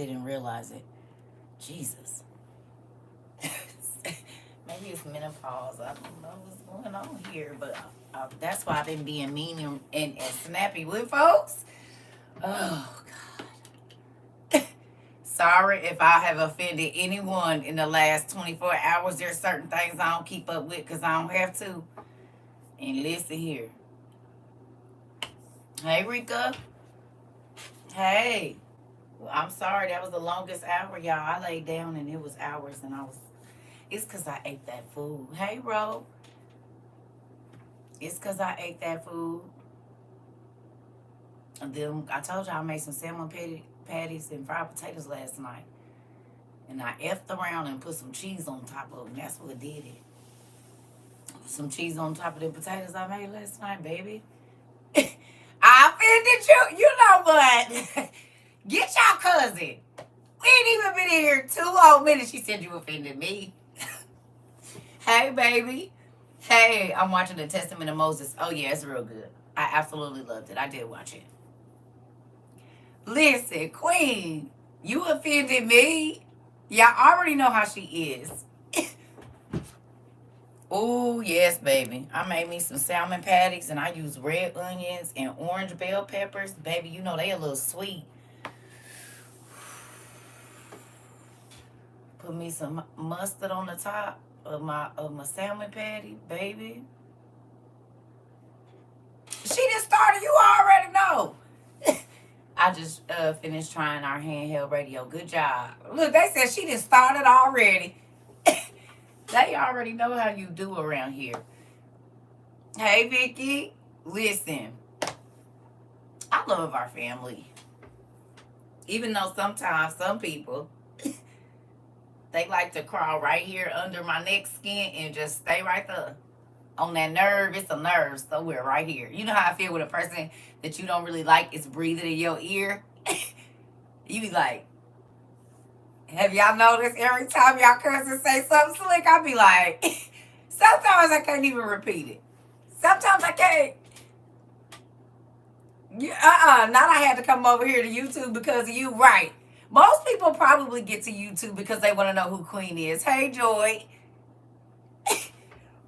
didn't realize it. Jesus. Maybe it's menopause. I don't know what's going on here, but that's why I've been being mean and snappy with folks. Oh, God. Sorry if I have offended anyone in the last 24 hours. There's certain things I don't keep up with because I don't have to. And listen here. Hey, Rika. Hey. Well, I'm sorry. That was the longest hour, y'all. I laid down and it was hours and I was... It's because I ate that food. Hey, Ro. It's because I ate that food. And then I told you I made some salmon patties and fried potatoes last night. And I effed around and put some cheese on top of them. That's what did it. Some cheese on top of the potatoes I made last night, baby. I offended you. You know what? Get your cousin. We ain't even been here 2 whole minutes. She said you offended me. Hey, baby. Hey, I'm watching the Testament of Moses. Oh, yeah, it's real good. I absolutely loved it. I did watch it. Listen, Queen, you offended me. Y'all already know how she is. Oh, yes, baby. I made me some salmon patties, and I used red onions and orange bell peppers. Baby, you know they a little sweet. Put me some mustard on the top of my salmon patty, baby. She just started. You already know. I just finished trying our handheld radio. Good job. Look, they said she just started already. They already know how you do around here. Hey, Vicky. Listen, I love our family. Even though sometimes some people, they like to crawl right here under my neck skin and just stay right there. On that nerve, it's a nerve somewhere right here. You know how I feel with a person that you don't really like is breathing in your ear? You be like, have y'all noticed every time y'all cousins say something slick, I be like, sometimes I can't even repeat it. Sometimes I can't. Not I had to come over here to YouTube because of you, right? Most people probably get to YouTube because they want to know who Queen is. Hey, Joy.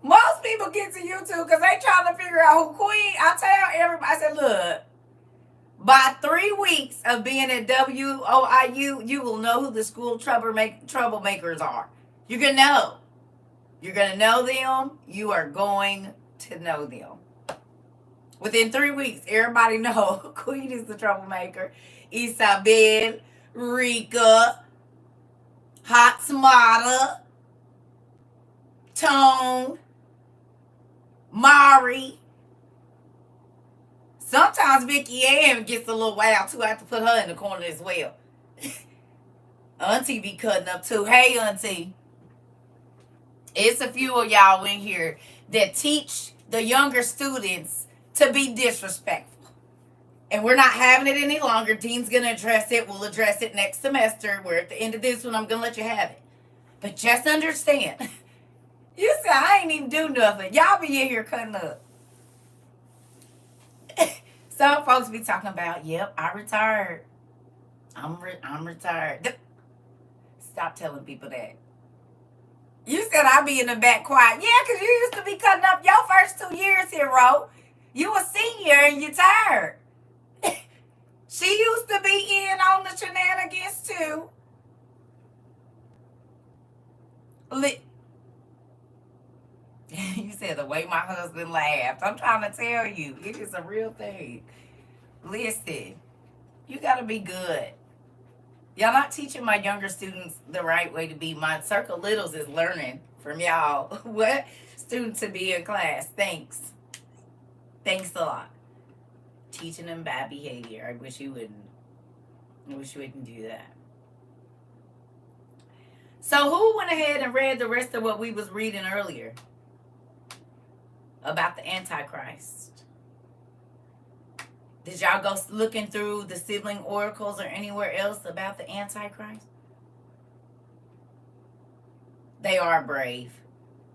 Most people get to YouTube because they trying to figure out who Queen. I tell everybody, I said, look, by 3 weeks of being at WOIU, you will know who the school troublemakers are. You're going to know. You're going to know them. You are going to know them. Within 3 weeks, everybody know Queen is the troublemaker. Isabel, Rika, Hot Smada, Tone, Mari. Sometimes Vicky Ann gets a little wild too. I have to put her in the corner as well. Auntie be cutting up too. Hey, Auntie. It's a few of y'all in here that teach the younger students to be disrespectful. And we're not having it any longer. Dean's going to address it. We'll address it next semester. We're at the end of this one. I'm going to let you have it. But just understand. You said I ain't even do nothing. Y'all be in here cutting up. Some folks be talking about, yep, I retired. I'm retired. Stop telling people that. You said I be in the back quiet. Yeah, because you used to be cutting up your first 2 years here, Ro. You a senior and you tired. She used to be in on the shenanigans too. You said the way my husband laughed. I'm trying to tell you, it is a real thing. Listen, you got to be good. Y'all not teaching my younger students the right way to be. My Circle Littles is learning from y'all what students to be in class. Thanks. Thanks a lot. Teaching them bad behavior. I wish you wouldn't. I wish you wouldn't do that. So who went ahead and read the rest of what we was reading earlier about the Antichrist? Did y'all go looking through the sibling oracles or anywhere else about the Antichrist? They are brave.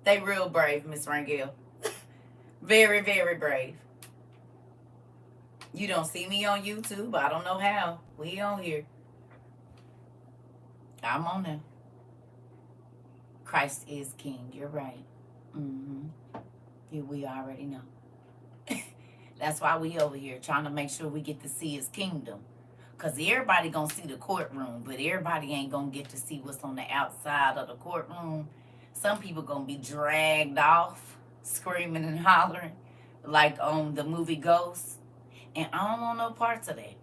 They real brave, Miss Rangel. Very, very brave. You don't see me on YouTube. I don't know how. We on here. I'm on there. Christ is king. You're right. Mm-hmm. We already know. That's why we over here trying to make sure we get to see his kingdom. Because everybody going to see the courtroom, but everybody ain't going to get to see what's on the outside of the courtroom. Some people going to be dragged off, screaming and hollering, like on the movie Ghost. And I don't want no parts of that.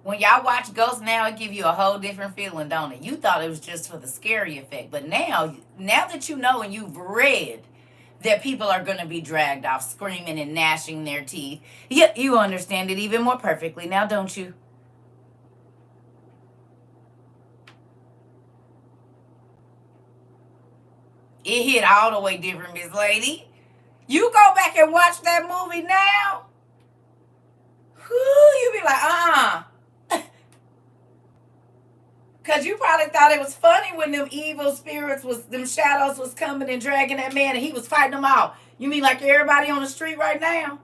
When y'all watch Ghost now, it give you a whole different feeling, don't it? You thought it was just for the scary effect. But now that you know and you've read that people are going to be dragged off screaming and gnashing their teeth, you understand it even more perfectly now, don't you? It hit all the way different, Miss Lady. You go back and watch that movie now, you be like, Because you probably thought it was funny when them evil spirits them shadows was coming and dragging that man and he was fighting them out. You mean like everybody on the street right now?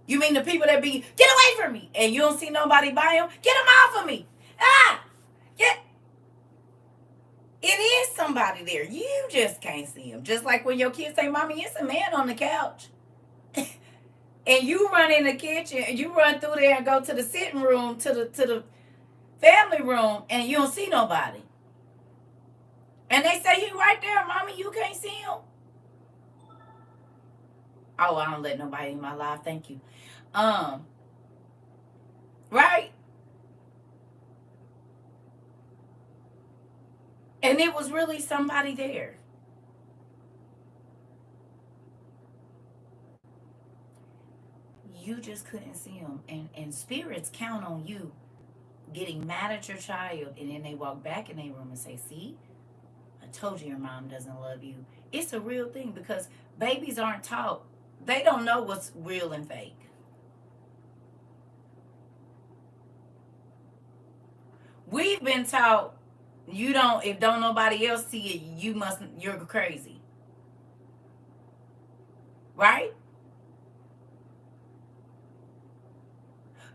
You mean the people that be, get away from me, and you don't see nobody by them? Get them off of me. Yeah. It is somebody there. You just can't see him. Just like when your kids say, Mommy, it's a man on the couch. And you run in the kitchen and you run through there and go to the sitting room, to the family room, and you don't see nobody. And they say, he right there, Mommy, you can't see him. Oh, I don't let nobody in my life, thank you. Right? And it was really somebody there. You just couldn't see him. And spirits count on you getting mad at your child, and then they walk back in their room and say, see, I told you your mom doesn't love you. It's a real thing because babies aren't taught. They don't know what's real and fake. We've been taught, if don't nobody else see it, you're crazy. Right?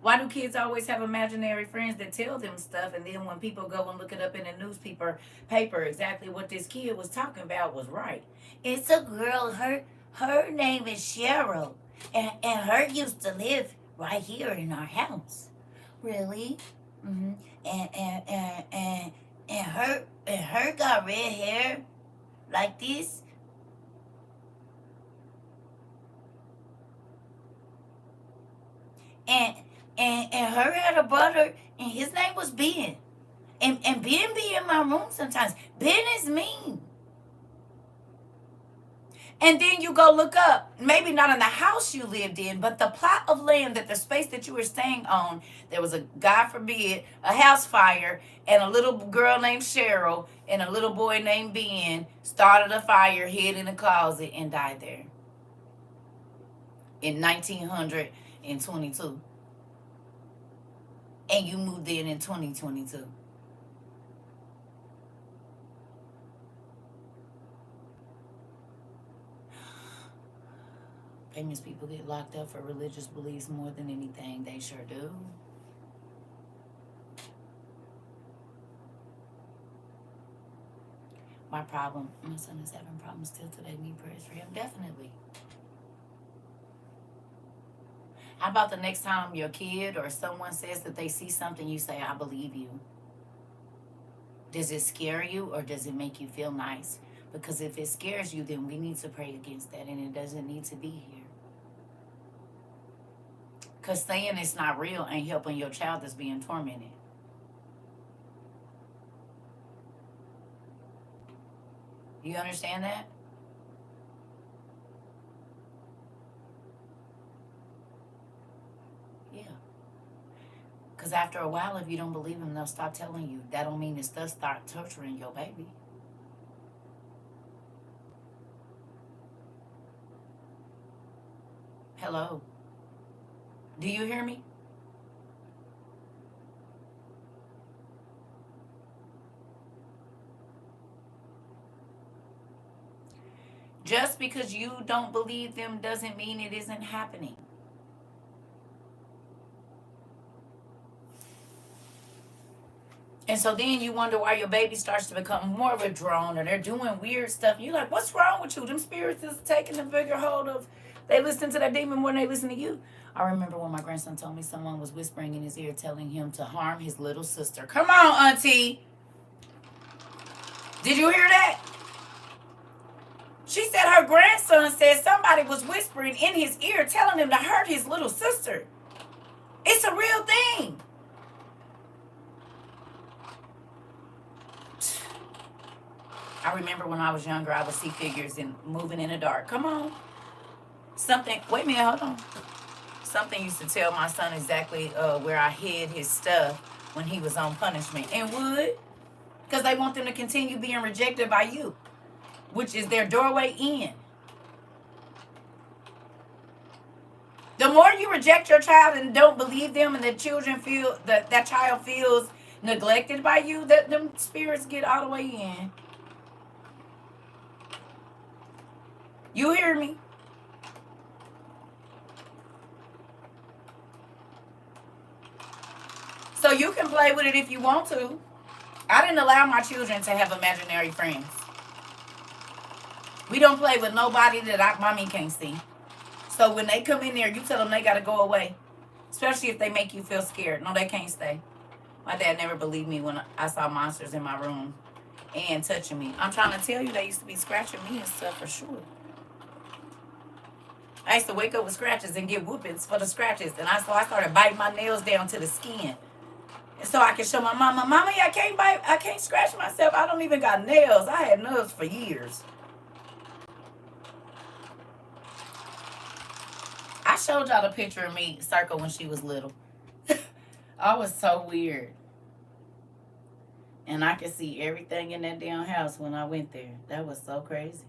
Why do kids always have imaginary friends that tell them stuff, and then when people go and look it up in the newspaper, exactly what this kid was talking about was right? It's a girl, her name is Cheryl, and her used to live right here in our house. Really? Mm-hmm. And her got red hair like this. And her had a brother, and his name was Ben. And Ben be in my room sometimes. Ben is mean. And then you go look up, maybe not in the house you lived in, but the plot of land, that the space that you were staying on, there was a, God forbid, a house fire, and a little girl named Cheryl and a little boy named Ben started a fire, hid in a closet, and died there in 1922. And you moved in 2022. Famous people get locked up for religious beliefs more than anything. They sure do. My son is having problems still today. Need prayers for him. Definitely. How about the next time your kid or someone says that they see something, you say, I believe you. Does it scare you or does it make you feel nice? Because if it scares you, then we need to pray against that, and it doesn't need to be here. Because saying it's not real ain't helping your child that's being tormented. You understand that? Yeah. Because after a while, if you don't believe them, they'll stop telling you. That don't mean it's they'll start torturing your baby. Hello. Do you hear me? Just because you don't believe them doesn't mean it isn't happening. And so then you wonder why your baby starts to become more of a drone, or they're doing weird stuff. You're like, what's wrong with you? Them spirits is taking a bigger hold of, they listen to that demon more than they listen to you. I remember when my grandson told me someone was whispering in his ear telling him to harm his little sister. Come on, auntie. Did you hear that? She said her grandson said somebody was whispering in his ear telling him to hurt his little sister. It's a real thing. I remember when I was younger, I would see figures and moving in the dark. Come on. Something, wait a minute, hold on. Something used to tell my son exactly where I hid his stuff when he was on punishment. And would, because they want them to continue being rejected by you, which is their doorway in. The more you reject your child and don't believe them, and the children feel that child feels neglected by you, that them spirits get all the way in. You hear me? So you can play with it if you want to. I didn't allow my children to have imaginary friends. We don't play with nobody that mommy can't see. So when they come in there, you tell them they got to go away. Especially if they make you feel scared. No, they can't stay. My dad never believed me when I saw monsters in my room and touching me. I'm trying to tell you, they used to be scratching me and stuff for sure. I used to wake up with scratches and get whoopings for the scratches. And so I started biting my nails down to the skin. And so I could show my mama, Mommy, I can't scratch myself. I don't even got nails. I had nails for years. I showed y'all the picture of me, CERCA, when she was little. I was so weird. And I could see everything in that damn house when I went there. That was so crazy.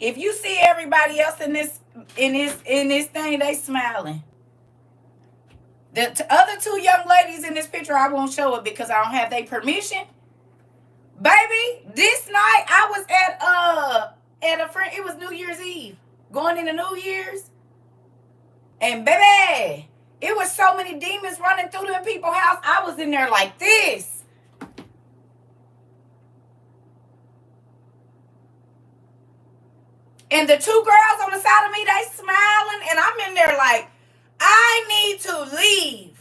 If you see everybody else in this thing, they smiling. The other two young ladies in this picture, I won't show it because I don't have their permission. Baby, this night I was at a friend. It was New Year's Eve, going into New Year's, and baby, it was so many demons running through them people's house. I was in there like this. And the two girls on the side of me, they smiling, and I'm in there like, I need to leave.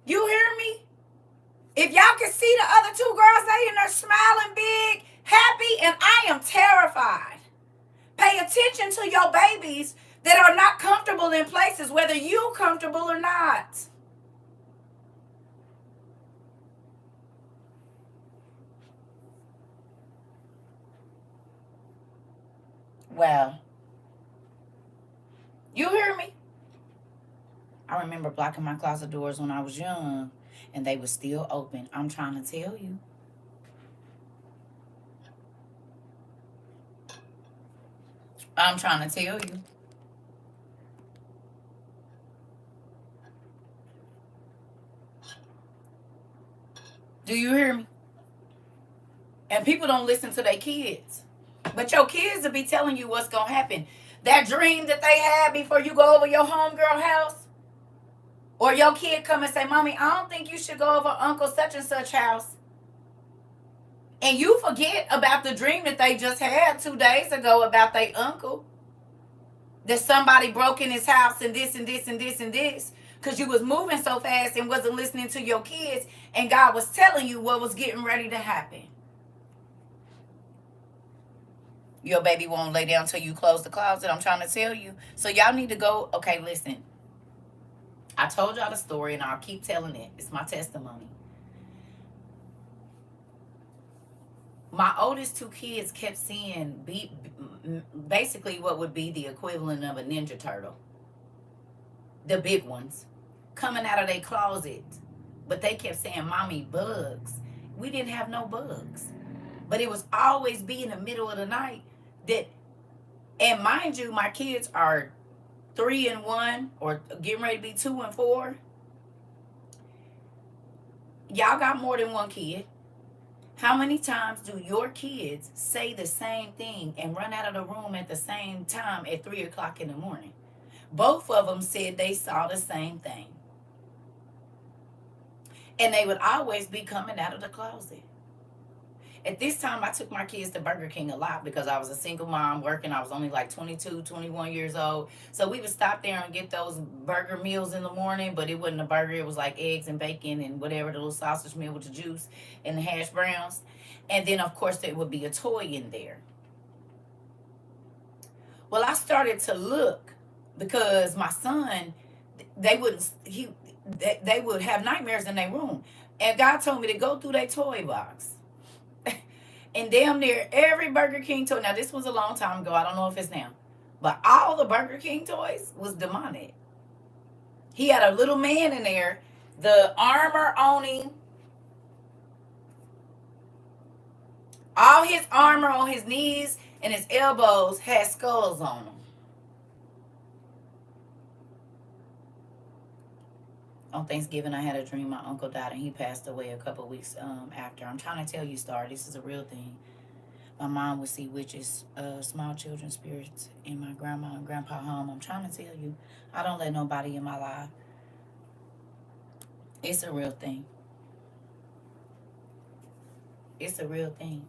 You hear me? If y'all can see the other two girls, they in there smiling big, happy, and I am terrified. Pay attention to your babies that are not comfortable in places, whether you comfortable or not. Well, you hear me? I remember blocking my closet doors when I was young, and they were still open. I'm trying to tell you. I'm trying to tell you. Do you hear me? And people don't listen to their kids. But your kids will be telling you what's going to happen. That dream that they had before you go over your homegirl house. Or your kid come and say, Mommy, I don't think you should go over Uncle such and such house. And you forget about the dream that they just had 2 days ago about their uncle. That somebody broke in his house and this and this and this and this. Because you was moving so fast and wasn't listening to your kids. And God was telling you what was getting ready to happen. Your baby won't lay down till you close the closet. I'm trying to tell you. So y'all need to go. Okay, listen. I told y'all the story and I'll keep telling it. It's my testimony. My oldest two kids kept seeing basically what would be the equivalent of a Ninja Turtle. The big ones. Coming out of their closet. But they kept saying, Mommy, bugs. we didn't have no bugs. But it was always be in the middle of the night that, and mind you, my kids are 3 and 1 or getting ready to be 2 and 4. Y'all got more than one kid. How many times do your kids say the same thing and run out of the room at the same time at 3 o'clock in the morning? Both of them said they saw the same thing. And they would always be coming out of the closet. At this time, I took my kids to Burger King a lot because I was a single mom working. I was only like 22, 21 years old. So we would stop there and get those burger meals in the morning, but it wasn't a burger. It was like eggs and bacon and whatever, the little sausage meal with the juice and the hash browns. And then, of course, there would be a toy in there. Well, I started to look because my son, they wouldn't, they would have nightmares in their room. And God told me to go through their toy box. And damn near every Burger King toy. Now, this was a long time ago. I don't know if it's now. But all the Burger King toys was demonic. He had a little man in there. The armor on him. All his armor on his knees and his elbows had skulls on them. On Thanksgiving, I had a dream my uncle died and he passed away a couple weeks after. I'm trying to tell you, Star, this is a real thing. My mom would see witches, small children spirits in my grandma and grandpa home. I'm trying to tell you, I don't let nobody in my life. It's a real thing. It's a real thing.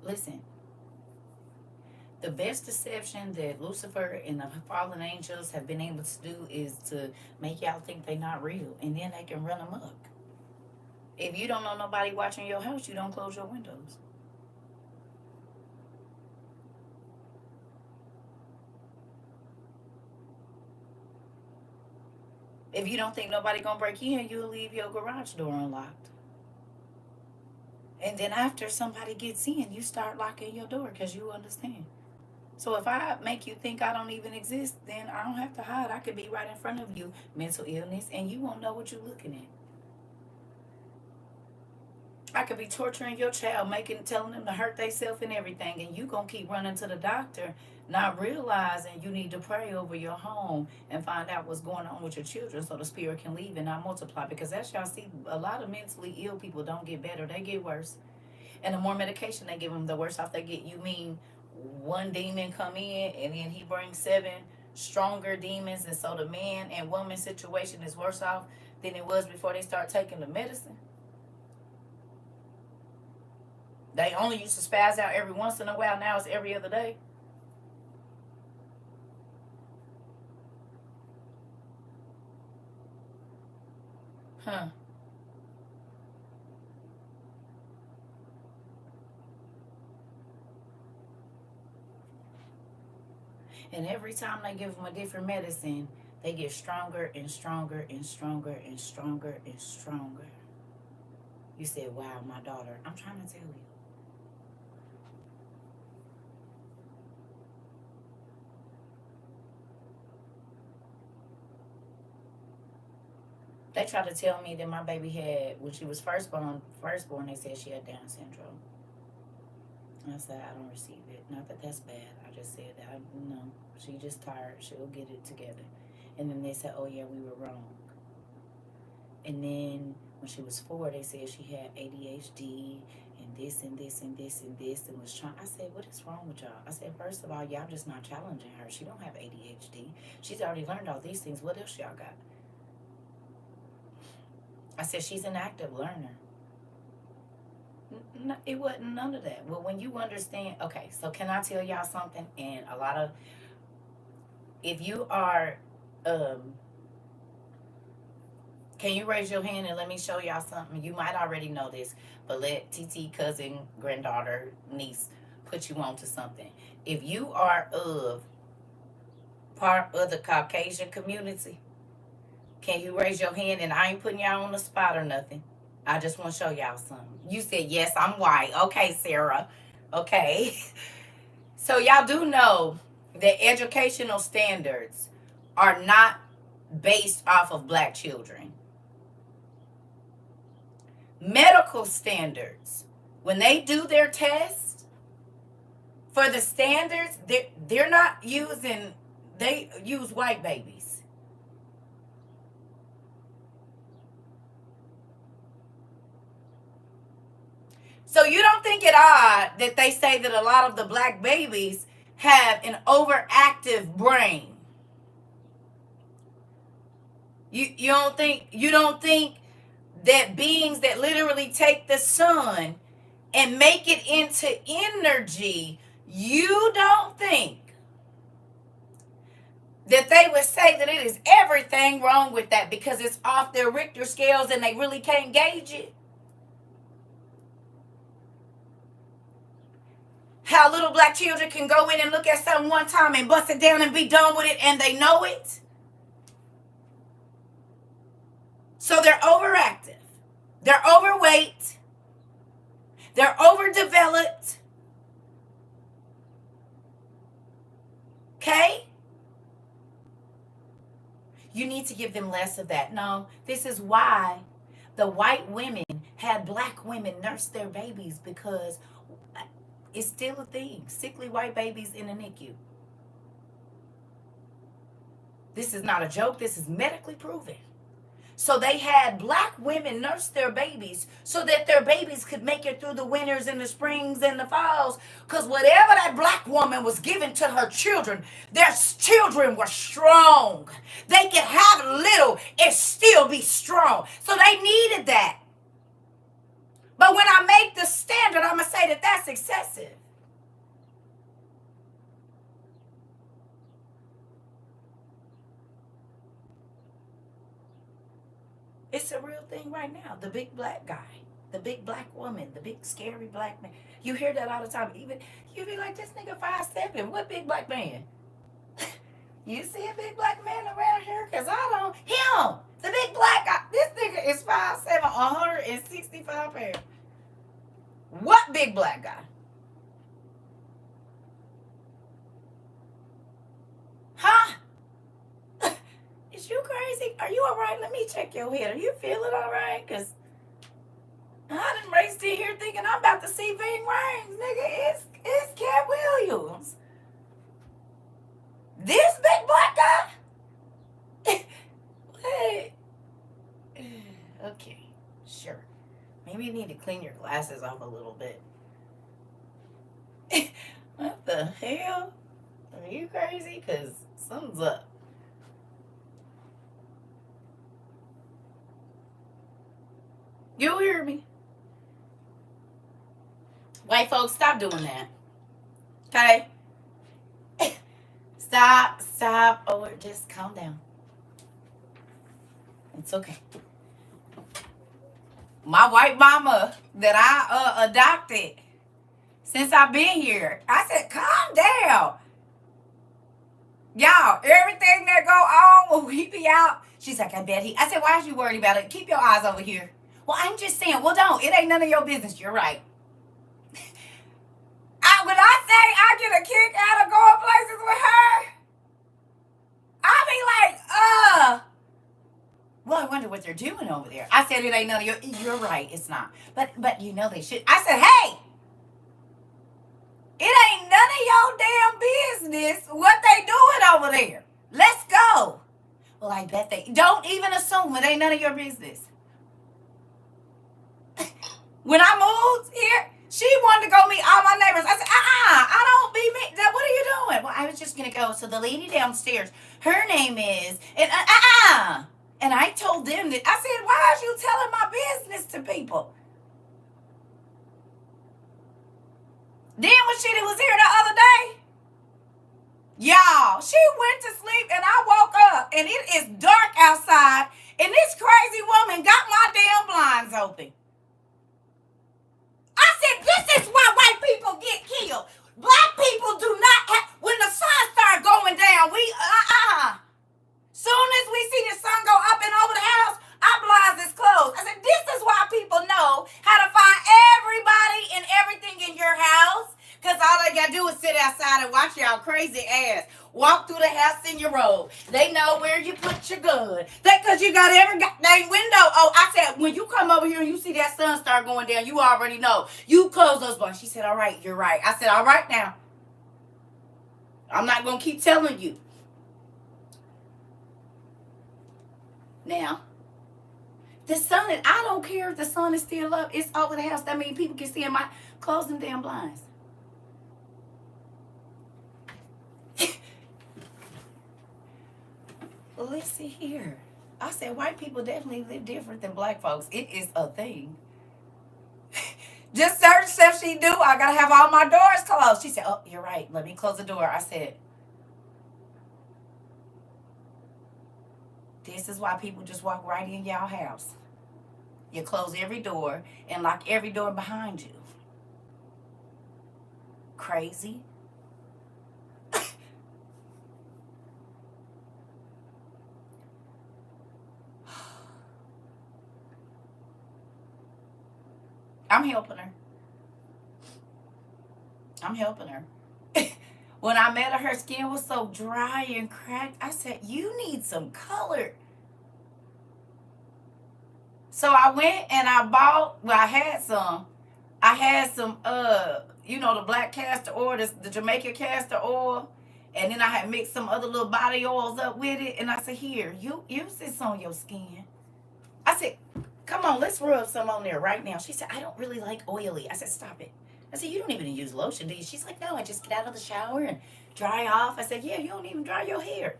Listen. The best deception that Lucifer and the fallen angels have been able to do is to make y'all think they're not real. And then they can run amok. If you don't know nobody watching your house, you don't close your windows. If you don't think nobody gonna break in, you'll leave your garage door unlocked. And then after somebody gets in, you start locking your door because you understand. So if I make you think I don't even exist, then I don't have to hide. I could be right in front of you, mental illness, and you won't know what you're looking at. I could be torturing your child, telling them to hurt themselves and everything, and you gonna keep running to the doctor, not realizing you need to pray over your home and find out what's going on with your children so the spirit can leave and not multiply. Because as y'all see, a lot of mentally ill people don't get better, they get worse. And the more medication they give them, the worse off they get. You mean one demon come in and then he brings 7 stronger demons, and so the man and woman situation is worse off than it was before they start taking the medicine? They only used to spaz out every once in a while. Now it's every other day. Huh. And every time they give them a different medicine, they get stronger and stronger and stronger and stronger and stronger. You said, wow, my daughter. I'm trying to tell you. They tried to tell me that my baby had, when she was firstborn, they said she had Down syndrome. I said, I don't receive it. Not that that's bad. I just said that, no, she just tired. She'll get it together. And then they said, oh, yeah, we were wrong. And then when she was 4, they said she had ADHD and this and this and this and this and was trying. I said, what is wrong with y'all? I said, first of all, y'all just not challenging her. She don't have ADHD. She's already learned all these things. What else y'all got? I said, she's an active learner. No, it wasn't none of that. Well, when you understand, okay, so can I tell y'all something? And a lot of, if you are, can you raise your hand and let me show y'all something? You might already know this, but let TT, cousin, granddaughter, niece put you on to something. If you are of part of the Caucasian community, can you raise your hand? And I ain't putting y'all on the spot or nothing. I just want to show y'all something. You said, yes, I'm white. Okay, Sarah. Okay. So y'all do know that educational standards are not based off of black children. Medical standards, when they do their test for the standards, they're not using, they use white babies. So you don't think it odd that they say that a lot of the black babies have an overactive brain? You don't think that beings that literally take the sun and make it into energy, you don't think that they would say that it is everything wrong with that because it's off their Richter scales and they really can't gauge it? How little black children can go in and look at something one time and bust it down and be done with it, and they know it? So they're overactive. They're overweight. They're overdeveloped. Okay? You need to give them less of that. No, this is why the white women had black women nurse their babies, because it's still a thing. Sickly white babies in the NICU. This is not a joke. This is medically proven. So they had black women nurse their babies so that their babies could make it through the winters and the springs and the falls. Because whatever that black woman was giving to her children, their children were strong. They could have little and still be strong. So they needed that. But when I make the standard, I'm going to say that that's excessive. It's a real thing right now. The big black guy, the big black woman, the big scary black man. You hear that all the time. Even you be like, this nigga 5'7". What big black man? You see a big black man around here? Because I don't. Him, the big black guy. This nigga is 5'7", 165 pounds. What big black guy? Huh? Is you crazy? Are you all right? Let me check your head. Are you feeling all right? Because I done raced in here thinking I'm about to see Ving Rhames. Nigga, it's Cat Williams. This big black guy? Wait. Okay, sure. Maybe you need to clean your glasses off a little bit. What the hell? Are you crazy? Because something's up. You hear me? White folks, stop doing that. Okay? Stop. Oh, just calm down. It's okay. My white mama that I adopted since I've been here, I said, calm down. Y'all, everything that go on when we be out, she's like, I said, why is you worried about it? Keep your eyes over here. Well, I'm just saying, well, don't. It ain't none of your business. You're right. When I say I get a kick out of going places with her, I be like, well, I wonder what they're doing over there. I said, it ain't none of your, you're right, it's not. But you know they should. I said, hey, it ain't none of your damn business what they doing over there. Let's go. Well, I bet they, don't even assume it ain't none of your business. When I moved here, she wanted to go meet all my neighbors. I said, I don't be me. What are you doing? Well, I was just going to go. So the lady downstairs, her name is, and And I told them that, I said, why are you telling my business to people? Then when she was here the other day, y'all, she went to sleep and I woke up and it is dark outside and this crazy woman got my damn blinds open. I said, this is why white people get killed. Black people do not have, when the sun starts going down, we, soon as we see the sun go up and over the house, our blinds is closed. I said, this is why people know how to find everybody and everything in your house. Because all they got to do is sit outside and watch y'all crazy ass walk through the house, steps in your road. They know where you put your gun. Because you got every goddamn window. Oh, I said, when you come over here and you see that sun start going down, you already know. You close those blinds. She said, all right, you're right. I said, all right now. I'm not going to keep telling you. Now, the sun, I don't care if the sun is still up. It's over the house. That means people can see in my closing damn blinds. Listen here. I said white people definitely live different than black folks. It is a thing. Just certain stuff she do, I gotta have all my doors closed. She said, oh, you're right. Let me close the door. I said, this is why people just walk right in y'all house. You close every door and lock every door behind you. Crazy. I'm helping her. I'm helping her. When I met her, her skin was so dry and cracked. I said, you need some color. So I went and I bought, well, I had some you know, the black castor oil, the Jamaican castor oil. And then I had mixed some other little body oils up with it. And I said, here, you use this on your skin. I said, come on, let's rub some on there right now. She said, I don't really like oily. I said, stop it. I said, you don't even use lotion, do you? She's like, no, I just get out of the shower and dry off. I said, yeah, you don't even dry your hair.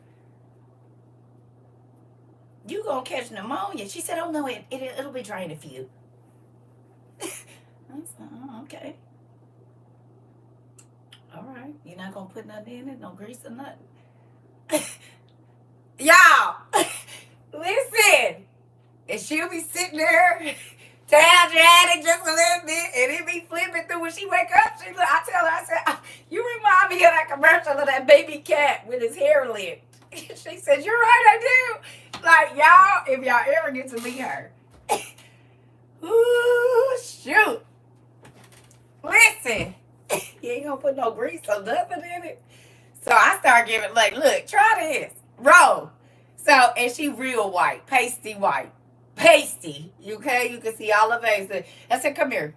You gonna catch pneumonia. She said, oh, no, it'll be dry in a few. I said, oh, okay. All right. You're not gonna put nothing in it? No grease or nothing? Y'all, listen. And she'll be sitting there, dehydrated just a little bit, and it be flipping through. When she wake up, I tell her, I said, you remind me of that commercial of that baby cat with his hair lit. She said, you're right, I do. Like, y'all, if y'all ever get to meet her. Ooh, shoot. Listen, you ain't gonna put no grease or nothing in it. So I start giving, like, look, try this. Roll. So, and she real white, pasty white. Pasty, okay? You can see all of it. I said, come here.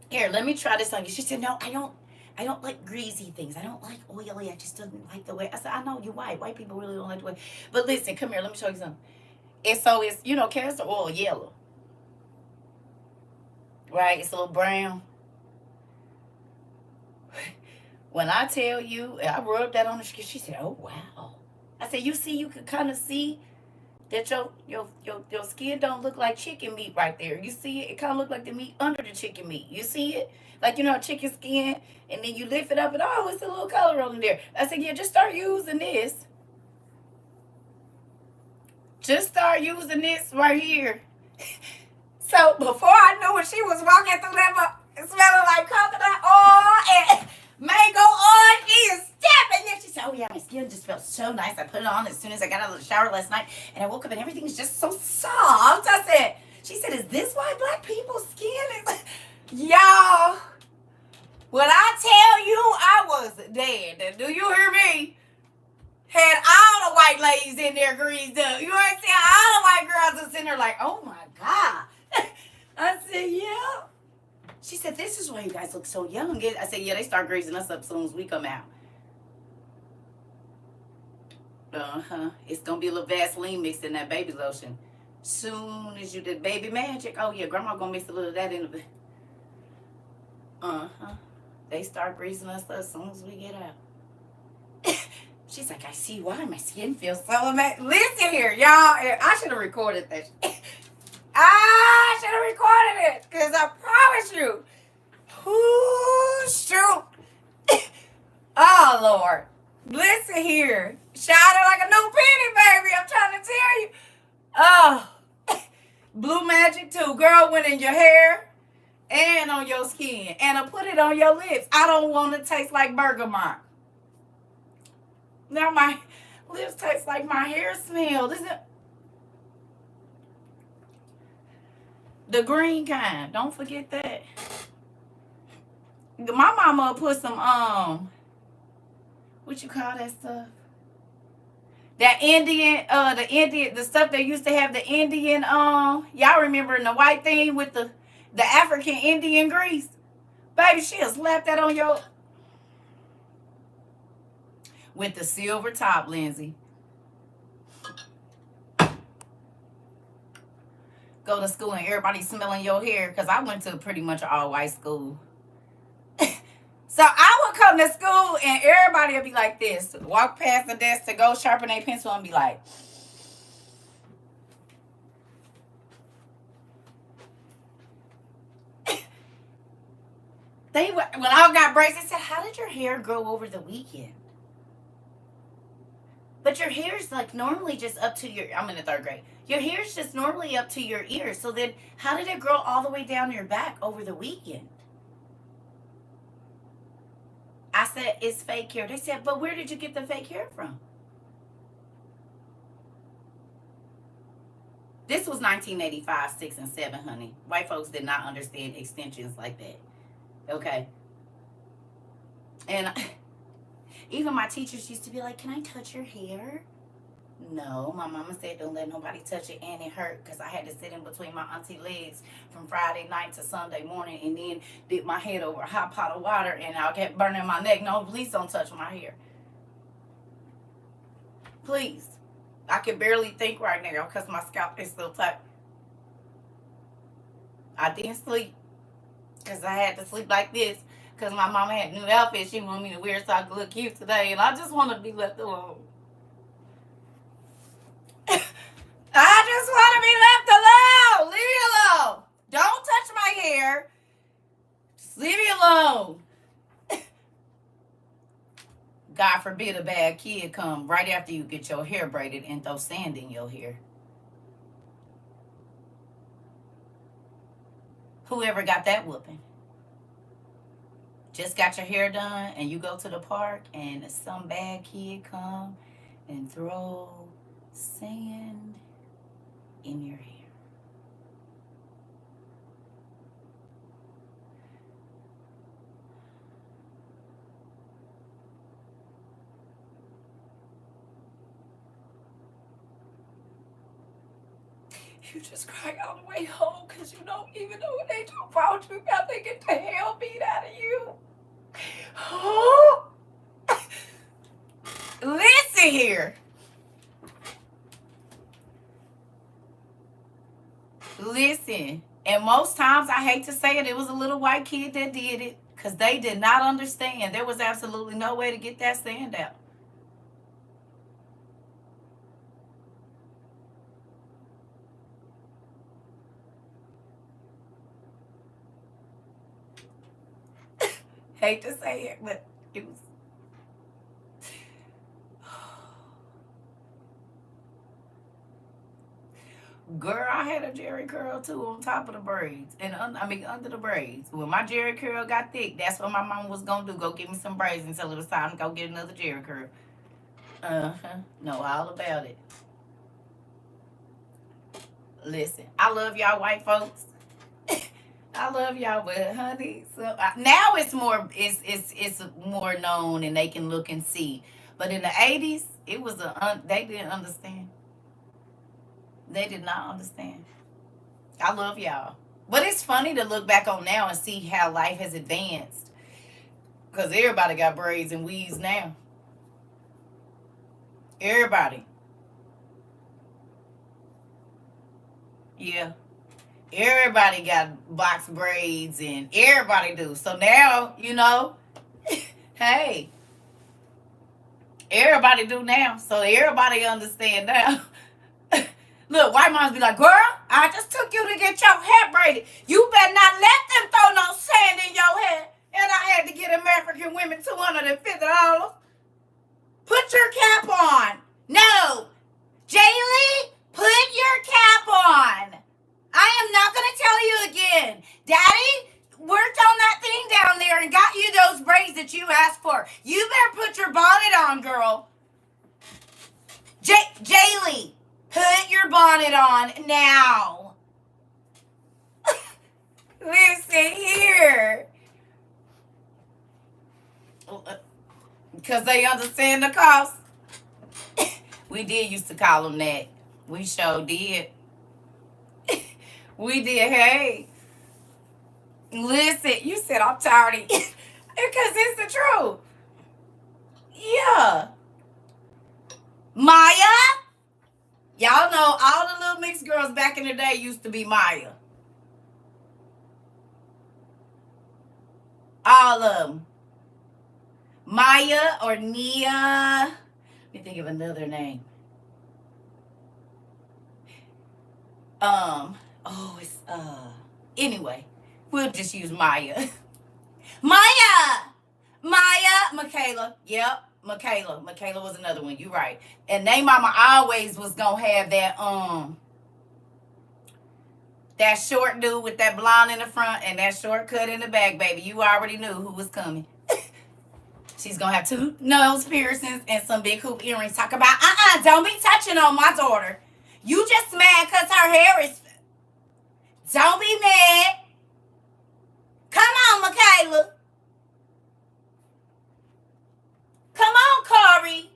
Here, let me try this on you. She said, no, I don't like greasy things. I don't like oily. I just don't like the way. I said, I know you're white. White people really don't like the way. But listen, come here. Let me show you something. And so it's, you know, castor oil yellow. Right? It's a little brown. When I tell you, I rubbed that on the skin. She said, oh, wow. I said, you see, you can kind of see that your skin don't look like chicken meat right there. You see it? It kind of look like the meat under the chicken meat. You see it? Like, you know, chicken skin, and then you lift it up, and oh, it's a little color on there. I said, yeah, just start using this. Just start using this right here. So before I knew it, she was walking through that, smelling like coconut oil and mango oil. She is stepping. And she said, oh yeah, my skin just felt so nice. I put it on as soon as I got out of the shower last night, and I woke up and everything's just so soft. I said, she said, is this why black people's skin is? Y'all, when I tell you I was dead, do you hear me? Had all the white ladies in there greased up. You know what I'm saying? All the white girls was in there like, oh my God. I said, yeah. She said, this is why you guys look so young. I said, yeah, they start greasing us up as soon as we come out. It's going to be a little Vaseline mixed in that baby lotion. Soon as you did baby magic. Oh, yeah, grandma going to mix a little of that in the... They start greasing us up as soon as we get out. She's like, I see why my skin feels so amazing. Listen here, y'all. I should have recorded this. I should have recorded it. Because I promise you. Ooh, shoot. Oh, Lord. Listen here. Shining like a new penny, baby. I'm trying to tell you. Oh. Blue Magic too. Girl, went in your hair and on your skin. And I put it on your lips. I don't want to taste like bergamot. Now my lips taste like my hair smell. This is the green kind. Don't forget that. My mama put some what you call that stuff? That Indian, the stuff they used to have the Indian, y'all remember in the white thing with the African Indian grease? Baby, she'll slap that on your, with the silver top, Lindsay. Go to school and everybody smelling your hair, because I went to pretty much an all-white school. So I would come to school and everybody would be like this. Walk past the desk to go sharpen their pencil and be like, when I got braids, they said, how did your hair grow over the weekend? But your hair is like normally just up to your, I'm in the 3rd grade. Your hair is just normally up to your ears. So then how did it grow all the way down your back over the weekend? I said, it's fake hair. They said, but where did you get the fake hair from? This was 1985, 6 and 7, honey. White folks did not understand extensions like that. Okay. And even my teachers used to be like, can I touch your hair? No, my mama said don't let nobody touch it, and it hurt because I had to sit in between my auntie legs from Friday night to Sunday morning and then dip my head over a hot pot of water and I kept burning my neck. No, please don't touch my hair. Please. I can barely think right now because my scalp is still tight. I didn't sleep because I had to sleep like this because my mama had new outfits she wanted me to wear so I could look cute today, and I just want to be left alone. I just want to be left alone. Leave me alone. Don't touch my hair. Just leave me alone. God forbid a bad kid come right after you get your hair braided and throw sand in your hair. Whoever got that whooping? Just got your hair done and you go to the park and some bad kid come and throw sand in your hair. You just cry all the way home because you don't even know what they talk about you about to get the hell beat out of you. Oh. Listen here. Listen. And most times, I hate to say it was a little white kid that did it because they did not understand. There was absolutely no way to get that sand out. Hate to say it, but it was. Girl, I had a Jerry curl too on top of the braids. And under the braids. When my Jerry curl got thick, that's what my mom was going to do. Go get me some braids until it was time to go get another Jerry curl. Know all about it. Listen, I love y'all white folks. I love y'all, but honey, so now it's more known and they can look and see. But in the 80s, it was they didn't understand. They did not understand. I love y'all. But it's funny to look back on now and see how life has advanced. Because everybody got braids and weaves now. Everybody. Yeah. Everybody got box braids and everybody do. So now, hey. Everybody do now. So everybody understand now. Look, white moms be like, girl, I just took you to get your hair braided. You better not let them throw no sand in your hair. And I had to get American women $250. Put your cap on. No. Jaylee, put your cap on. I am not going to tell you again. Daddy worked on that thing down there and got you those braids that you asked for. You better put your bonnet on, girl. Jaylee. Put your bonnet on now. Listen here. Because they understand the cost. We did used to call them that. We sure did. We did. Hey, listen, you said I'm tired of because it's the truth. Yeah. Maya. Y'all know all the little mixed girls back in the day used to be Maya. All of them. Maya or Nia. Let me think of another name. It's anyway, we'll just use Maya. Maya! Maya, Michaela. Yep, Michaela. Michaela was another one. You right. And they mama always was gonna have that short dude with that blonde in the front and that short cut in the back, baby. You already knew who was coming. She's gonna have 2 nose piercings and some big hoop earrings. Talk about don't be touching on my daughter. You just mad because her hair is. Don't be mad. Come on, Michaela. Come on, Corey.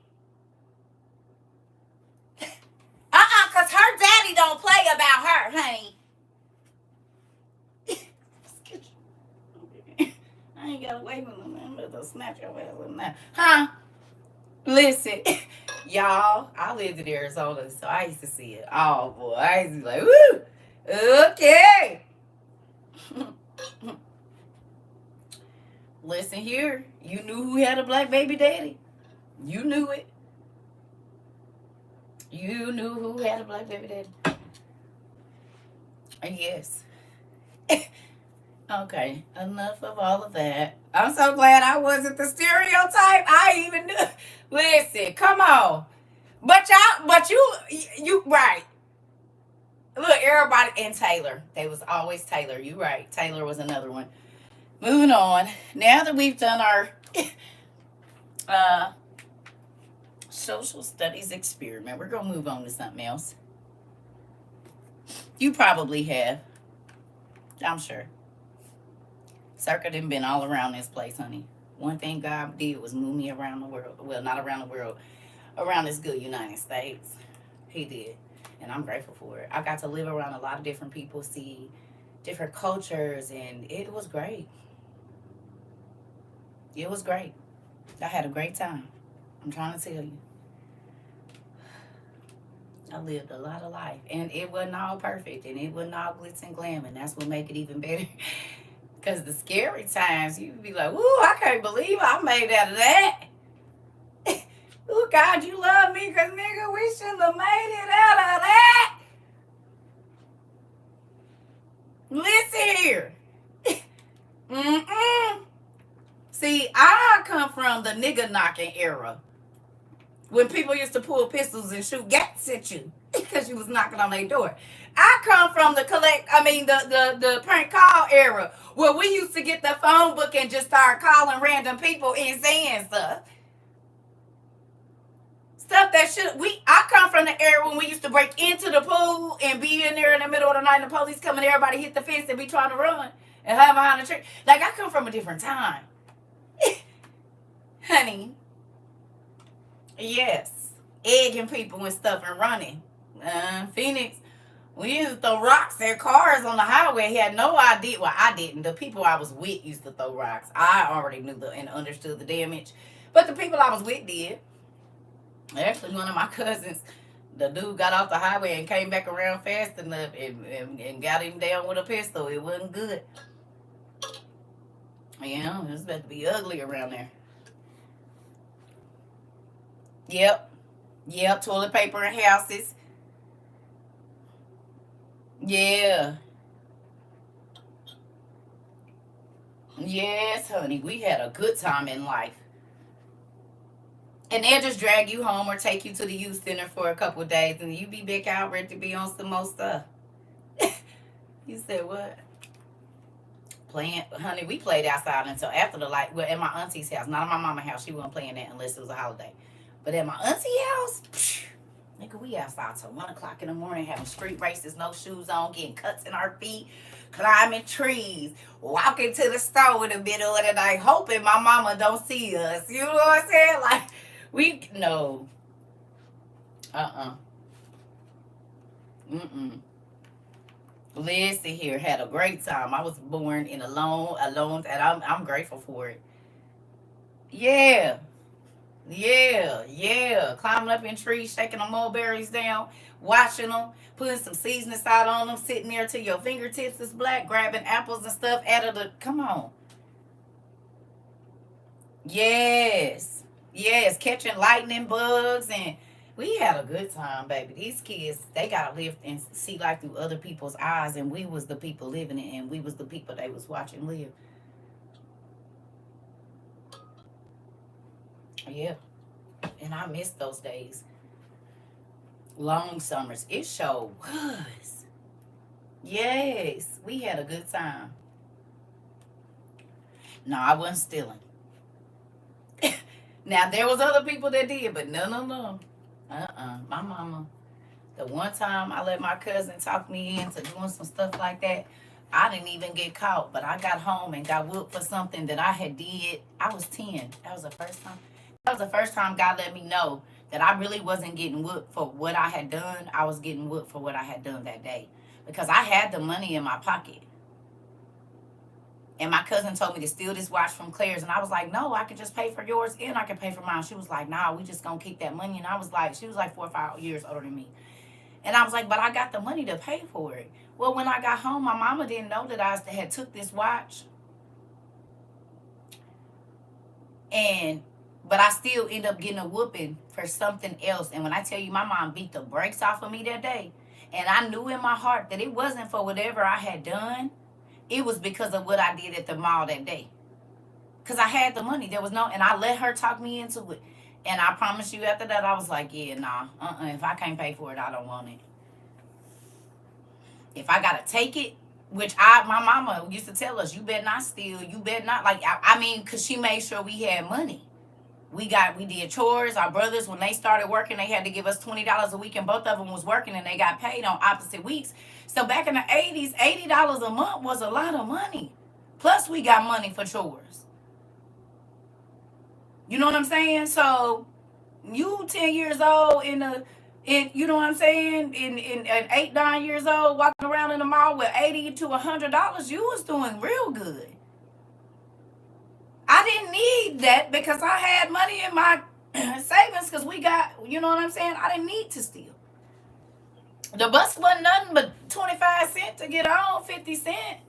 Because her daddy don't play about her, honey. I ain't got away with them. I'm going to snatch your ass with that. Huh? Listen, y'all, I lived in Arizona, so I used to see it. Oh, boy. I used to be like, woo! Okay. Listen here. You knew who had a black baby daddy. You knew it. You knew who had a black baby daddy. Yes. Okay, enough of all of that. I'm so glad I wasn't the stereotype. I even knew. Listen, come on. But you right. Look, everybody, and Taylor. They was always Taylor. You right. Taylor was another one. Moving on. Now that we've done our social studies experiment, we're going to move on to something else. You probably have. I'm sure. CERCA done been all around this place, honey. One thing God did was move me around the world. Well, not around the world. Around this good United States. He did. And I'm grateful for it. I got to live around a lot of different people, see different cultures, and it was great. It was great. I had a great time. I'm trying to tell you. I lived a lot of life. And it wasn't all perfect. And it wasn't all glitz and glam. And that's what make it even better. Because the scary times, you be like, ooh, I can't believe I made it out of that. Ooh, God, you love me because, nigga, we shouldn't have made it out of that. Listen here. See, I come from the nigga knocking era. When people used to pull pistols and shoot gats at you because you was knocking on their door. I come from the prank call era where we used to get the phone book and just start calling random people and saying stuff. Stuff that I come from the era when we used to break into the pool and be in there in the middle of the night and the police come and everybody hit the fence and be trying to run and hide behind the tree. Like, I come from a different time. Honey. Yes. Egging people and stuff and running. Phoenix, we used to throw rocks at cars on the highway. He had no idea. Well, I didn't. The people I was with used to throw rocks. I already knew and understood the damage. But the people I was with did. Actually, one of my cousins, the dude got off the highway and came back around fast enough and got him down with a pistol. It wasn't good. You know, it's about to be ugly around there. Yep, toilet paper in houses. Yeah. Yes, honey, we had a good time in life. And they'll just drag you home or take you to the youth center for a couple of days and you be back out ready to be on some more stuff. You said what? Playing, honey, we played outside until after the light. Well, at my auntie's house, not at my mama's house. She wasn't playing that unless it was a holiday. But at my auntie house, nigga, we outside till 1 o'clock in the morning having street races, no shoes on, getting cuts in our feet, climbing trees, walking to the store in the middle of the night, hoping my mama don't see us. You know what I'm saying? Like, Uh-uh. Mm-mm. Listen here, had a great time. I was born in alone, and I'm grateful for it. Yeah, yeah. Climbing up in trees, shaking the mulberries down, watching them, putting some seasoning salt on them, sitting there till your fingertips is black, grabbing apples and stuff out of the. Come on. Yes, catching lightning bugs, and we had a good time, baby. These kids, they gotta live and see life through other people's eyes, and we was the people living it, and we was the people they was watching live. Yeah, and I miss those days. Long summers, it sure was. Yes, we had a good time. No, I wasn't stealing. Now there was other people that did, but no. My mama. The one time I let my cousin talk me into doing some stuff like that, I didn't even get caught. But I got home and got whooped for something that I had did. I was 10. That was the first time. That was the first time God let me know that I really wasn't getting whooped for what I had done. I was getting whooped for what I had done that day. Because I had the money in my pocket. And my cousin told me to steal this watch from Claire's. And I was like, no, I could just pay for yours and I could pay for mine. She was like, nah, we just gonna keep that money. And I was like, she was like 4 or 5 years older than me. And I was like, but I got the money to pay for it. Well, when I got home, my mama didn't know that I had took this watch. But I still end up getting a whooping for something else. And when I tell you, my mom beat the brakes off of me that day. And I knew in my heart that it wasn't for whatever I had done. It was because of what I did at the mall that day. Because I had the money. There was no, and I let her talk me into it. And I promise you after that, I was like, yeah, nah, if I can't pay for it, I don't want it. If I got to take it, which my mama used to tell us, you better not steal. You better not, like, I mean, because she made sure we had money. We did chores. Our brothers, when they started working, they had to give us $20 a week, and both of them was working, and they got paid on opposite weeks. So back in the 80s, $80 a month was a lot of money. Plus, we got money for chores. You know what I'm saying? So you 10 years old you know what I'm saying? In 8, 9 years old, walking around in the mall with $80 to $100, you was doing real good. I didn't need that because I had money in my savings because we got, you know what I'm saying? I didn't need to steal. The bus wasn't nothing but 25 cents to get on, 50 cents.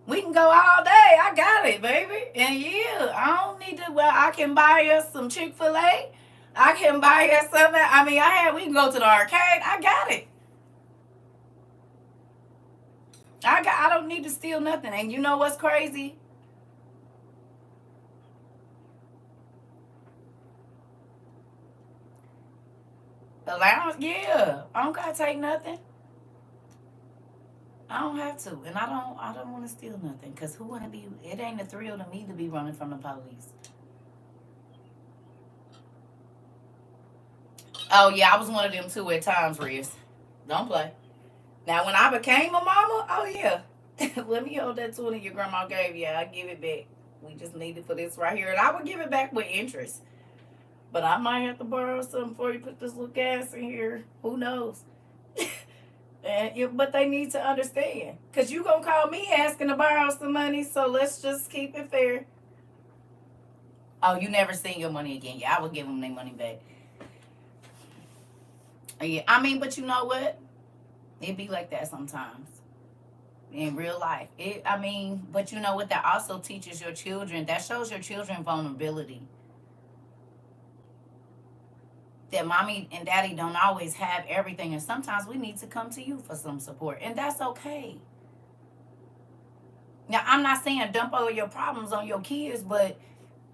We can go all day. I got it, baby. And yeah, I don't need to, well, I can buy us some Chick-fil-A. I can buy us something. I mean, we can go to the arcade. I got it. I don't need to steal nothing. And you know what's crazy? Allowance, yeah. I don't gotta take nothing. I don't have to, and I don't want to steal nothing, cause who wanna be? It ain't a thrill to me to be running from the police. Oh yeah, I was one of them too at times, Riz. Don't play. Now when I became a mama, oh yeah, let me hold that 20 your grandma gave you. I give it back. We just need it for this right here, and I would give it back with interest. But I might have to borrow something before you put this little gas in here. Who knows? But they need to understand, cause you gonna call me asking to borrow some money. So let's just keep it fair. Oh, you never seen your money again? Yeah, I would give them their money back. Yeah, I mean, but you know what? It be like that sometimes in real life. I mean, but you know what? That also teaches your children. That shows your children vulnerability. That mommy and daddy don't always have everything, and sometimes we need to come to you for some support, and that's okay. Now, I'm not saying dump all your problems on your kids, but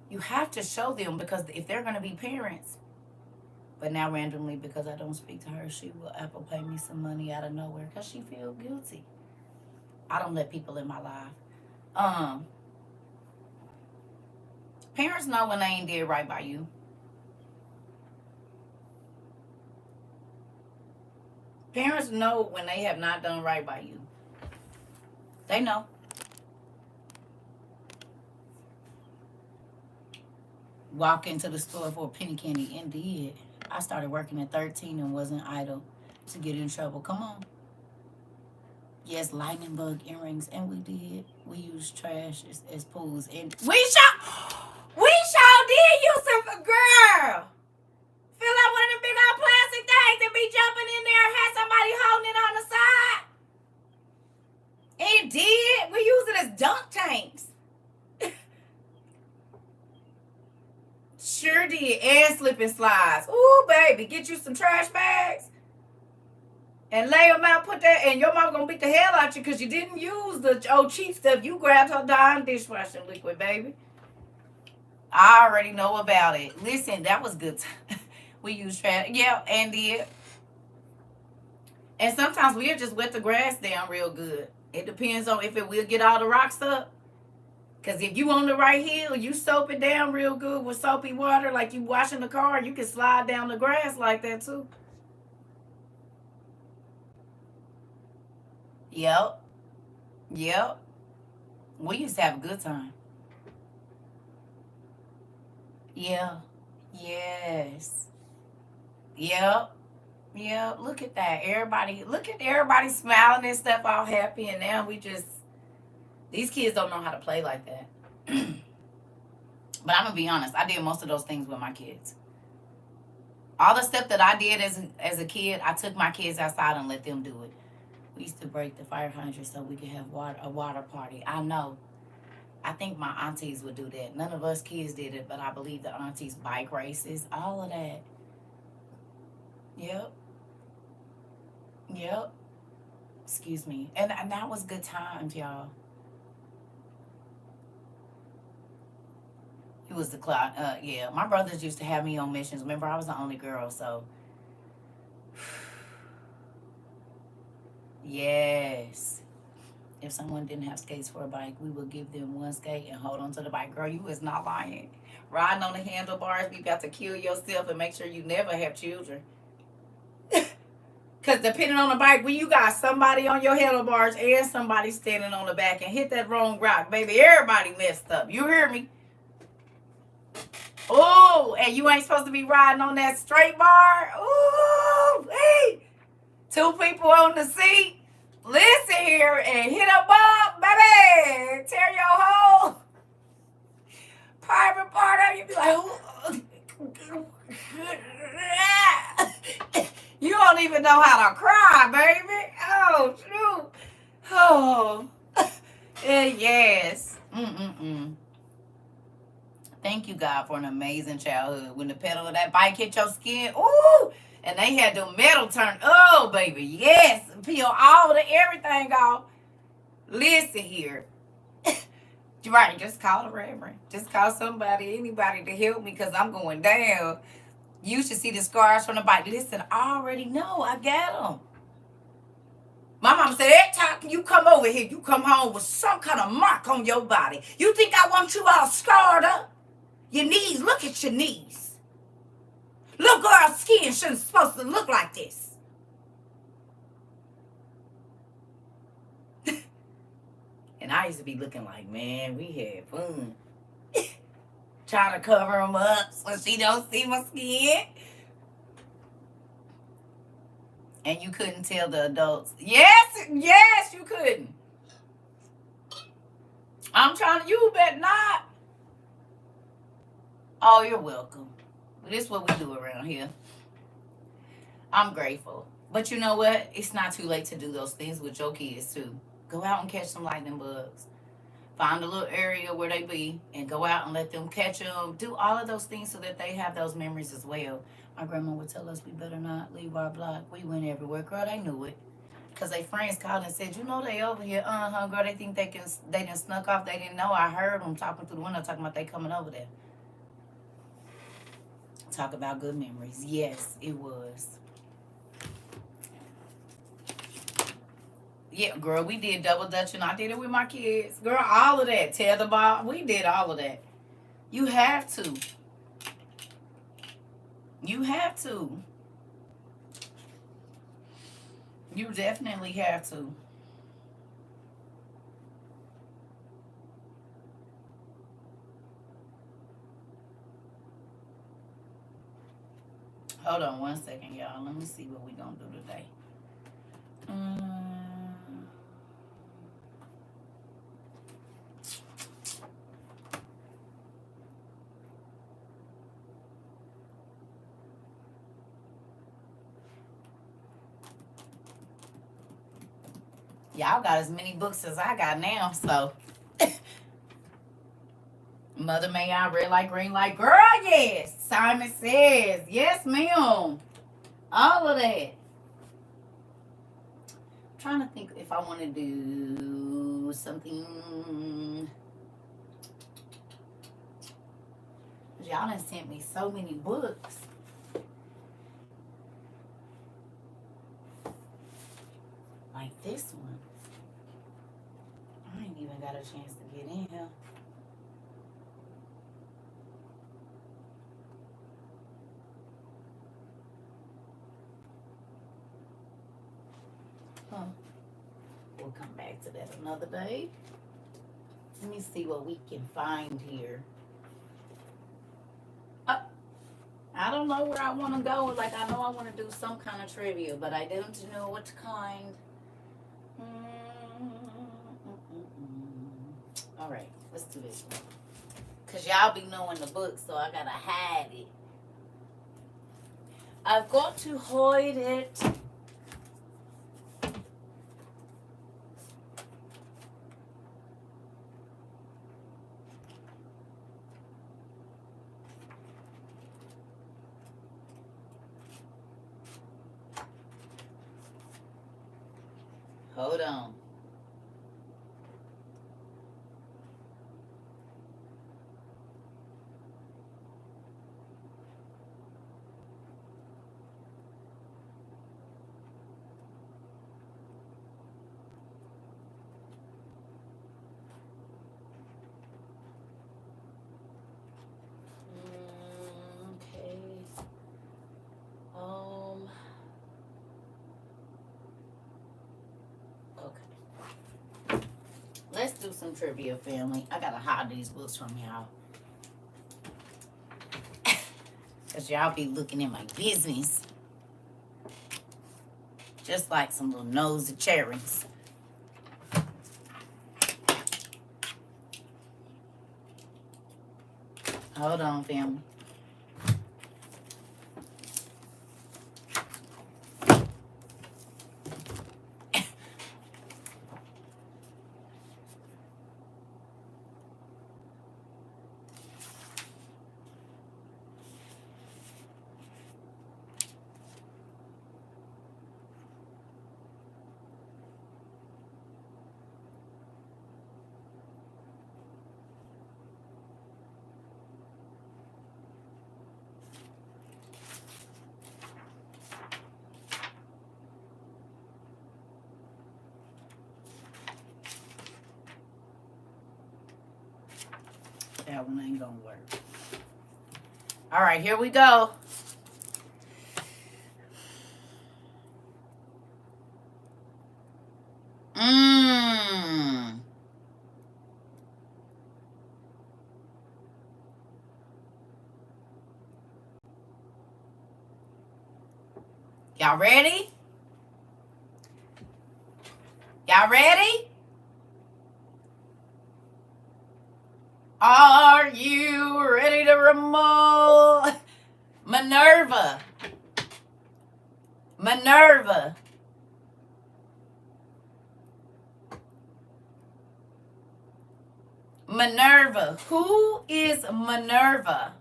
you have to show them, because if they're going to be parents. But now randomly, because I don't speak to her, she will Apple Pay me some money out of nowhere because she feel guilty. I don't let people in my life. Um, Parents know when they ain't did right by you. Parents know when they have not done right by you. They know. Walk into the store for a penny candy and did. I started working at 13 and wasn't idle to get in trouble. Come on. Yes, lightning bug earrings, and we did. We used trash as pools, and we sure did use some girl. Feel like one of them big old plastic things that be jumping in there and had somebody holding it on the side. It did. We use it as dunk tanks. Sure did. And slip and slides. Ooh, baby, get you some trash bags and lay them out, put that, and your mama gonna beat the hell out you because you didn't use the old cheap stuff. You grabbed her darn dishwashing liquid, baby. I already know about it. Listen, that was good. We use trash. Yeah, and did. And sometimes we'll just wet the grass down real good. It depends on if it will get all the rocks up. Because if you on the right hill, you soap it down real good with soapy water like you washing the car, you can slide down the grass like that too. Yep. Yep. We used to have a good time. Yeah. Yes. Yep. Yep. Look at that. Look at everybody smiling and stuff, all happy. And now these kids don't know how to play like that. But I'm going to be honest. I did most of those things with my kids. All the stuff that I did as a kid, I took my kids outside and let them do it. We used to break the fire hydrant so we could have a water party. I know. I think my aunties would do that. None of us kids did it, but I believe the aunties, bike races, all of that. Yep. Yep. Excuse me. And that was good times, y'all. It was the cloud. Yeah, my brothers used to have me on missions. Remember, I was the only girl, so. Yes. If someone didn't have skates for a bike, we would give them one skate and hold on to the bike. Girl, you is not lying. Riding on the handlebars, we got to kill yourself and make sure you never have children. Because depending on the bike, when you got somebody on your handlebars and somebody standing on the back and hit that wrong rock, baby, everybody messed up. You hear me? Oh, and you ain't supposed to be riding on that straight bar. Ooh, hey. 2 people on the seat. Listen here and hit a bump, baby. Tear your whole private part up. You be like, you don't even know how to cry, baby. Oh, shoot. Oh, yes. Thank you, God, for an amazing childhood. When the pedal of that bike hit your skin, ooh, and they had the metal turn. Oh, baby, yes. Peel all the everything off. Listen here. Right, just call the reverend. Just call somebody, anybody to help me because I'm going down. You should see the scars from the bike. Listen, I already know. I got them. My mom said, every time you come over here, you come home with some kind of mark on your body. You think I want you all scarred up? Your knees, look at your knees. Little girl's skin shouldn't supposed to look like this. And I used to be looking like, man, we had fun. Trying to cover them up so she don't see my skin. And you couldn't tell the adults. Yes, you couldn't. I'm trying to, you bet not. Oh, you're welcome. This is what we do around here. I'm grateful. But you know what? It's not too late to do those things with your kids, too. Go out and catch some lightning bugs. Find a little area where they be and go out and let them catch them. Do all of those things so that they have those memories as well. My grandma would tell us we better not leave our block. We went everywhere. Girl, they knew it. Because their friends called and said, you know they over here. Girl, they think they done snuck off. They didn't know. I heard them talking through the window talking about they coming over there. Talk about good memories. Yes, it was. Yeah, girl, we did double dutching. I did it with my kids. Girl, all of that. Tetherball. We did all of that. You have to. You have to. You definitely have to. Hold on 1 second, y'all. Let me see what we gonna do today. Y'all got as many books as I got now, so. Mother, may I red light, green light? Girl, yes. Simon Says. Yes, ma'am. All of that. I'm trying to think if I want to do something. Y'all done sent me so many books. Like this one. I ain't even got a chance to get in here. Huh. We'll come back to that another day. Let me see what we can find here. I don't know where I want to go. Like, I know I want to do some kind of trivia, but I don't know what kind. All right, let's do this one. Because y'all be knowing the book, so I got to hide it. I've got to hide it. Hold on. Let's do some trivia, family. I gotta hide these books from y'all. Because y'all be looking in my business. Just like some little nosy cherries. Hold on, family. That one ain't gonna work. All right, here we go. Y'all ready? Y'all ready? Are you ready to remove Minerva? Minerva. Minerva. Who is Minerva?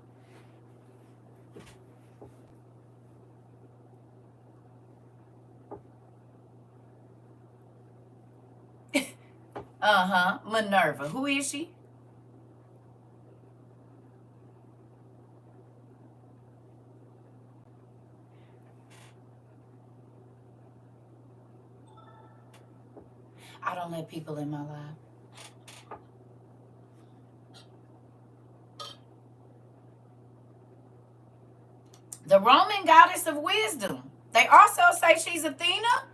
Minerva. Who is she? I don't let people in my life. The Roman goddess of wisdom. They also say she's Athena.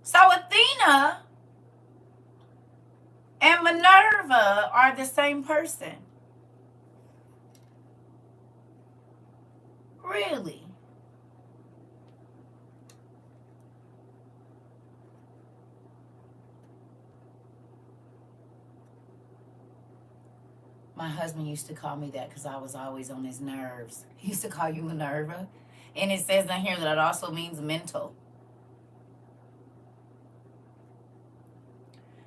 So Athena and Minerva are the same person. Literally. My husband used to call me that because I was always on his nerves. He used to call you Minerva. And it says in here that it also means mental.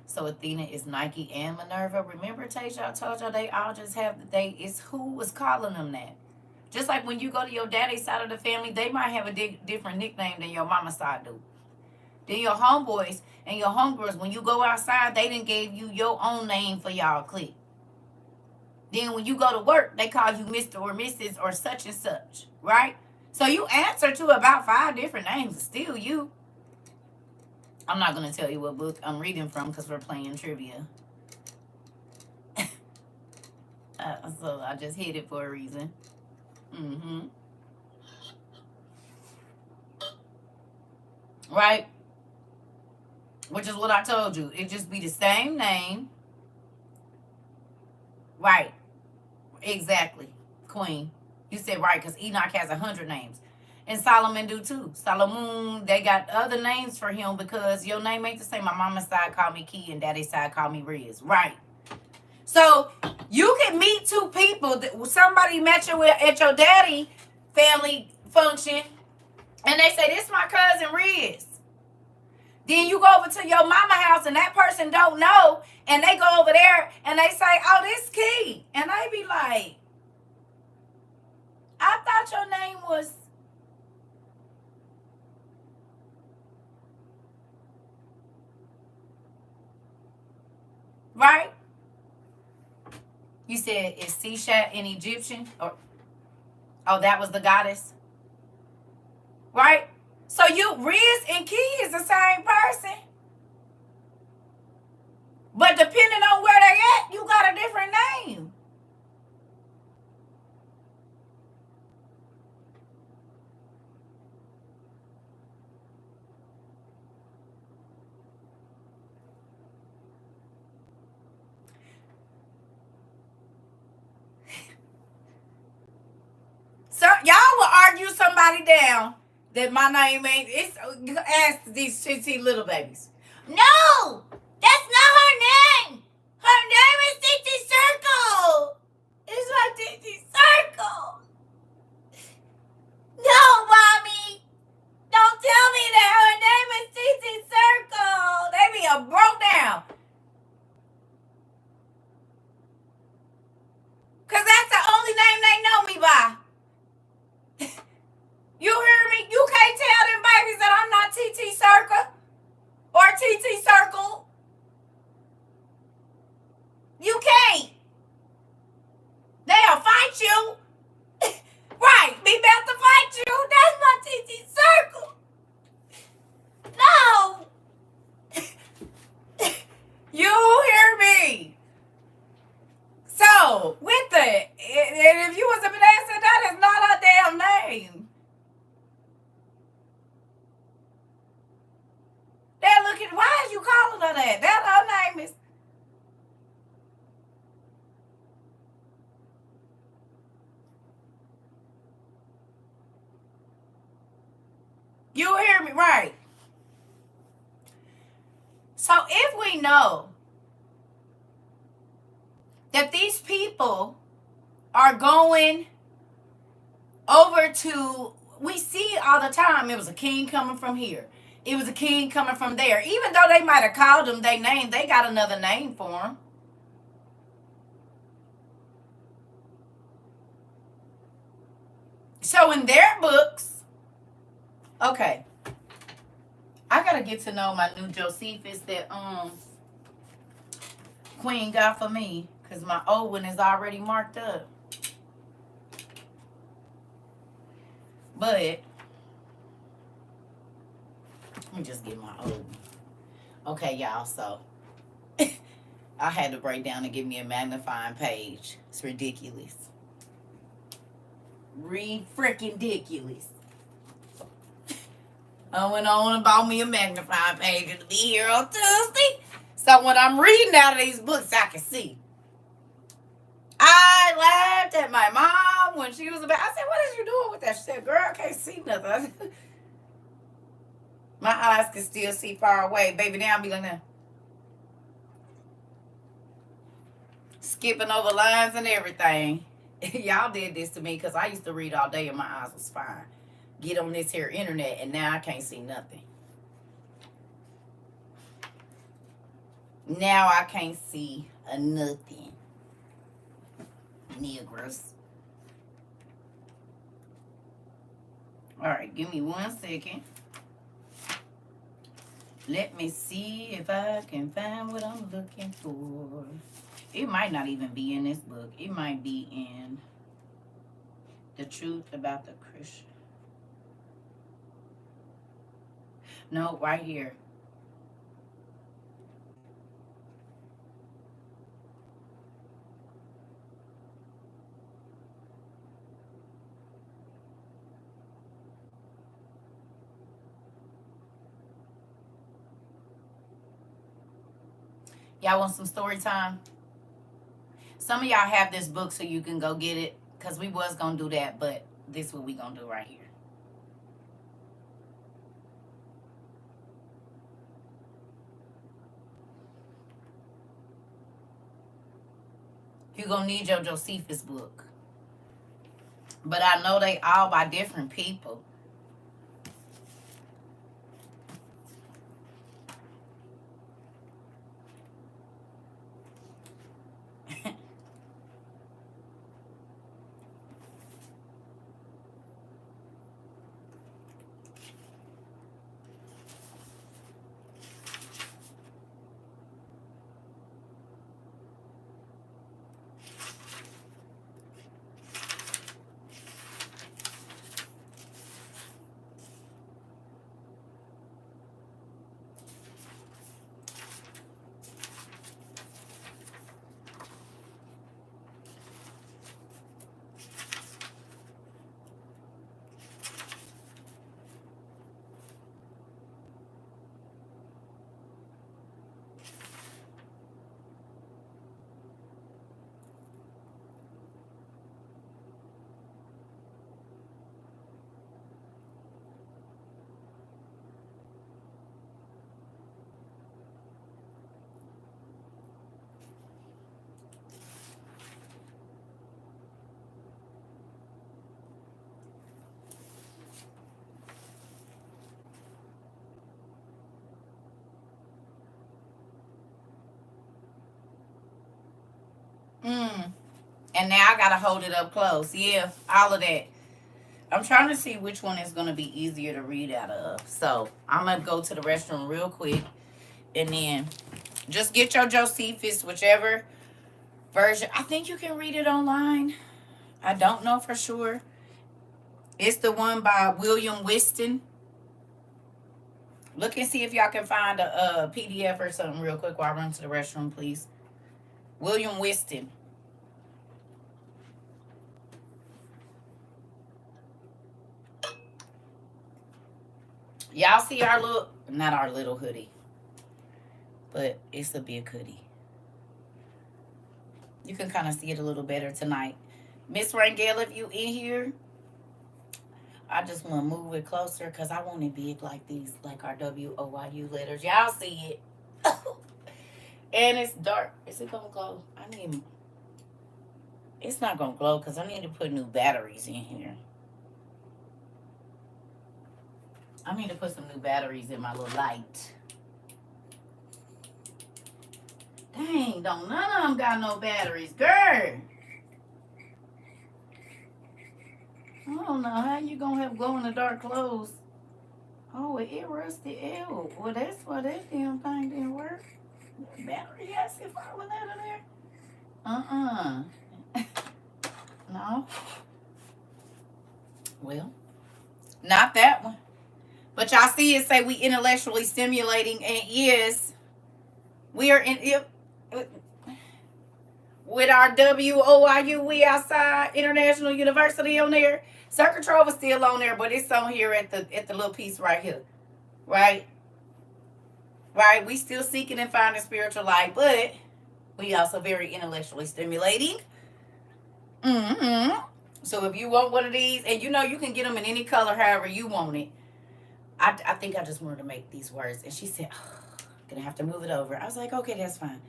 So Athena is Nike and Minerva. Remember, Tasia, I told y'all they all just have, it's who was calling them that. Just like when you go to your daddy's side of the family, they might have a different nickname than your mama's side do. Then your homeboys and your homegirls, when you go outside, they done gave you your own name for y'all clique. Then when you go to work, they call you Mr. or Mrs. or such and such, right? So you answer to about 5 different names. It's still you. I'm not going to tell you what book I'm reading from because we're playing trivia. So I just hit it for a reason. Right? Which is what I told you. It just be the same name. Right. Exactly. Queen. You said right, because Enoch has 100 names. And Solomon do too. Solomon, they got other names for him because your name ain't the same. My mama's side called me Key and daddy's side called me Riz. Right. So you can meet 2 people. Somebody met you at your daddy family function and they say, this is my cousin Riz. Then you go over to your mama house and that person don't know and they go over there and they say, oh, this Key. And they be like, I thought your name was... Right? You said, is Sishat an Egyptian? Or, oh, that was the goddess? Right? So you, Riz and Key is the same person. But depending on where they at, you got a different name. So y'all will argue somebody down that my name ain't. It's ask these shitty little babies. No, that's not her name. Her name is Titi Circle. It's like Titi Circle. No, mommy, don't tell me that her name is Titi Circle. They be a broke down. Cause that's the only name they know me by. You hear me? You can't tell them babies that I'm not TT Circa or TT Circle. You can't. They'll fight you. Right. Be about to fight you. That's my TT Circle. No. You hear me? So, with it, and if you was a Vanessa, that is not her damn name. They're looking, why are you calling her that? That her name is. You hear me? Right. So if we know that these people are going over to, we see all the time, it was a king coming from here. It was a king coming from there. Even though they might have called them their name, they got another name for them. So in their books, okay, I gotta get to know my new Josephus that Queen got for me, because my old one is already marked up. But let me just get my old one. Okay, y'all, so I had to break down and give me a magnifying page. It's ridiculous. Freaking ridiculous. I went on and bought me a magnifying page to be here on Tuesday. So when I'm reading out of these books, I can see. I laughed at my mom when she was about. I said, "What is you doing with that?" She said, "Girl, I can't see nothing." My eyes can still see far away, baby. Now I be like that, skipping over lines and everything. Y'all did this to me because I used to read all day and my eyes was fine. Get on this here internet and now I can't see nothing. Now I can't see a nothing. Negroes. Alright, give me 1 second. Let me see if I can find what I'm looking for. It might not even be in this book. It might be in The Truth About the Christian. No, right here. Y'all want some story time? Some of y'all have this book so you can go get it. Because we was going to do that, but this is what we going to do right here. You're going to need your Josephus book. But I know they all by different people. And now I got to hold it up close. Yeah, all of that. I'm trying to see which one is going to be easier to read out of. So I'm going to go to the restroom real quick. And then just get your Josephus, whichever version. I think you can read it online. I don't know for sure. It's the one by William Whiston. Look and see if y'all can find a PDF or something real quick while I run to the restroom, please. William Whiston. Y'all see our little, not our little hoodie, but it's a big hoodie. You can kind of see it a little better tonight. Miss Rangel, if you in here, I just want to move it closer because I want it big like these, like our WOYU letters. Y'all see it. And it's dark. Is it going to glow? It's not going to glow because I need to put new batteries in here. I need to put some new batteries in my little light. Dang, don't none of them got no batteries, girl. I don't know how you gonna have glow in the dark clothes. Oh, it rusted. Ew. Well, that's why that damn thing didn't work. The battery has to falling out of there. No. Well, not that one. But y'all see it say we intellectually stimulating, and yes, we are in it with our WOIU, we outside International University on there. CERCA TROVA still on there, but it's on here at the little piece right here. Right? Right? We still seeking and finding spiritual life, but we also very intellectually stimulating. Mm-hmm. So if you want one of these, and you know you can get them in any color, however you want it. I think I just wanted to make these words. And she said, oh, gonna have to move it over. I was like, okay, that's fine.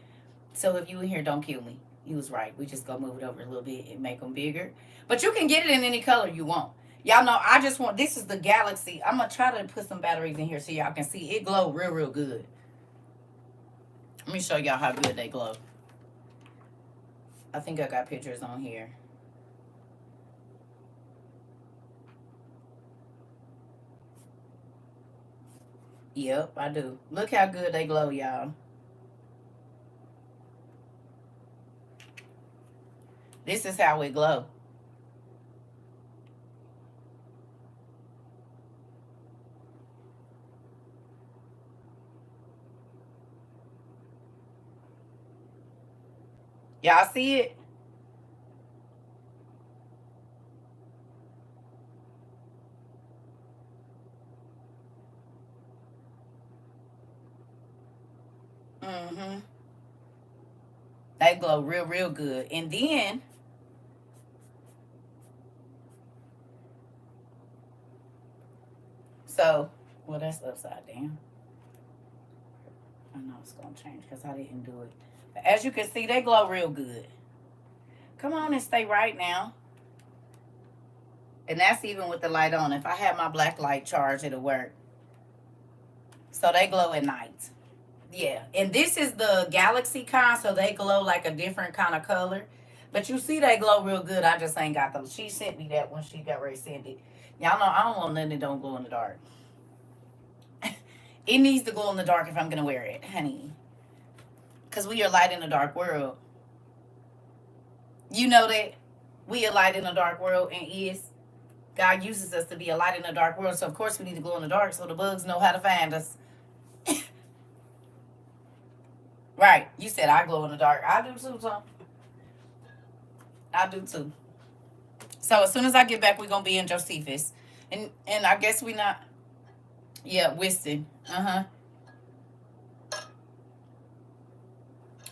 So if you in here, don't kill me. You was right. We just gonna move it over a little bit and make them bigger. But you can get it in any color you want. Y'all know I just want, this is the Galaxy. I'm gonna try to put some batteries in here so y'all can see it glow real, real good. Let me show y'all how good they glow. I think I got pictures on here. Yep, I do. Look how good they glow, y'all. This is how it glow. Y'all see it? Mm-hmm. They glow real, real good. And then, so, well, that's upside down. I know it's going to change because I didn't do it. But as you can see, they glow real good. Come on and stay right now. And that's even with the light on. If I have my black light charged, it'll work. So they glow at night. Yeah. And this is the Galaxy kind, so they glow like a different kind of color. But you see they glow real good. I just ain't got them. She sent me that when she got ready to send it. Y'all know I don't want nothing that don't glow in the dark. It needs to glow in the dark if I'm going to wear it, honey. Because we are light in the dark world. You know that we are light in the dark world, and is God uses us to be a light in the dark world. So of course we need to glow in the dark so the bugs know how to find us. Right. You said I glow in the dark. I do too, Tom. I do too. So as soon as I get back, we're gonna be in Josephus. And I guess we not, yeah, Whiston. Uh-huh.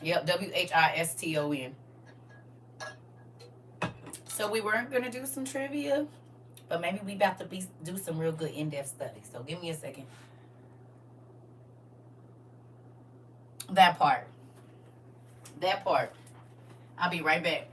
Yep, Whiston. So we weren't gonna do some trivia, but maybe we about to do some real good in-depth study. So give me a second. That part. That part. I'll be right back.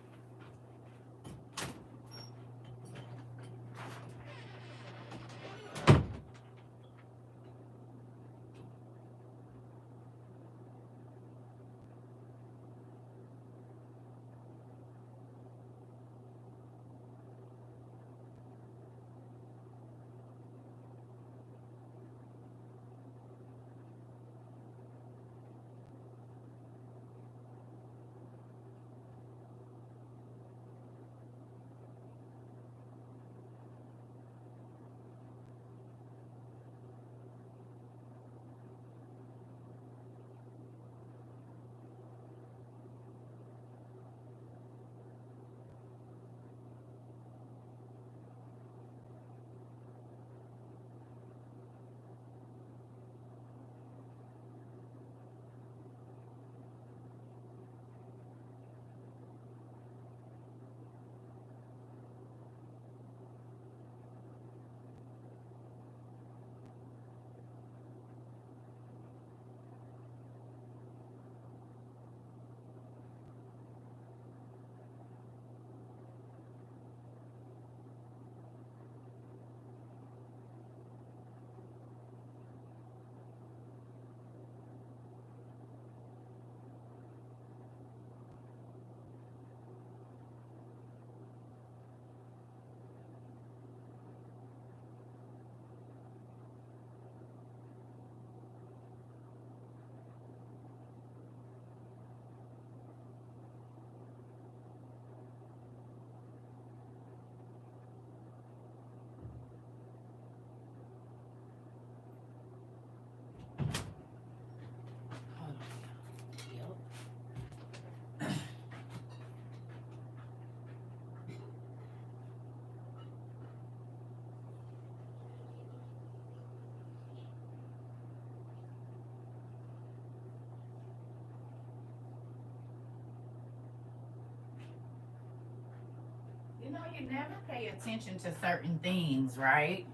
you never pay attention to certain things, right?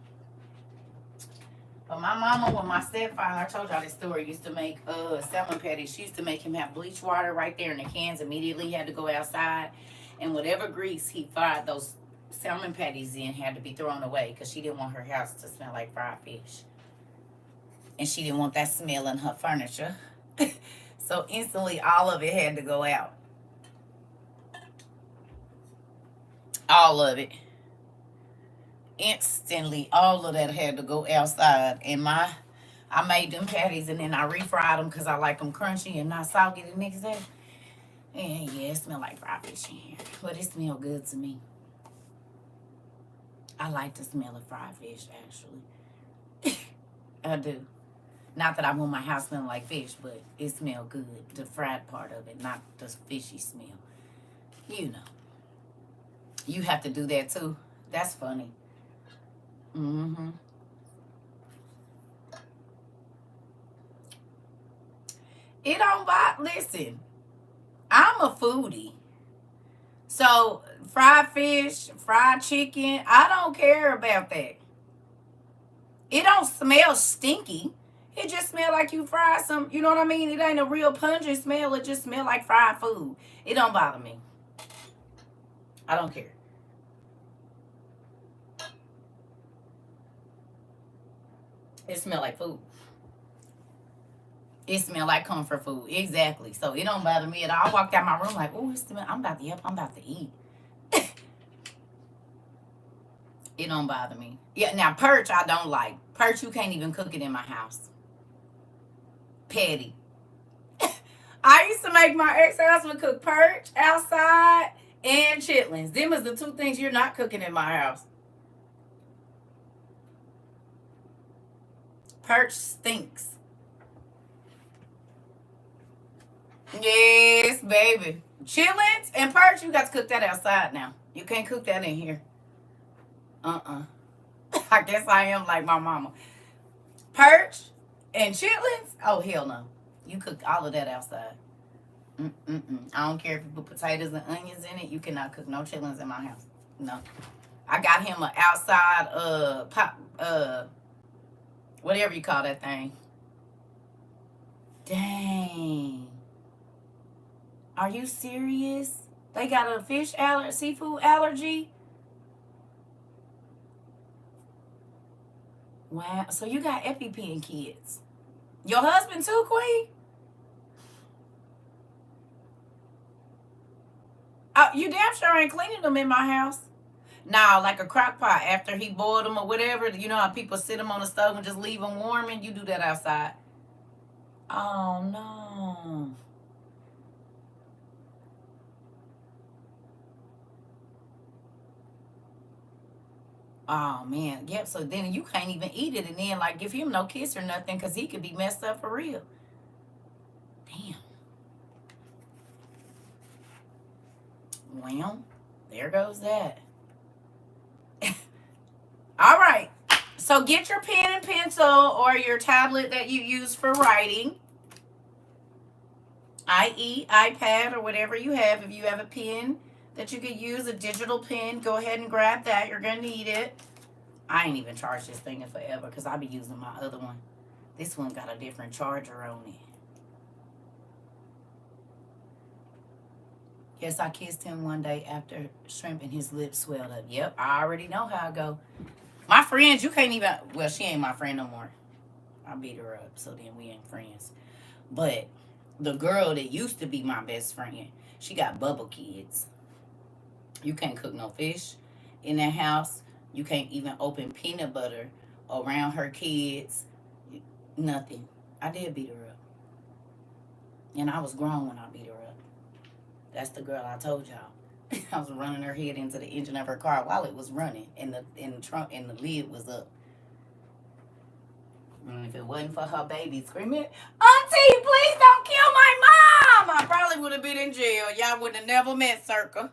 But my mama, when my stepfather, I told y'all this story, used to make salmon patties. She used to make him have bleach water right there in the cans. Immediately he had to go outside, and whatever grease he fried those salmon patties in had to be thrown away because she didn't want her house to smell like fried fish, and she didn't want that smell in her furniture. So instantly, all of it had to go out. All of it. Instantly, all of that had to go outside. And I made them patties and then I refried them because I like them crunchy and not soggy the next day. And yeah, it smelled like fried fish in here, but it smelled good to me. I like the smell of fried fish, actually. I do. Not that I want my house smelling like fish, but it smelled good. The fried part of it, not the fishy smell. You know. You have to do that too. That's funny. Mm-hmm. It don't bother. Listen, I'm a foodie. So fried fish, fried chicken, I don't care about that. It don't smell stinky. It just smell like you fried some, you know what I mean? It ain't a real pungent smell. It just smell like fried food. It don't bother me. I don't care. It smell like food. It smell like comfort food. Exactly. So it don't bother me at all. I walked out my room like, oh, I'm about to eat. It don't bother me. Yeah, now perch I don't like. Perch, you can't even cook it in my house. Petty. I used to make my ex-husband cook perch outside and chitlins. Them is the two things you're not cooking in my house. Perch stinks. Yes, baby. Chitlins and perch, you got to cook that outside now. You can't cook that in here. I guess I am like my mama. Perch and chitlins? Oh, hell no. You cook all of that outside. I don't care if you put potatoes and onions in it. You cannot cook no chitlins in my house. No. I got him an outside whatever you call that thing. Dang. Are you serious? They got a seafood allergy? Wow. So you got EpiPen kids. Your husband too, Queen? You damn sure ain't cleaning them in my house. Now, like a crock pot, after he boiled them or whatever, you know how people sit them on the stove and just leave them warming? You do that outside. Oh, no. Oh, man. Yep, so then you can't even eat it and then, like, give him no kiss or nothing because he could be messed up for real. Damn. Well, there goes that. All right. So get your pen and pencil or your tablet that you use for writing, i.e. iPad or whatever you have. If you have a pen that you could use, a digital pen, go ahead and grab that. You're going to need it. I ain't even charged this thing in forever because I'll be using my other one. This one got a different charger on it. Yes, I kissed him one day after shrimp and his lips swelled up. Yep, I already know how I go. My friends, you can't even... Well, she ain't my friend no more. I beat her up, so then we ain't friends. But the girl that used to be my best friend, she got bubble kids. You can't cook no fish in that house. You can't even open peanut butter around her kids. Nothing. I did beat her up. And I was grown when I beat her up. That's the girl I told y'all. I was running her head into the engine of her car while it was running, and the trunk and the lid was up. And if it wasn't for her baby screaming, "Auntie, please don't kill my mom!" I probably would have been in jail. Y'all would have never met CERCA.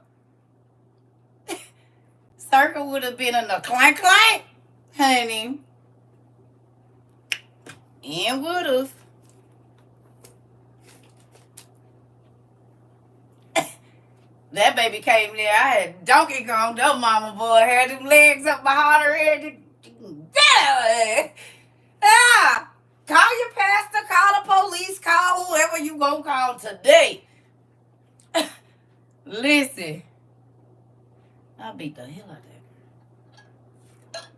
CERCA would have been in the clank clank, honey. And would have. That baby came there. I had Donkey Kong. That mama boy had them legs up behind her head. Ah, call your pastor, call the police, call whoever you gonna call today. Listen, I beat the hell out of that.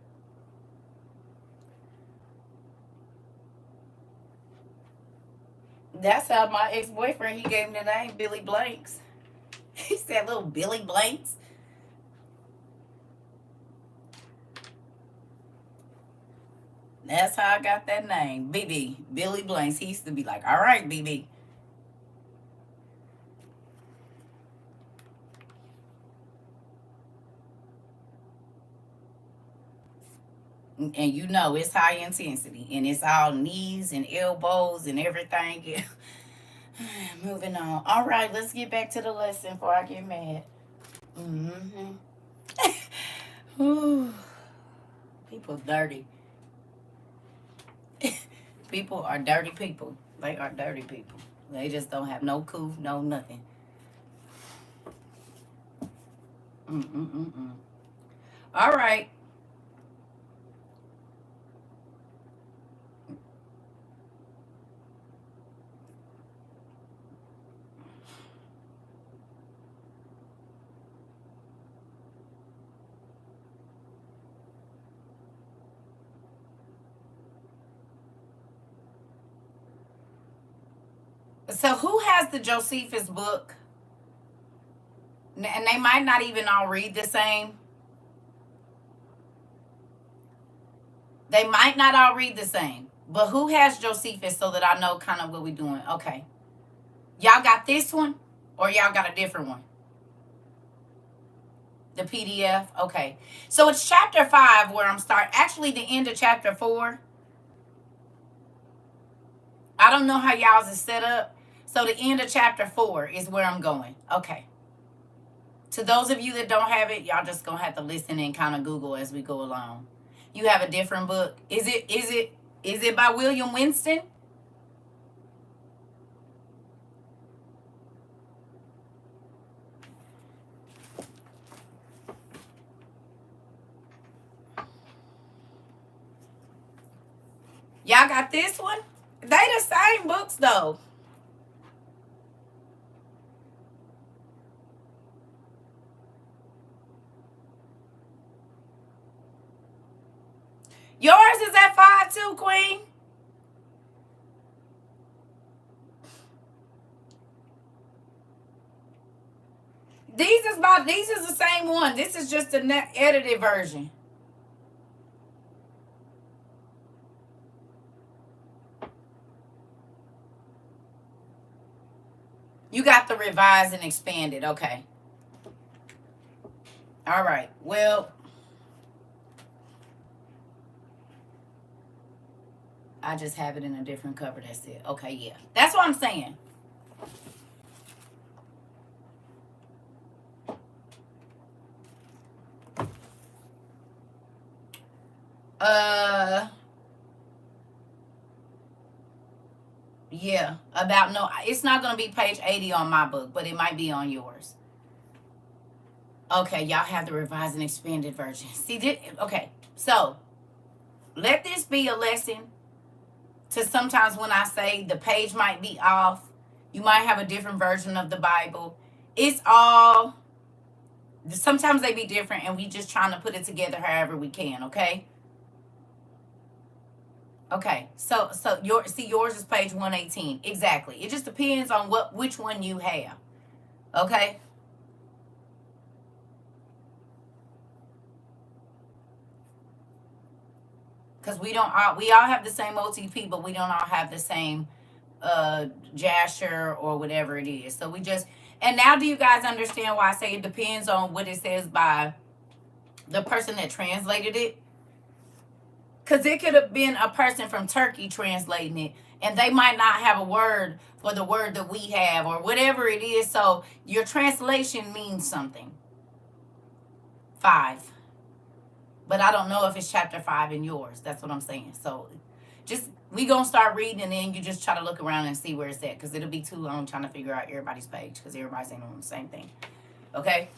That's how my ex-boyfriend, he gave me the name Billy Blanks. He said little Billy Blanks. That's how I got that name. BB. Billy Blanks. He used to be like, all right, BB. And you know it's high intensity. And it's all knees and elbows and everything. Moving on. All right, let's get back to the lesson before I get mad. Mm-hmm. People dirty. People are dirty people. They are dirty people. They just don't have no cool, no nothing. All right. So who has the Josephus book? And they might not even all read the same. They might not all read the same. But who has Josephus so that I know kind of what we're doing? Okay. Y'all got this one? Or y'all got a different one? The PDF? Okay. So it's chapter 5 where I'm starting. Actually, the end of chapter 4. I don't know how y'all's is set up. So the end of chapter 4 is where I'm going. Okay. To those of you that don't have it, y'all just gonna have to listen and kind of Google as we go along. You have a different book. Is it by William Winston? Y'all got this one? They the same books though. Yours is at 5 too, Queen. These is the same one. This is just an edited version. You got the revised and expanded. Okay. All right. Well, I just have it in a different cover. That's it. Okay, yeah. That's what I'm saying. Yeah, about no, it's not going to be page 80 on my book, but it might be on yours. Okay, y'all have the revised and expanded version. See, okay, so let this be a lesson to sometimes when I say the page might be off, you might have a different version of the Bible. It's all, sometimes they be different and we just trying to put it together however we can, okay? Okay, so yours is page 118. Exactly. It just depends on which one you have. Okay? Because we all have the same OTP, but we don't all have the same Jasher or whatever it is. So we just, and now do you guys understand why I say it depends on what it says by the person that translated it? Because it could have been a person from Turkey translating it, and they might not have a word for the word that we have or whatever it is. So your translation means something. 5. But I don't know if it's chapter 5 in yours. That's what I'm saying. So just, we going to start reading, and then you just try to look around and see where it's at, because it'll be too long trying to figure out everybody's page, because everybody's saying on the same thing. Okay?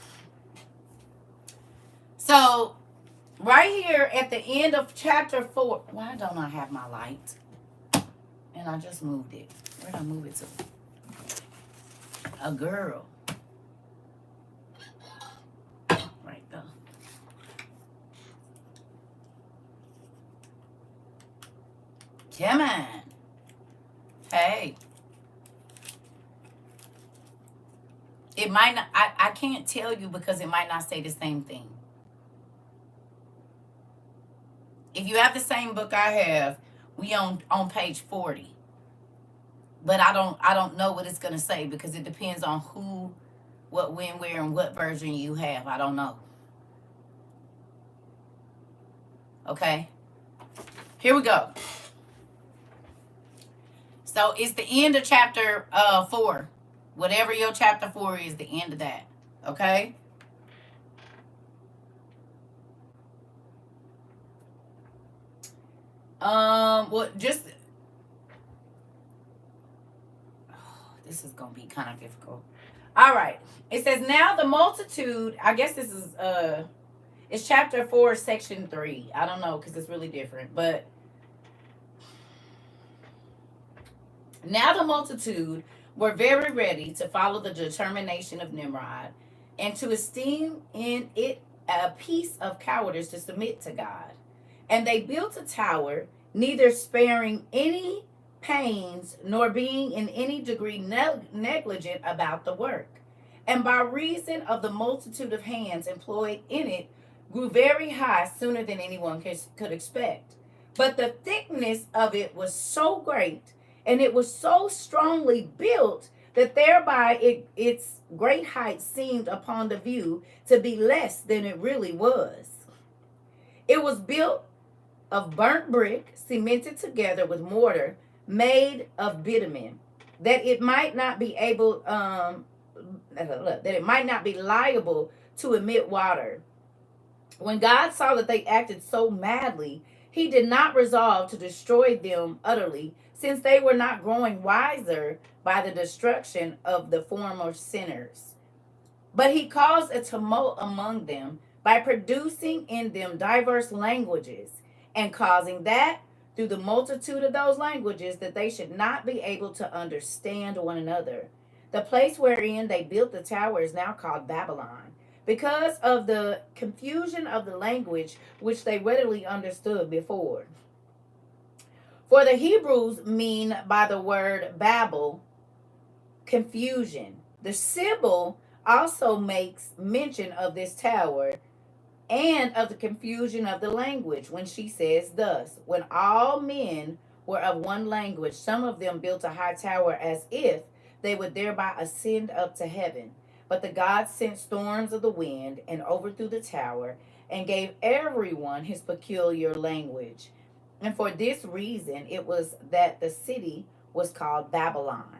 So, right here at the end of chapter 4, why don't I have my light? And I just moved it. Where did I move it to? A girl. Right there. Come on. Hey. It might not, I can't tell you because it might not say the same thing. If you have the same book I have, we on page 40. But I don't know what it's gonna say because it depends on who, what, when, where, and what version you have. I don't know. Okay. Here we go. So it's the end of chapter 4. Whatever your chapter 4 is, the end of that. Okay? Well, just this is gonna be kind of difficult. All right. It says, now the multitude, I guess this is it's chapter 4, section 3. I don't know because it's really different, but now the multitude were very ready to follow the determination of Nimrod and to esteem in it a piece of cowardice to submit to God. And they built a tower, neither sparing any pains nor being in any degree negligent about the work. And by reason of the multitude of hands employed in it, grew very high sooner than anyone could expect. But the thickness of it was so great, and it was so strongly built, that thereby its great height seemed upon the view to be less than it really was. It was built of burnt brick, cemented together with mortar, made of bitumen, that it might not be able, that it might not be liable to emit water. When God saw that they acted so madly, he did not resolve to destroy them utterly, since they were not growing wiser by the destruction of the former sinners. But he caused a tumult among them by producing in them diverse languages, and causing that, through the multitude of those languages, that they should not be able to understand one another. The place wherein they built the tower is now called Babylon, because of the confusion of the language which they readily understood before. For the Hebrews mean by the word Babel, confusion. The Sibyl also makes mention of this tower and of the confusion of the language when she says thus: when all men were of one language, some of them built a high tower as if they would thereby ascend up to heaven. But the gods sent storms of the wind and overthrew the tower and gave everyone his peculiar language. And for this reason it was that the city was called Babylon.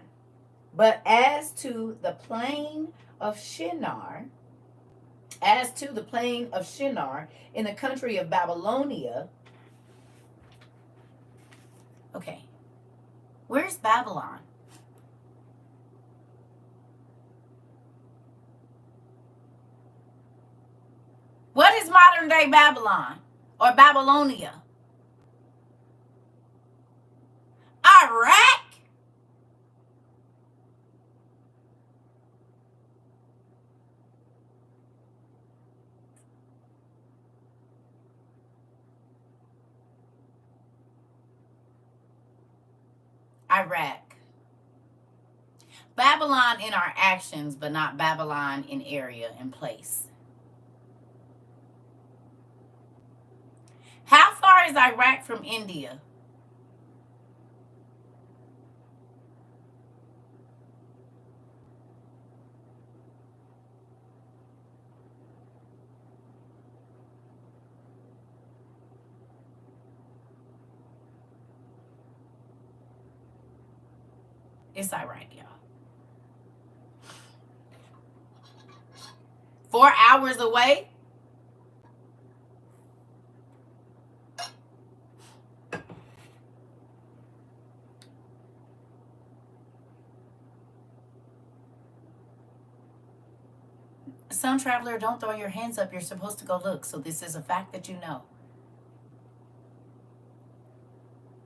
But as to the plain of Shinar, in the country of Babylonia. Okay, where's Babylon? What is modern day Babylon or Babylonia? Iraq? Iraq. Babylon in our actions, but not Babylon in area and place. How far is Iraq from India? It's Iraq, y'all. 4 hours away? sun traveler, don't throw your hands up. You're supposed to go look. So this is a fact that you know.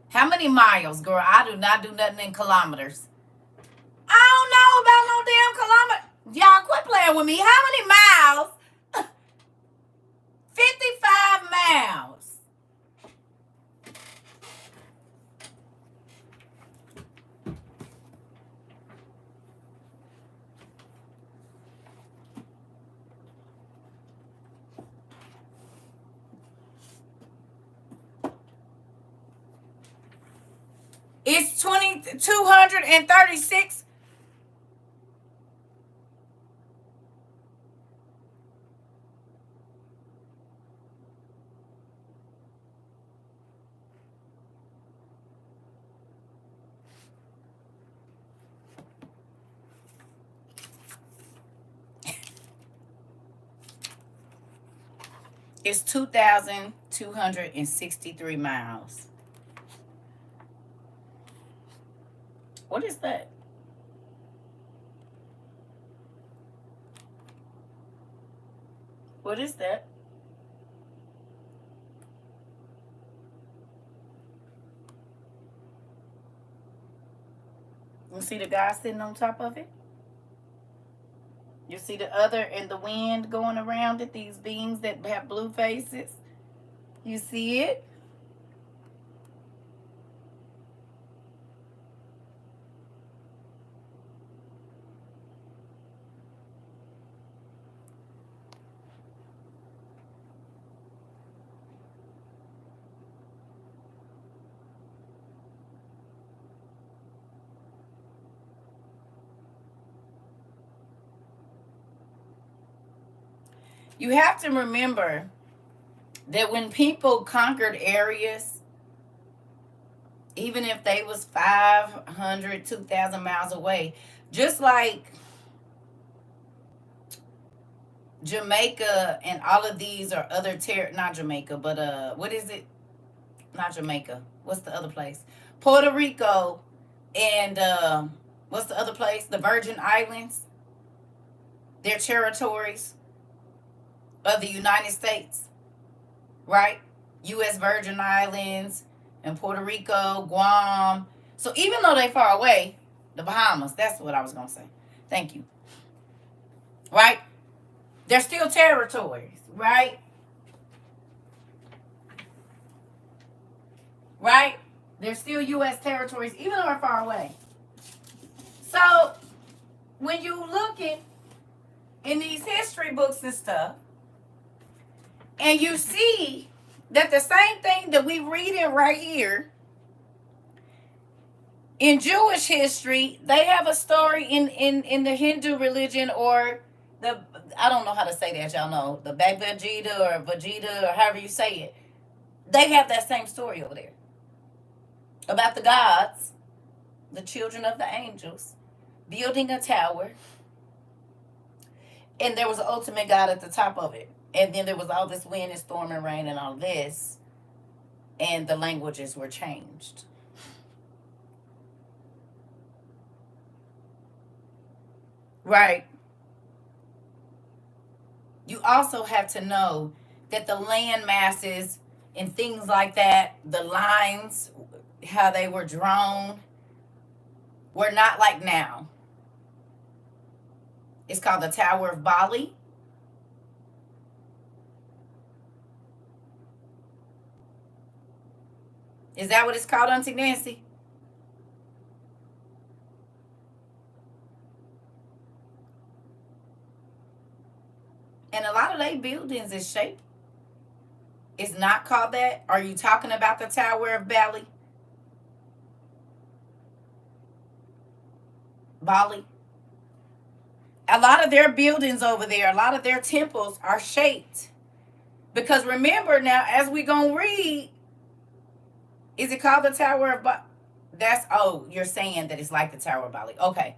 How many miles, girl? I do not do nothing in kilometers. I don't know about no damn kilometer. Y'all quit playing with me. How many miles? 55 miles. It's 236. It's 2,263 miles. What is that? What is that? You see the guy sitting on top of it? You see the other and the wind going around it, these beings that have blue faces? You see it? You have to remember that when people conquered areas, even if they was 500, 2,000 miles away, just like Jamaica and all of these are other not Jamaica, but what is it? Not Jamaica. What's the other place? Puerto Rico and what's the other place? The Virgin Islands. They're territories of the United States, right? U.S. Virgin Islands and Puerto Rico, Guam. So even though they're far away, the Bahamas, that's what I was going to say. Thank you. Right? They're still territories, right? Right? They're still U.S. territories, even though they're far away. So when you looking in these history books and stuff, and you see that the same thing that we reading right here in Jewish history, they have a story in the Hindu religion, or the, I don't know how to say that, y'all know, the Bhagavad Gita or Vajita or however you say it. They have that same story over there about the gods, the children of the angels, building a tower, and there was an ultimate God at the top of it. And then there was all this wind and storm and rain and all this, and the languages were changed. Right. You also have to know that the land masses and things like that, the lines, how they were drawn, were not like now. It's called the Tower of Bali. Is that what it's called, Auntie Nancy? And a lot of their buildings is shaped. It's not called that. Are you talking about the Tower of Bali? Bali? A lot of their buildings over there, a lot of their temples are shaped. Because remember now, as we gonna read, is it called the Tower of Bali? That's, oh, you're saying that it's like the Tower of Bali. Okay.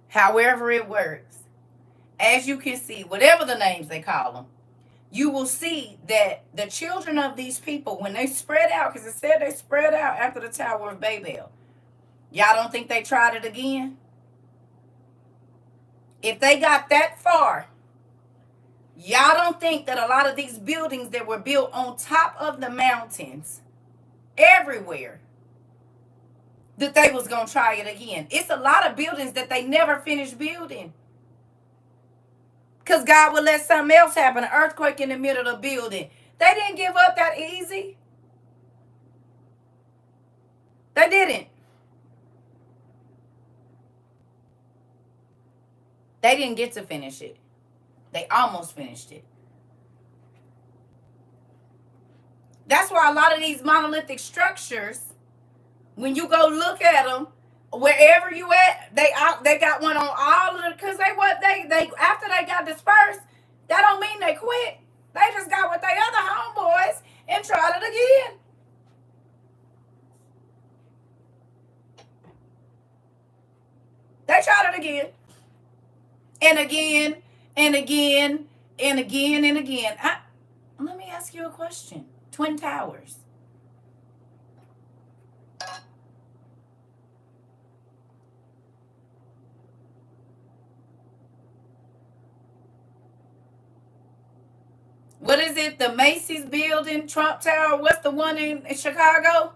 However it works. As you can see, whatever the names they call them, you will see that the children of these people, when they spread out, because it said they spread out after the Tower of Babel, y'all don't think they tried it again? If they got that far, y'all don't think that a lot of these buildings that were built on top of the mountains everywhere, that they was going to try it again? It's a lot of buildings that they never finished building. Because God would let something else happen, an earthquake in the middle of the building. They didn't give up that easy. They didn't. They didn't get to finish it. They almost finished it. That's why a lot of these monolithic structures, when you go look at them, wherever you at, they got one on all of the, because they after they got dispersed, that don't mean they quit. They just got with their other homeboys and tried it again. They tried it again. And again, and again, and again, and again. Let me ask you a question. Twin Towers. What is it? The Macy's building, Trump Tower. What's the one in Chicago?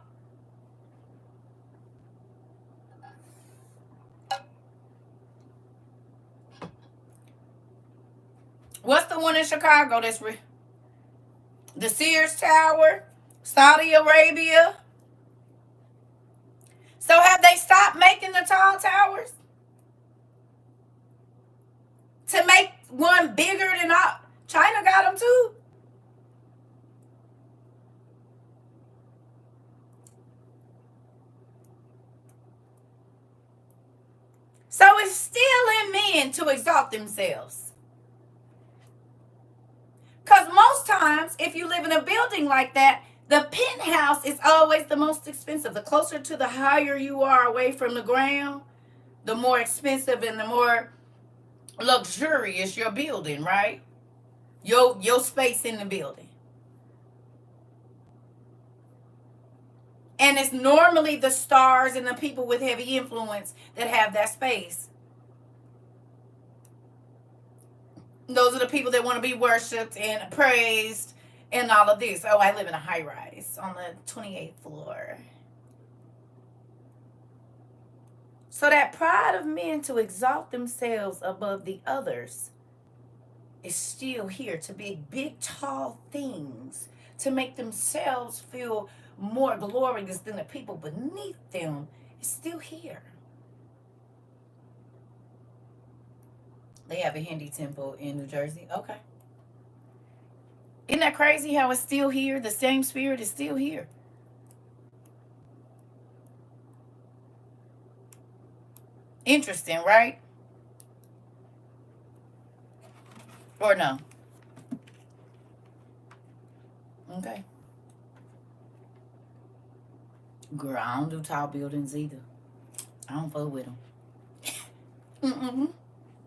What's the one in Chicago that's the Sears Tower, Saudi Arabia? So have they stopped making the tall towers? To make one bigger than all? China got them too. So it's still in men to exalt themselves. Because most times, if you live in a building like that, the penthouse is always the most expensive. The closer to the higher you are away from the ground, the more expensive and the more luxurious your building, right? Your space in the building. And it's normally the stars and the people with heavy influence that have that space. Those are the people that want to be worshipped and praised and all of this. Oh, I live in a high rise on the 28th floor. So that pride of men to exalt themselves above the others is still here, to be big, tall things, to make themselves feel more glorious than the people beneath them, is still here. They have a Hindi temple in New Jersey. Okay. Isn't that crazy how it's still here? The same spirit is still here. Interesting, right? Or no? Okay. Girl, I don't do tall buildings either. I don't fuck with them.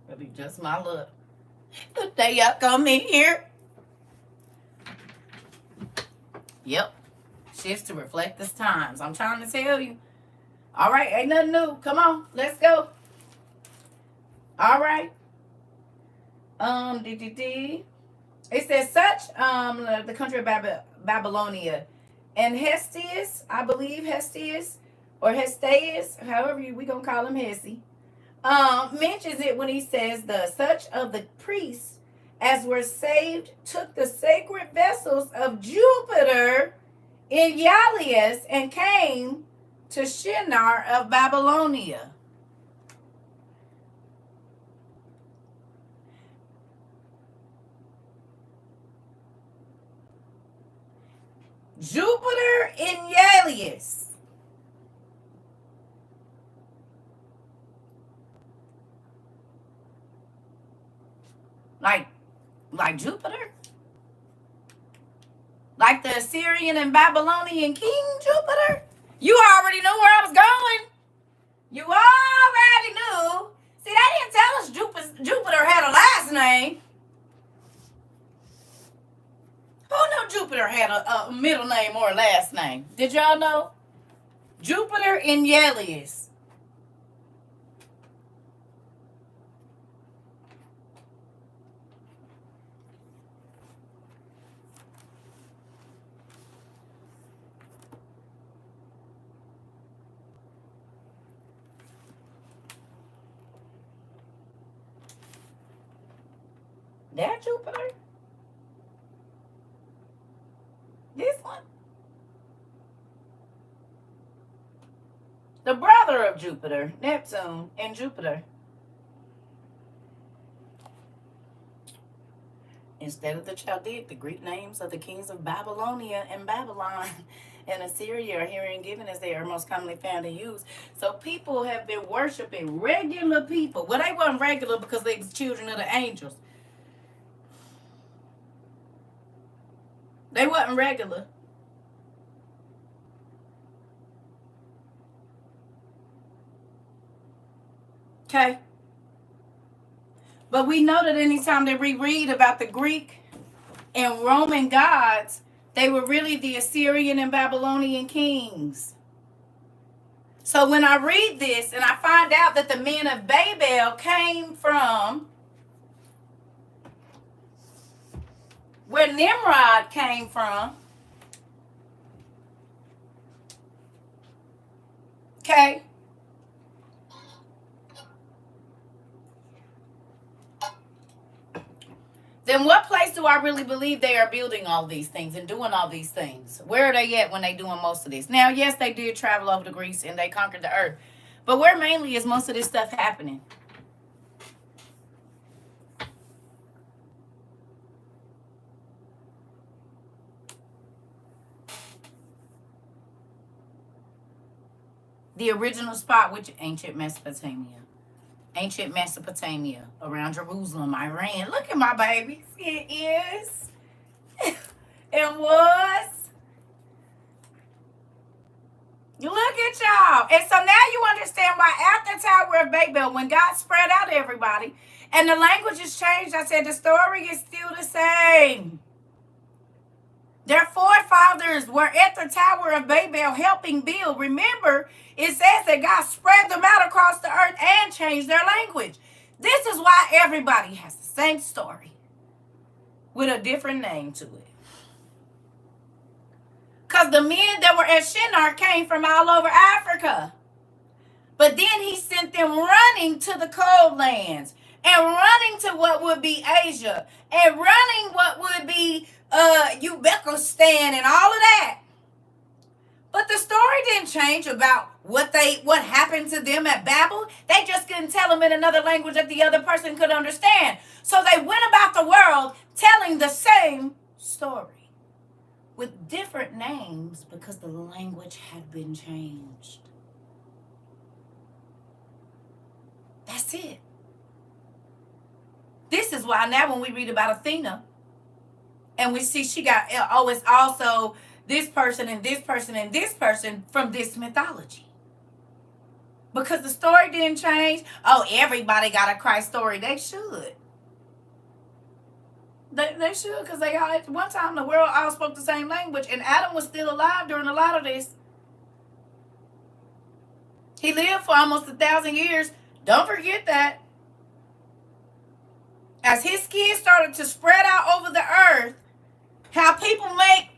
That'll be just my luck. The day I come in here. Yep. Shifts to reflect this times. I'm trying to tell you. All right, ain't nothing new. Come on, let's go. All right. It says such the country of Babylonia, and Hestius, I believe Hestius or Hestius, however we gonna call him Hessie, mentions it when he says such of the priests as were saved took the sacred vessels of Jupiter in Yalius and came to Shinar of Babylonia. Jupiter in Yalius. Like Jupiter? Like the Assyrian and Babylonian king Jupiter? You already knew where I was going. You already knew. See, they didn't tell us Jupiter had a last name. Jupiter had a middle name or a last name. Did y'all know? Jupiter and Yelius. That Jupiter? This one? The brother of Jupiter, Neptune, and Jupiter. Instead of the Chaldaic, the Greek names of the kings of Babylonia and Babylon and Assyria are herein given as they are most commonly found in use. So people have been worshiping regular people. Well, they weren't regular because they was children of the angels. They wasn't regular. Okay? But we know that anytime that we read about the Greek and Roman gods, they were really the Assyrian and Babylonian kings. So when I read this and I find out that the men of Babel came from where Nimrod came from, okay, then what place do I really believe they are building all these things and doing all these things? Where are they at when they doing most of this? Now, yes, they did travel over to Greece and they conquered the earth. But where mainly is most of this stuff happening? The original spot, which ancient Mesopotamia. Ancient Mesopotamia, around Jerusalem, Iran. Look at my babies. It is. It was. Look at y'all. And so now you understand why after the Tower of Babel, when God spread out everybody and the languages changed, I said the story is still the same. Their forefathers were at the Tower of Babel helping build. Remember, it says that God spread them out across the earth and changed their language. This is why everybody has the same story with a different name to it. Because the men that were at Shinar came from all over Africa. But then he sent them running to the cold lands and running to what would be Asia and running what would be Uzbekistan and all of that. But the story didn't change about what happened to them at Babel. They just couldn't tell them in another language that the other person could understand. So they went about the world telling the same story with different names because the language had been changed. That's it. This is why now when we read about Athena and we see she got, it's also this person and this person and this person from this mythology. Because the story didn't change. Oh, everybody got a Christ story. They should. They should, because they all, at one time the world all spoke the same language, and Adam was still alive during a lot of this. He lived for almost 1,000 years. Don't forget that. As his kids started to spread out over the earth, how people make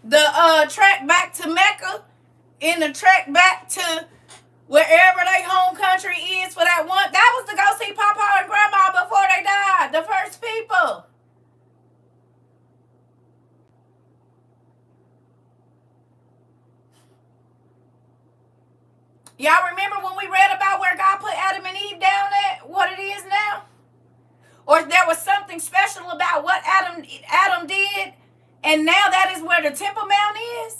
the trek back to Mecca and the trek back to wherever their home country is for that one. That was to go see Papa and Grandma before they died, the first people. Y'all remember when we read about where God put Adam and Eve down at, what it is now? Or there was something special about what Adam did, and now that is where the Temple Mount is?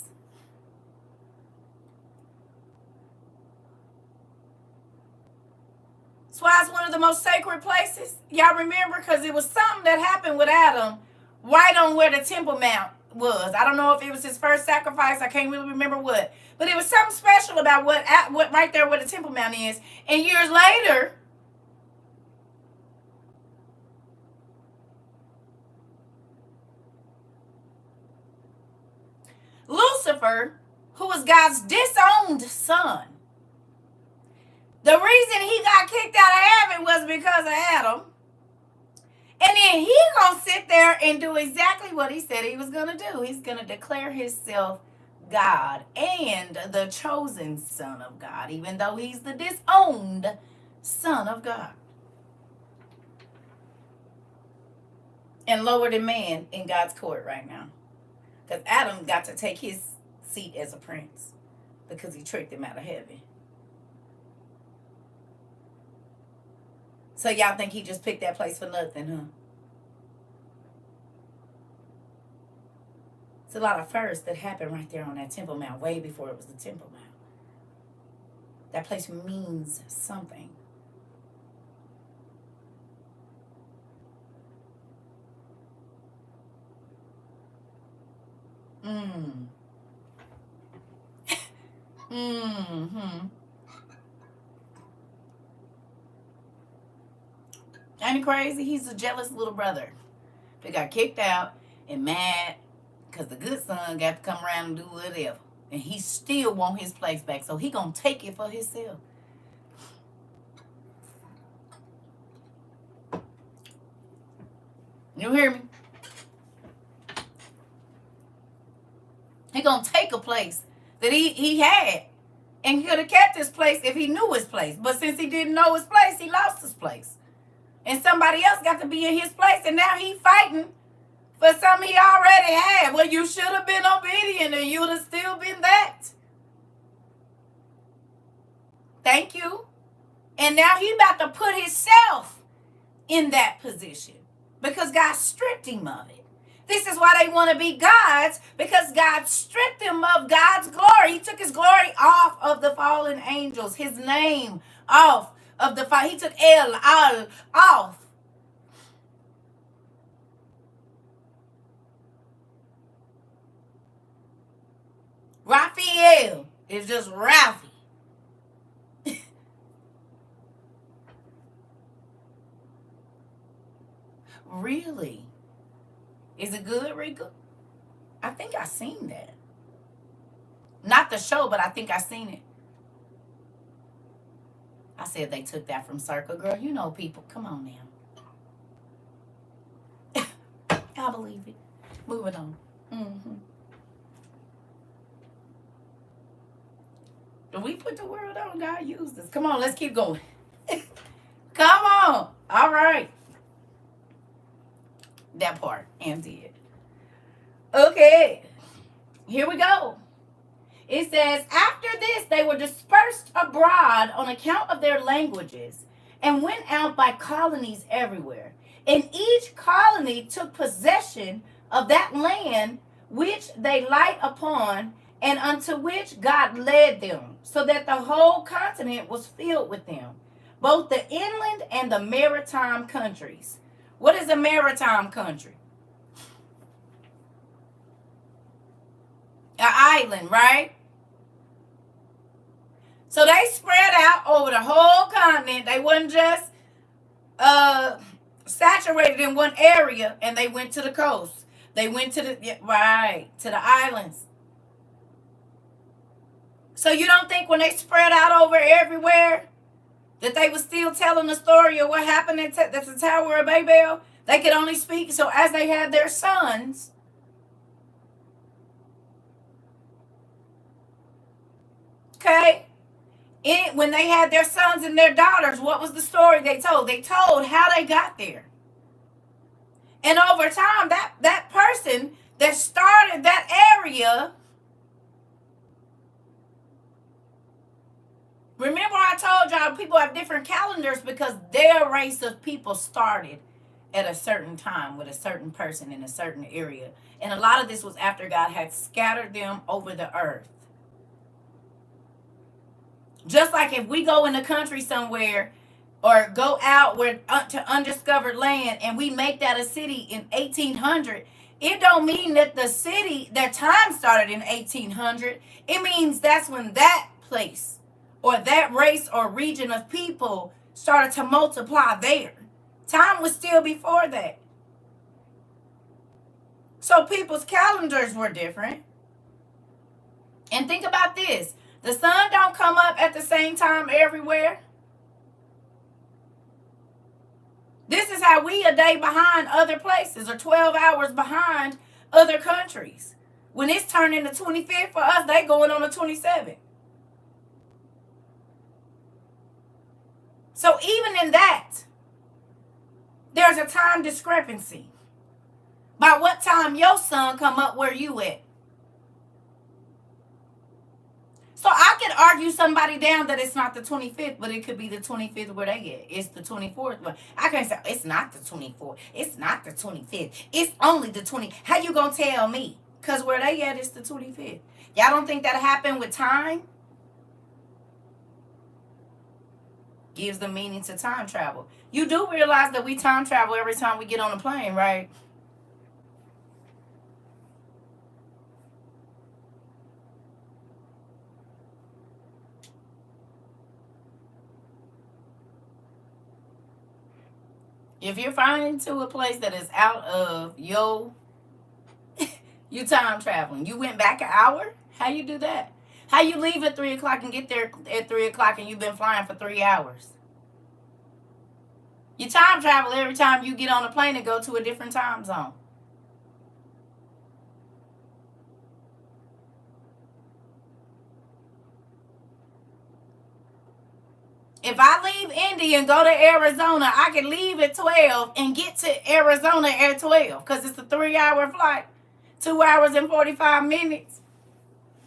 That's why it's one of the most sacred places. Y'all remember? Because it was something that happened with Adam right on where the Temple Mount was. I don't know if it was his first sacrifice. I can't really remember what. But it was something special about what right there where the Temple Mount is. And years later, Lucifer, who was God's disowned son. The reason he got kicked out of heaven was because of Adam. And then he gonna sit there and do exactly what he said he was gonna do. He's gonna declare himself God and the chosen son of God, even though he's the disowned son of God. And lower than man in God's court right now. Because Adam got to take his seat as a prince because he tricked him out of heaven. So y'all think he just picked that place for nothing, huh? It's a lot of firsts that happened right there on that Temple Mount, way before it was the Temple Mount. That place means something. Mm-hmm. Ain't it crazy? He's a jealous little brother. They got kicked out and mad because the good son got to come around and do whatever. And he still want his place back. So he gonna take it for himself. You hear me? He gonna take a place that he had. And he could have kept his place if he knew his place. But since he didn't know his place, he lost his place. And somebody else got to be in his place. And now he fighting for something he already had. Well, you should have been obedient and you would have still been that. Thank you. And now he about to put himself in that position. Because God stripped him of it. This is why they want to be gods, because God stripped him of God's glory. He took his glory off of the fallen angels, his name off of the fire. He took El, Al, off. Raphael is just Ralphie. Really? Is it good, Rika? I think I seen that. Not the show, but I think I seen it. I said they took that from CERCA. Girl, you know people. Come on now. I believe it. Moving on. We put the world on. God used us. Come on, let's keep going. Come on. All right. That part. And did. Okay. Here we go. It says, after this, they were dispersed abroad on account of their languages and went out by colonies everywhere. And each colony took possession of that land which they light upon and unto which God led them, so that the whole continent was filled with them, both the inland and the maritime countries. What is a maritime country? An island, right? So they spread out over the whole continent. They wasn't just saturated in one area, and they went to the coast. They went to the islands. So you don't think when they spread out over everywhere that they were still telling the story of what happened at the Tower of Babel? They could only speak. So as they had their sons, okay, when they had their sons and their daughters, what was the story they told? They told how they got there. And over time, that person that started that area, remember I told y'all people have different calendars because their race of people started at a certain time with a certain person in a certain area. And a lot of this was after God had scattered them over the earth. Just like if we go in the country somewhere or go out to undiscovered land and we make that a city in 1800, it don't mean that the city, that time started in 1800. It means that's when that place or that race or region of people started to multiply there. Time was still before that. So people's calendars were different. And think about this. The sun don't come up at the same time everywhere. This is how we a day behind other places, or 12 hours behind other countries. When it's turning the 25th for us, they going on the 27th. So even in that, there's a time discrepancy. By what time your sun come up where you at. So I could argue somebody down that it's not the 25th, but it could be the 25th where they at. It's the 24th. But I can't say, it's not the 24th. It's not the 25th. It's only the 20th. How you going to tell me? Because where they at is the 25th. Y'all don't think that happened with time? Gives the meaning to time travel. You do realize that we time travel every time we get on a plane, right? If you're flying to a place that is out of you time traveling. You went back an hour? How you do that? How you leave at 3 o'clock and get there at 3 o'clock and you've been flying for 3 hours? You time travel every time you get on a plane and go to a different time zone. If I leave Indy and go to Arizona, I can leave at 12 and get to Arizona at 12 because it's a 3-hour flight, 2 hours and 45 minutes.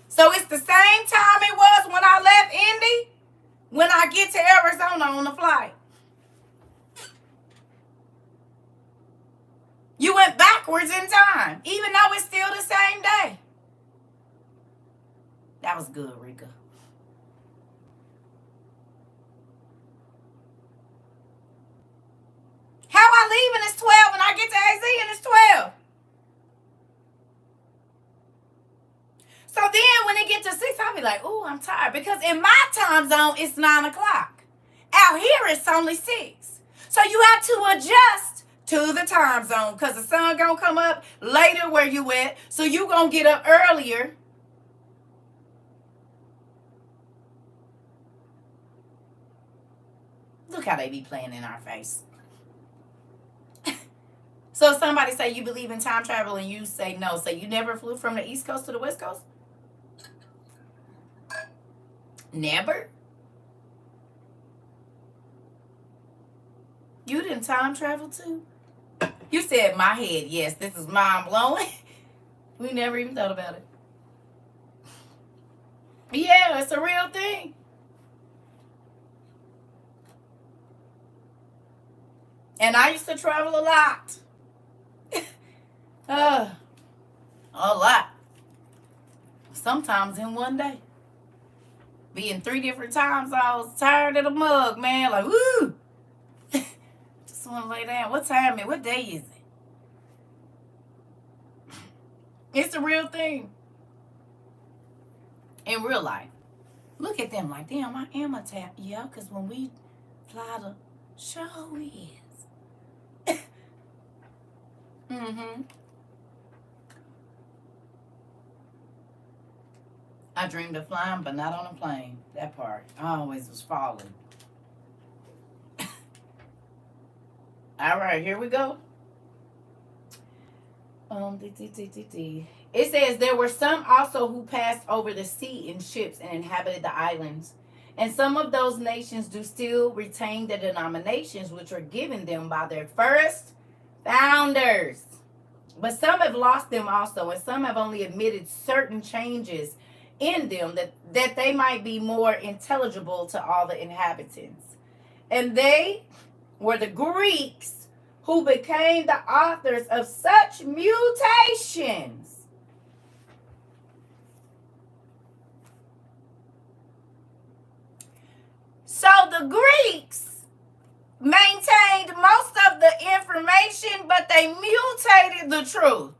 So it's the same time it was when I left Indy when I get to Arizona on the flight. You went backwards in time, even though it's still the same day. That was good, Rika. How I leave and it's 12 and I get to AZ and it's 12. So then when it gets to 6, I'll be like, oh, I'm tired. Because in my time zone, it's 9 o'clock. Out here, it's only 6. So you have to adjust to the time zone because the sun going to come up later where you at. So you going to get up earlier. Look how they be playing in our face. So if somebody say you believe in time travel and you say no, so you never flew from the East Coast to the West Coast? Never? You didn't time travel too? You said my head, yes, this is mind blowing. We never even thought about it. Yeah, it's a real thing. And I used to travel a lot. A lot. Sometimes in one day. Be in 3 different times. I was tired of the mug, man. Like, woo! Just want to lay down. What time is it? What day is it? It's a real thing. In real life. Look at them like, damn, I am a tap. Yeah, because when we fly the show is. Mm-hmm. I dreamed of flying, but not on a plane. That part. I always was falling. All right, here we go. It says there were some also who passed over the sea in ships and inhabited the islands. And some of those nations do still retain the denominations which were given them by their first founders. But some have lost them also, and some have only admitted certain changes in them that they might be more intelligible to all the inhabitants. And they were the Greeks who became the authors of such mutations. So the Greeks maintained most of the information, but they mutated the truth.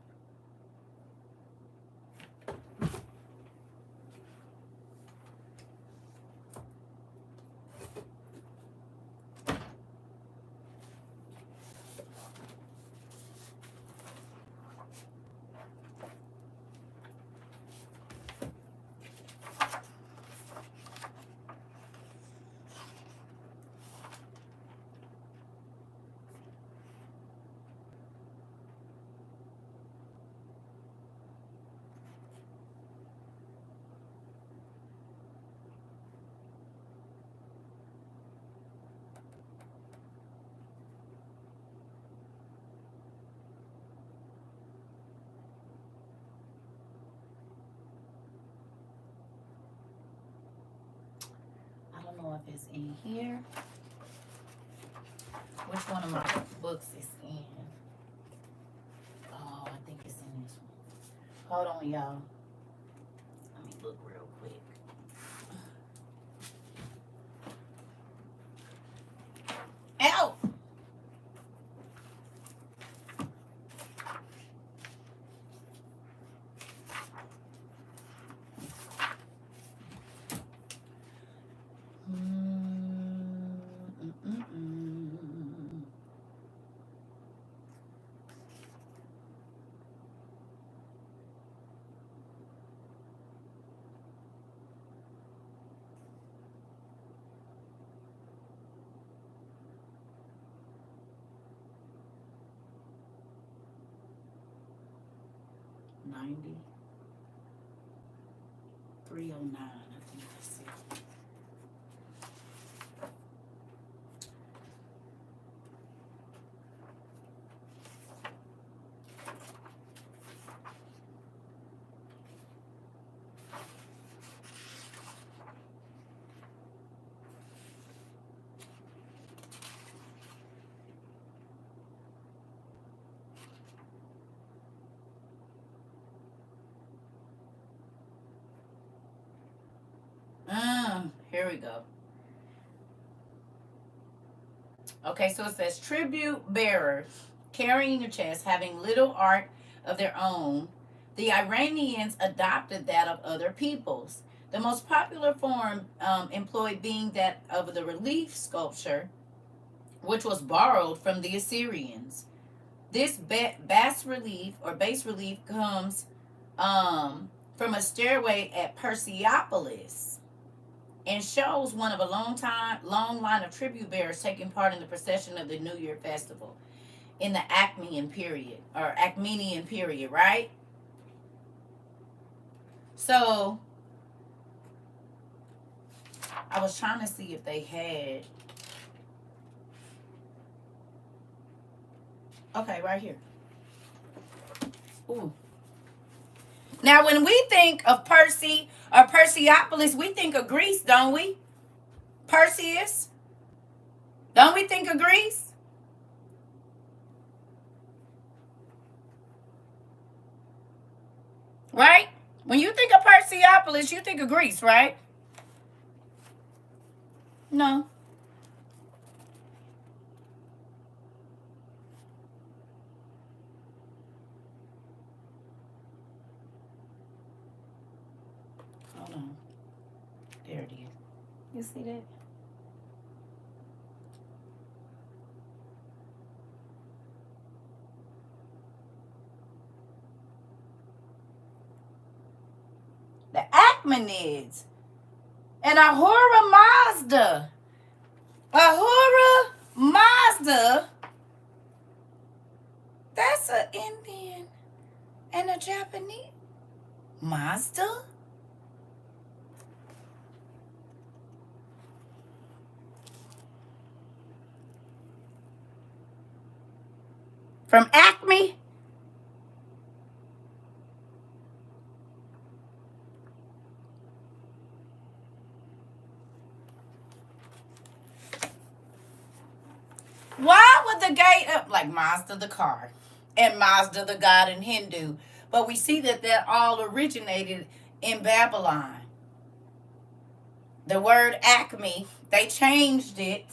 is in here. Which one of my books is in? Oh, I think it's in this one. Hold on, y'all. Let me look real quick. Ow! $90. 309, I think that's it. Here we go. Okay, so it says tribute bearers carrying a chest having little art of their own. The Iranians adopted that of other peoples. The most popular form employed being that of the relief sculpture, which was borrowed from the Assyrians. This bas relief or bas relief comes from a stairway at Persepolis and shows one of a long line of tribute bearers taking part in the procession of the New Year festival in the Achaemenid period, right? So I was trying to see if they had. Okay, right here. Ooh. Now, when we think of Percy or Persepolis, we think of Greece, don't we? Perseus. Don't we think of Greece? Right? When you think of Persepolis, you think of Greece, right? No. Hold on. There it is. You see that? The Achaemenids and Ahura Mazda. Ahura Mazda. That's an Indian and a Japanese. Mazda? From Acme? Why would the gate up like Mazda the car and Mazda the god in Hindu? But we see that all originated in Babylon. The word Acme, they changed it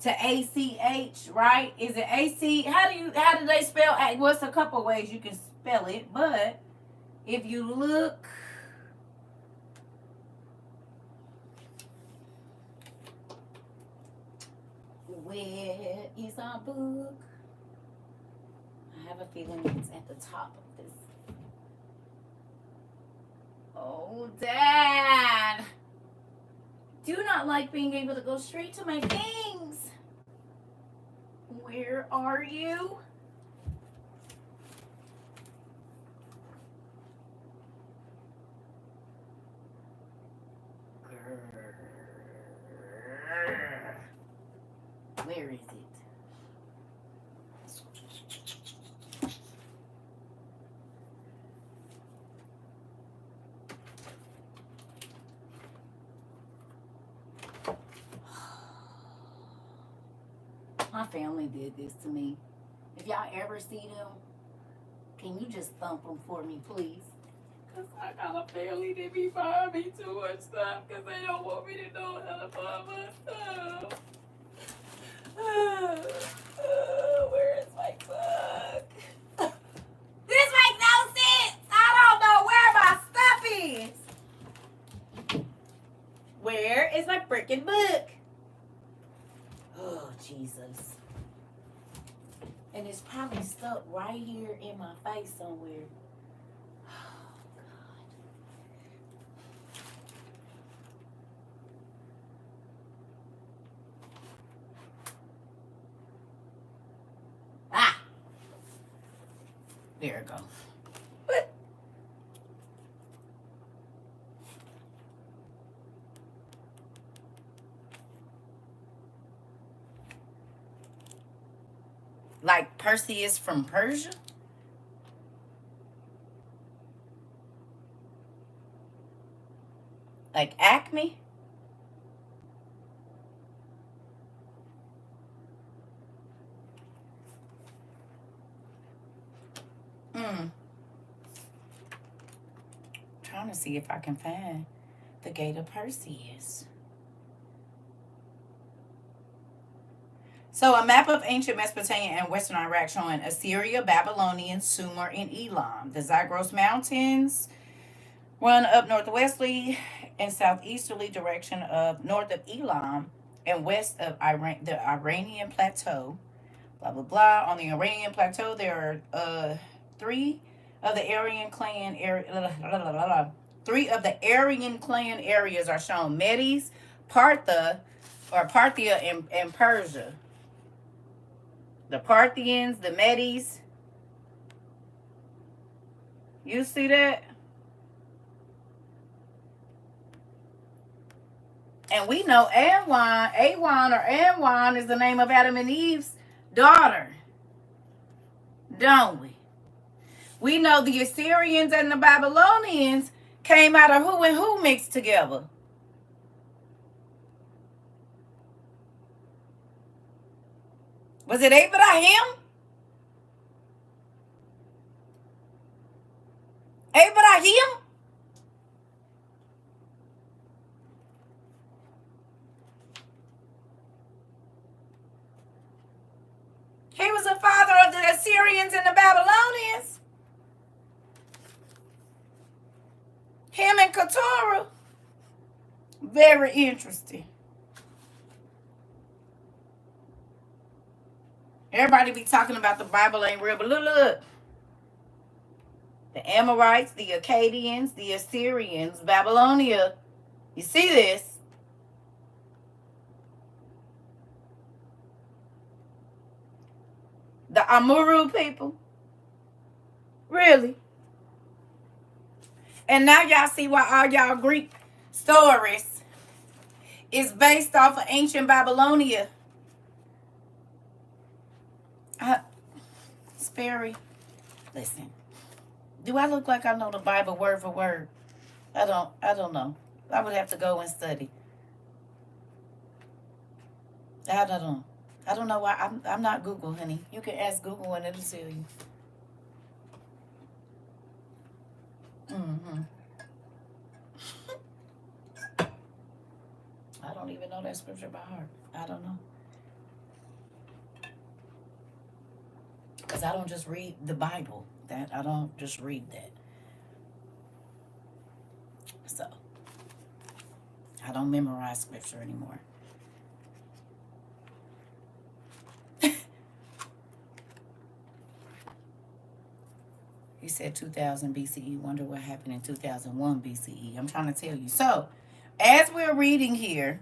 to ACH, right? Is it AC? How do they spell? Well, it's a couple ways you can spell it, but if you look, where is our book? I have a feeling it's at the top of this. Oh, Dad. Do not like being able to go straight to my things. Where are you? Where is it? My family did this to me. If y'all ever see them, can you just thump them for me, please? Because I got a family that be buying me too much stuff because they don't want me to know how to buy my stuff. Where is my book? This makes no sense. I don't know where my stuff is. Where is my freaking book? Oh, Jesus. And it's probably stuck right here in my face somewhere. Oh, God. Ah! There it goes. What? Like Perseus from Persia? Like Acme? Trying to see if I can find the Gate of Perseus. So a map of ancient Mesopotamia and Western Iraq showing Assyria, Babylonian, Sumer, and Elam. The Zagros Mountains run up northwesterly and southeasterly direction of north of Elam and west of the Iranian Plateau. Blah, blah, blah. On the Iranian Plateau, there are three of the Aryan clan area. Three of the Aryan clan areas are shown: Medes, Parthia, and Persia. The Parthians, the Medes. You see that? And we know Awan is the name of Adam and Eve's daughter. Don't we? We know the Assyrians and the Babylonians came out of who and who mixed together? Was it Abraham? Abraham? He was the father of the Assyrians and the Babylonians. Him and Keturah. Very interesting. Everybody be talking about the Bible ain't real, but look. The Amorites, the Akkadians, the Assyrians, Babylonia. You see this? The Amuru people. Really? And now y'all see why all y'all Greek stories is based off of ancient Babylonia. Sperry, listen. Do I look like I know the Bible word for word? I don't know. I would have to go and study. I don't know. I don't know why. I'm not Google, honey. You can ask Google and it'll tell you. I don't even know that scripture by heart. I don't know. Because I don't just read the Bible. I don't just read that. So, I don't memorize scripture anymore. He said 2000 BCE. Wonder what happened in 2001 BCE. I'm trying to tell you. So, as we're reading here,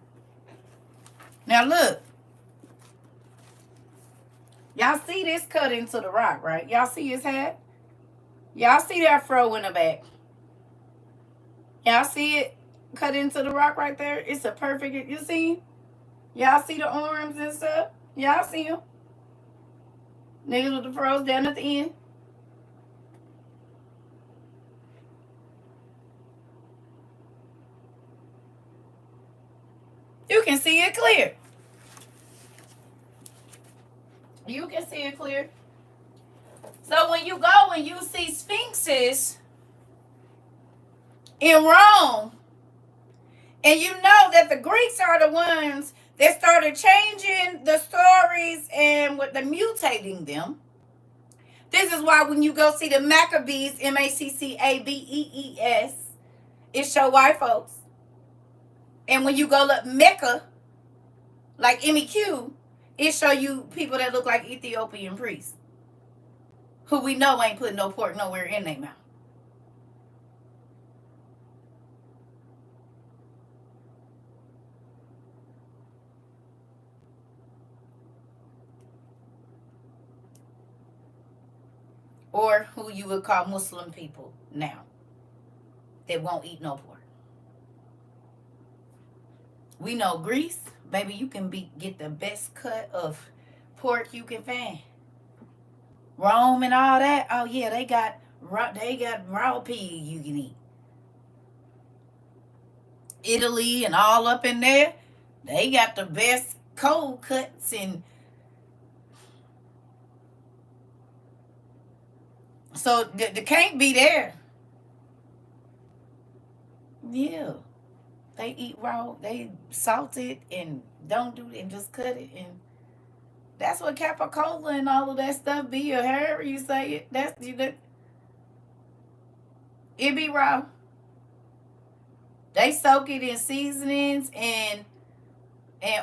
now look. Y'all see this cut into the rock, right? Y'all see his hat? Y'all see that fro in the back? Y'all see it cut into the rock right there? It's a perfect, you see? Y'all see the arms and stuff? Y'all see them? Niggas with the froze down at the end. You can see it clear. You can see it clear. So when you go and you see sphinxes in Rome, and you know that the Greeks are the ones that started changing the stories and with the mutating them. This is why when you go see the Maccabees, Maccabees, it show white folks. And when you go look Mecca, like MEQ, it show you people that look like Ethiopian priests, who we know ain't putting no pork nowhere in their mouth. Or who you would call Muslim people now, that won't eat no pork. We know Greece, baby, you can get the best cut of pork you can find. Rome and all that, oh yeah, they got raw pig you can eat. Italy and all up in there, they got the best cold cuts. And so the can't be there. Yeah, they eat raw, they salt it and don't do it and just cut it. And that's what capicola and all of that stuff be, or however you say it. It be raw. They soak it in seasonings and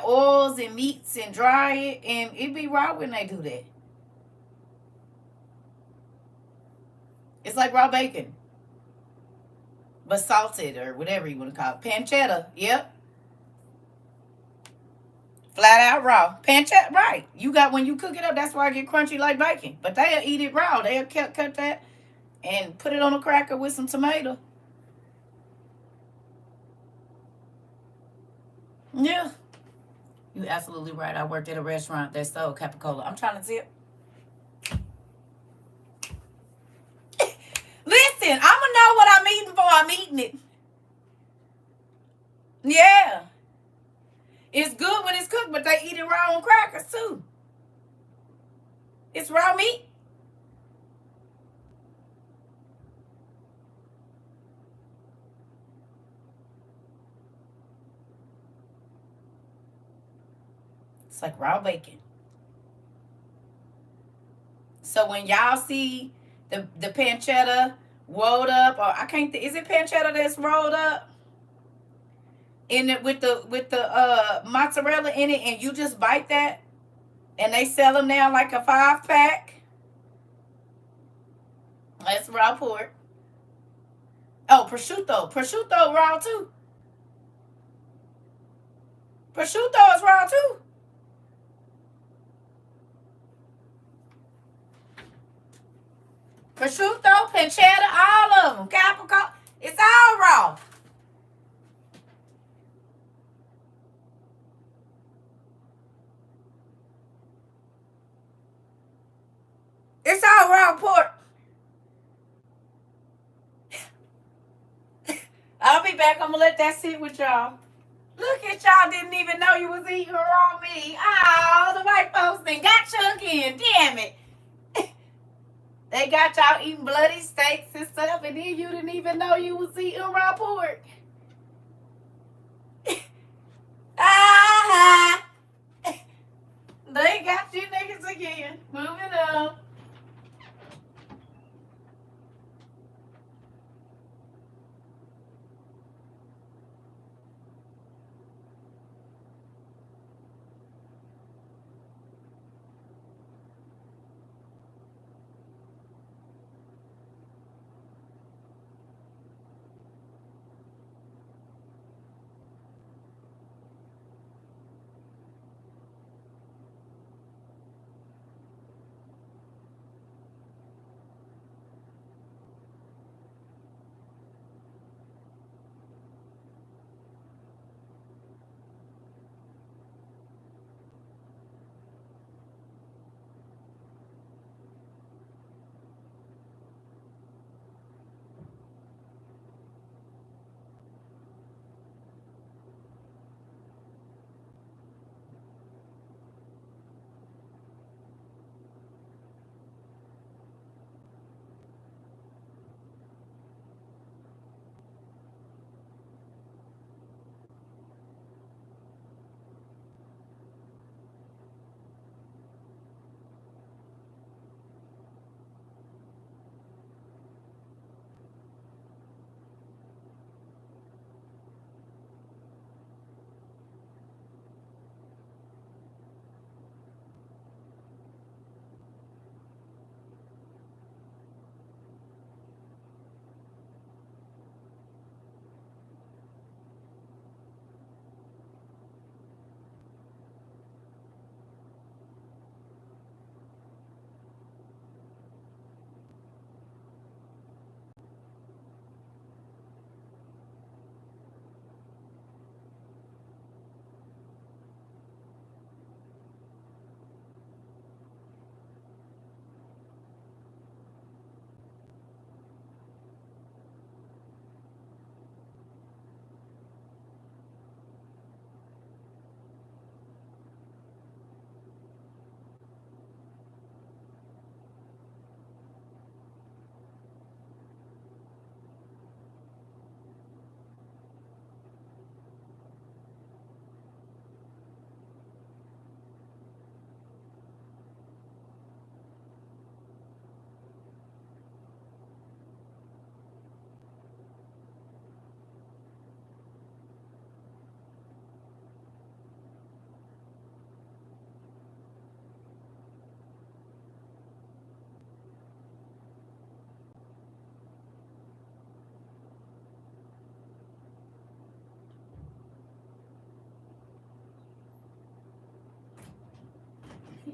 oils and meats and dry it, and it be raw when they do that. It's like raw bacon, but salted or whatever you want to call it. Pancetta, yep. Flat out raw. Pancetta, right. You got, when you cook it up, that's why I get crunchy like bacon. But they'll eat it raw. They'll cut that and put it on a cracker with some tomato. Yeah. You absolutely right. I worked at a restaurant that sold capicola. I'm trying to tip. Listen, I'm going to know what I'm eating before I'm eating it. Yeah. It's good when it's cooked, but they eat it raw on crackers too. It's raw meat. It's like raw bacon. So when y'all see the pancetta rolled up, or I can't is it pancetta that's rolled up in it with the mozzarella in it, and you just bite that, and they sell them now like a 5-pack. That's raw pork. Oh, prosciutto raw too. Prosciutto is raw too. Prosciutto, pancetta, all of them. Capricorn, it's all raw. It's all raw pork. I'll be back. I'm going to let that sit with y'all. Look at y'all, didn't even know you was eating raw meat. Oh, the white folks then got chunk in. Damn it. They got y'all eating bloody steaks and stuff, and then you didn't even know you was eating raw pork. Ah! They got you niggas again. Moving on.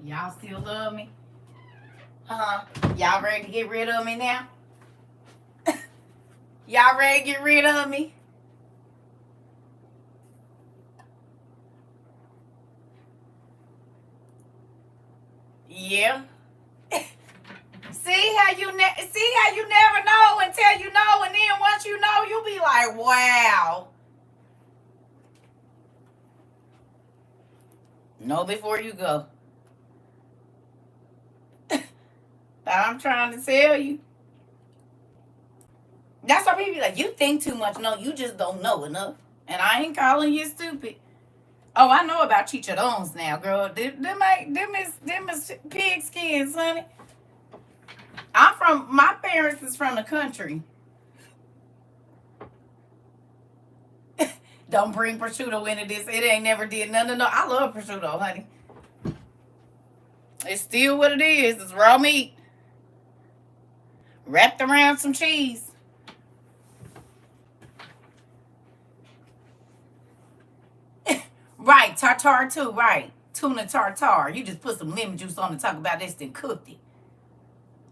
Y'all still love me? Y'all ready to get rid of me now? Y'all ready to get rid of me? Yeah. See how you never know until you know, and then once you know, you'll be like, wow. Know before you go. I'm trying to tell you. That's why people be like, you think too much. No, you just don't know enough. And I ain't calling you stupid. Oh, I know about chicharrones now, girl. Them is pig skins, honey. My parents is from the country. Don't bring prosciutto into this. It ain't never did. No. I love prosciutto, honey. It's still what it is. It's raw meat. Wrapped around some cheese. Right, tartare too, right. Tuna tartare. You just put some lemon juice on and talk about this, then cooked it.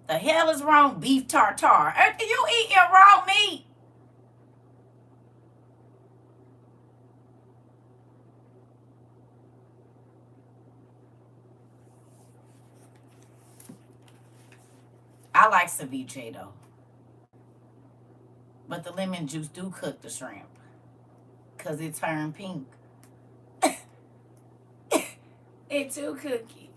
The hell is wrong? Beef tartare. You eating raw meat? I like ceviche though. But the lemon juice do cook the shrimp. Because it turned pink. It too cookie.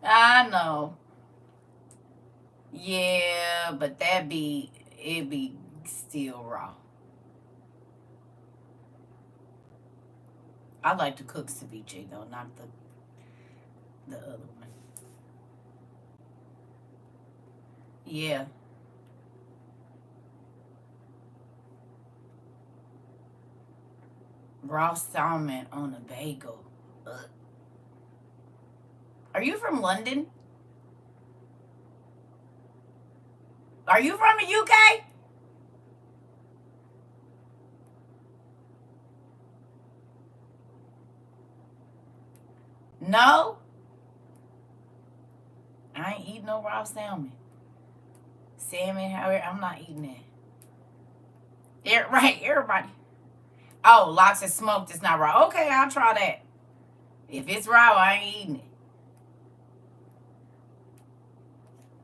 I know. Yeah, but it be still raw. I like to cook ceviche though, not the other one. Yeah. Raw salmon on a bagel. Ugh. Are you from London? Are you from the UK? No? I ain't eating no raw salmon. Salmon, however, I'm not eating that. Right, everybody. Oh, lox is smoked. It's not raw. Okay, I'll try that. If it's raw, I ain't eating it.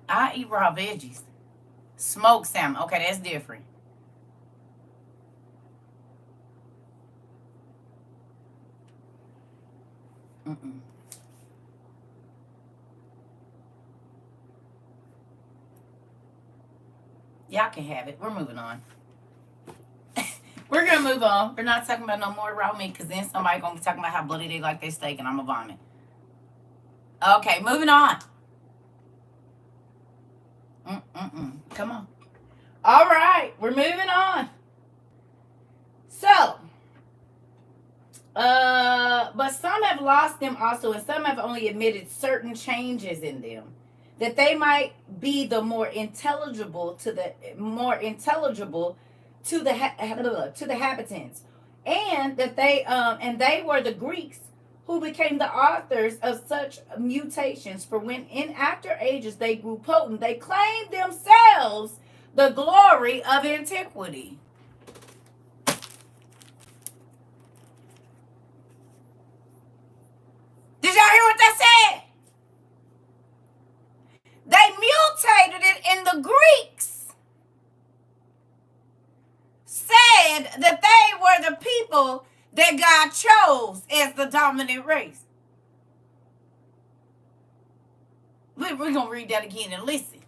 I eat raw veggies. Smoked salmon. Okay, that's different. Mm-mm. Y'all can have it. We're moving on. We're gonna move on. We're not talking about no more raw meat because then somebody gonna be talking about how bloody they like their steak and I'm gonna vomit. Okay, moving on. Come on. All right, we're moving on. So, but some have lost them also, and some have only admitted certain changes in them, that they might be the more intelligible to the habitants, and that they were the Greeks who became the authors of such mutations. For when in after ages they grew potent, they claimed themselves the glory of antiquity. Did y'all hear what that said? They mutated it in the Greeks. Said that they were the people that God chose as the dominant race. We're going to read that again and listen.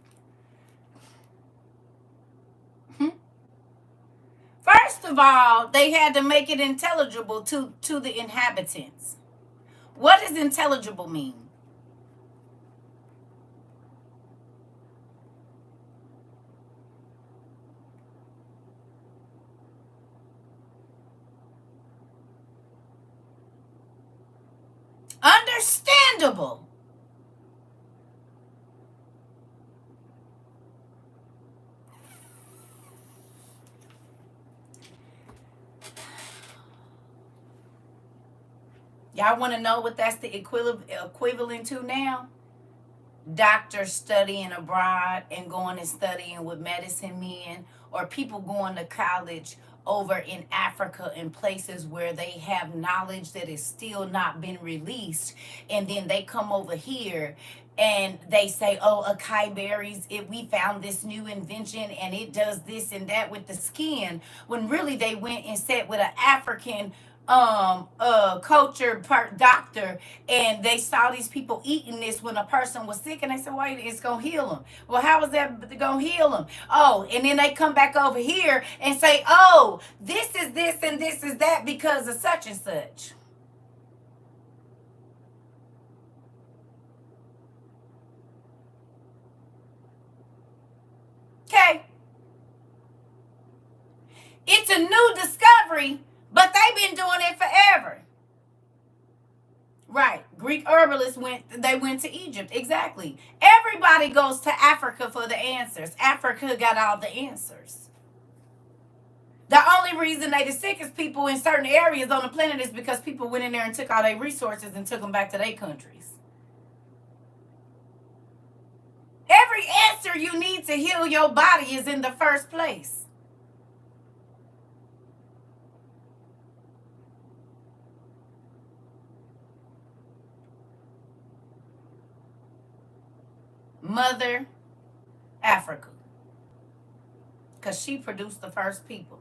First of all, they had to make it intelligible to the inhabitants. What does intelligible mean? Understandable. Y'all want to know what that's the equivalent to now? Doctors studying abroad and going and studying with medicine men, or people going to college over in Africa in places where they have knowledge that is still not been released, and then they come over here and they say, oh, acai berries, we found this new invention and it does this and that with the skin, when really they went and sat with an African culture doctor, and they saw these people eating this when a person was sick, and they said, wait, it's gonna heal them. Well, how is that gonna heal them? Oh, and then they come back over here and say, oh, this is this and this is that because of such and such. Okay, it's a new discovery, but they've been doing it forever. Right. Greek herbalists went to Egypt. Exactly. Everybody goes to Africa for the answers. Africa got all the answers. The only reason they the sickest people in certain areas on the planet is because people went in there and took all their resources and took them back to their countries. Every answer you need to heal your body is in the first place. Mother Africa. Because she produced the first people.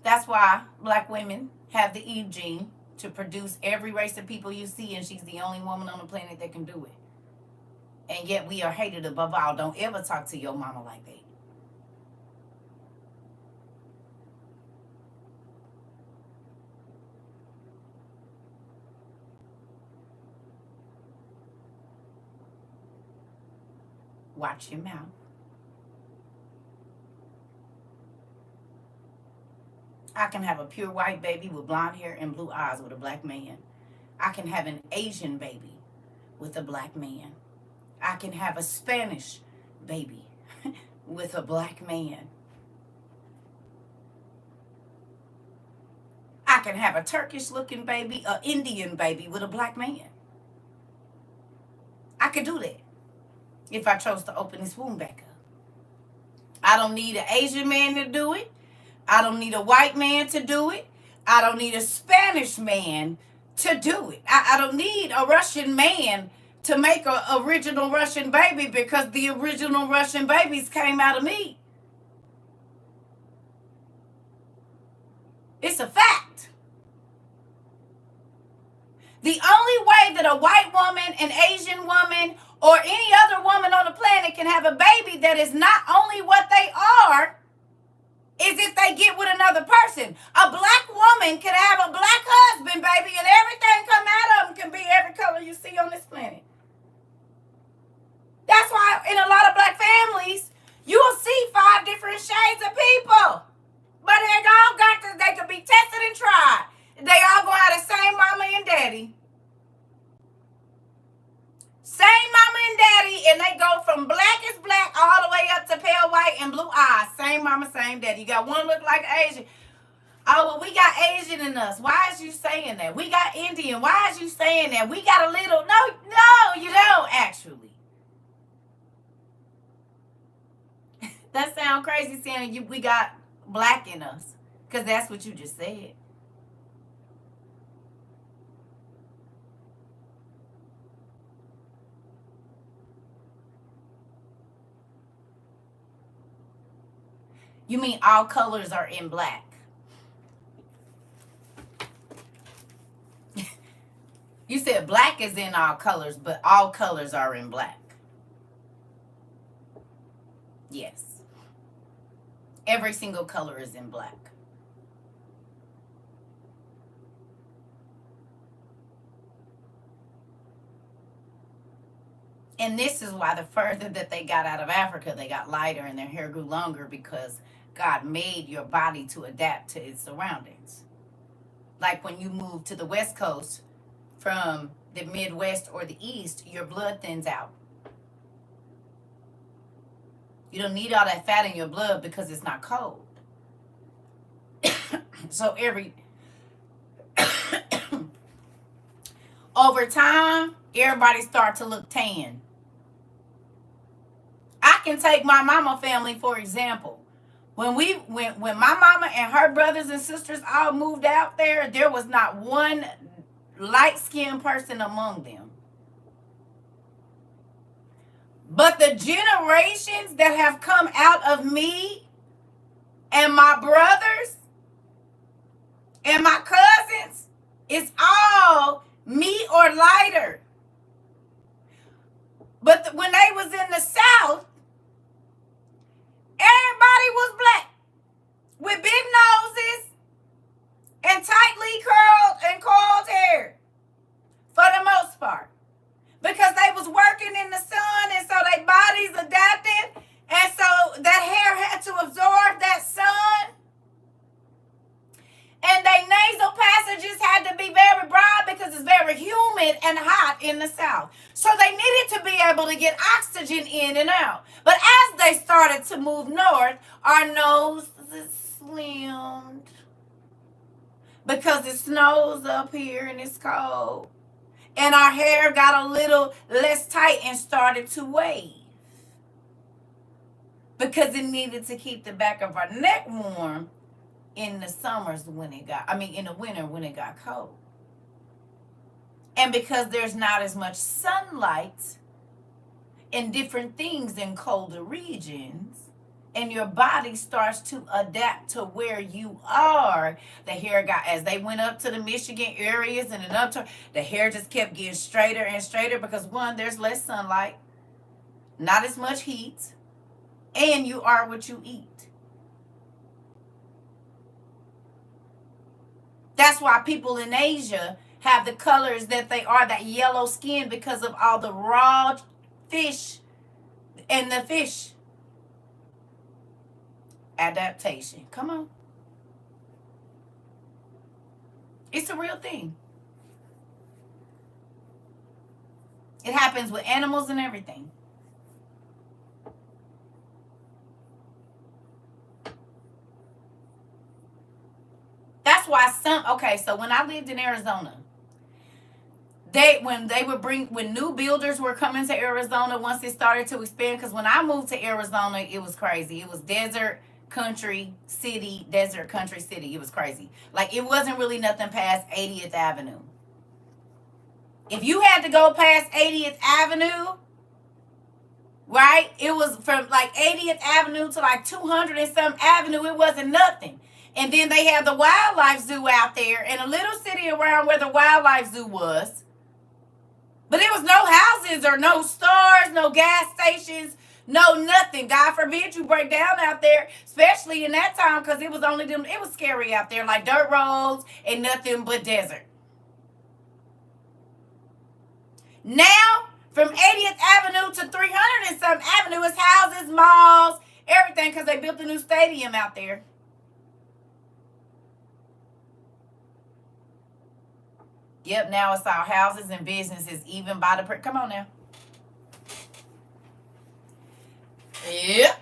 That's why black women have the Eve gene to produce every race of people you see, and she's the only woman on the planet that can do it. And yet we are hated above all. Don't ever talk to your mama like that. Watch your mouth. I can have a pure white baby with blonde hair and blue eyes with a black man. I can have an Asian baby with a black man. I can have a Spanish baby with a black man. I can have a Turkish looking baby, an Indian baby with a black man. I could do that if I chose to open this womb back up. I don't need an Asian man to do it. I don't need a white man to do it. I don't need a Spanish man to do it. I don't need a Russian man to make an original Russian baby, because the original Russian babies came out of me. It's a fact. The only way that a white woman, an Asian woman, or any other woman on the planet can have a baby that is not only what they are is if they get with another person. A black woman can have a black husband, baby, and everything come out of them can be every color you see on this planet. That's why in a lot of black families, you will see 5 different shades of people. But they could be tested and tried. They all go out the same mama and daddy. Same mama and daddy, and they go from black as black all the way up to pale white and blue eyes. Same mama, same daddy. You got one look like Asian. Oh, well, we got Asian in us. Why is you saying that? We got Indian. Why is you saying that? We got a little. No, you don't actually. That sound crazy saying we got black in us, because that's what you just said. You mean all colors are in black? You said black is in all colors, but all colors are in black. Yes. Every single color is in black. And this is why the further that they got out of Africa, they got lighter and their hair grew longer, because God made your body to adapt to its surroundings. Like when you move to the West Coast from the Midwest or the East, your blood thins out. You don't need all that fat in your blood because it's not cold. So over time, everybody start to look tan. I can take my mama family for example. When my mama and her brothers and sisters all moved out there was not one light-skinned person among them. But the generations that have come out of me and my brothers and my cousins, it's all me or lighter. But when they was in the South, everybody was black with big noses and tightly curled and coiled hair for the most part, because they was working in the sun, and so their bodies adapted, and so that hair had to absorb that sun, and their nasal passages had to be very broad because it's very humid and hot in the South. So they needed to be able to get oxygen in and out. But as they started to move north, our noses slimmed because it snows up here and it's cold. And our hair got a little less tight and started to wave because it needed to keep the back of our neck warm in the summers when it got, in the winter when it got cold. And because there's not as much sunlight and different things in colder regions, and your body starts to adapt to where you are, the hair got, as they went up to the Michigan areas and then up to, the hair just kept getting straighter and straighter because one, there's less sunlight, not as much heat, and you are what you eat. That's why people in Asia have the colors that they are, that yellow skin, because of all the raw fish and the fish adaptation. Come on. It's a real thing. It happens with animals and everything. That's why so when I lived in Arizona, when new builders were coming to Arizona, once it started to expand, because when I moved to Arizona, it was crazy. It was desert country city. It was crazy. Like, it wasn't really nothing past 80th Avenue. If you had to go past 80th Avenue, right, it was from like 80th Avenue to like 200 and some Avenue, it wasn't nothing. And then they had the wildlife zoo out there in a little city around where the wildlife zoo was. But there was no houses or no stores, no gas stations, no nothing. God forbid you break down out there, especially in that time, because it was only them. It was scary out there, like dirt roads and nothing but desert. Now, from 80th Avenue to 300 and some Avenue, is houses, malls, everything, because they built a new stadium out there. Yep, now it's our houses and businesses, even by the... Come on now. Yep.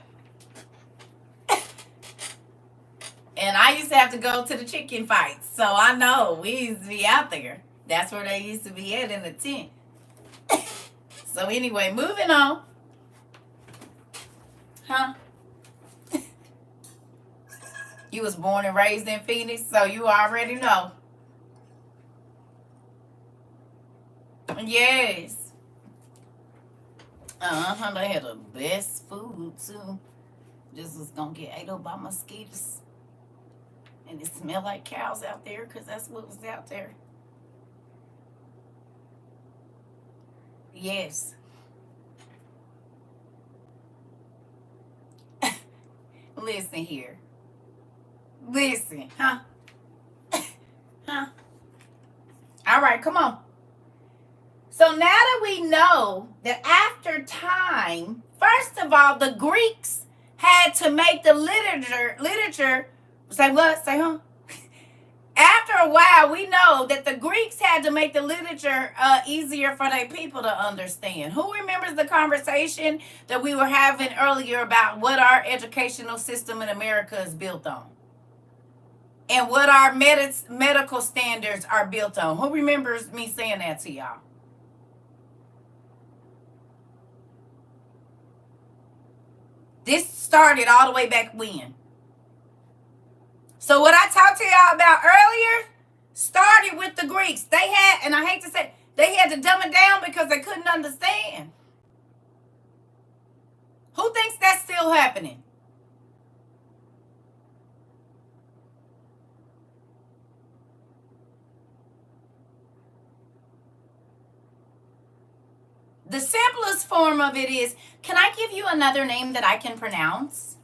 And I used to have to go to the chicken fights, so I know we used to be out there. That's where they used to be at, in the tent. So anyway, moving on. Huh? You was born and raised in Phoenix, so you already know. Yes. They had the best food too. Just was gonna get ate up by mosquitoes. And it smelled like cows out there, because that's what was out there. Yes. Listen here. Listen, huh? Huh? All right, come on. So now that we know that after time, first of all, the Greeks had to make the literature, say what? Say huh? After a while, we know that the Greeks had to make the literature easier for their people to understand. Who remembers the conversation that we were having earlier about what our educational system in America is built on? and what our medical standards are built on. Who remembers me saying that to y'all? This started all the way back when. So what I talked to y'all about earlier started with the Greeks. They had, and I hate to say, they had to dumb it down because they couldn't understand. Who thinks that's still happening? The simplest form of it is, can I give you another name that I can pronounce?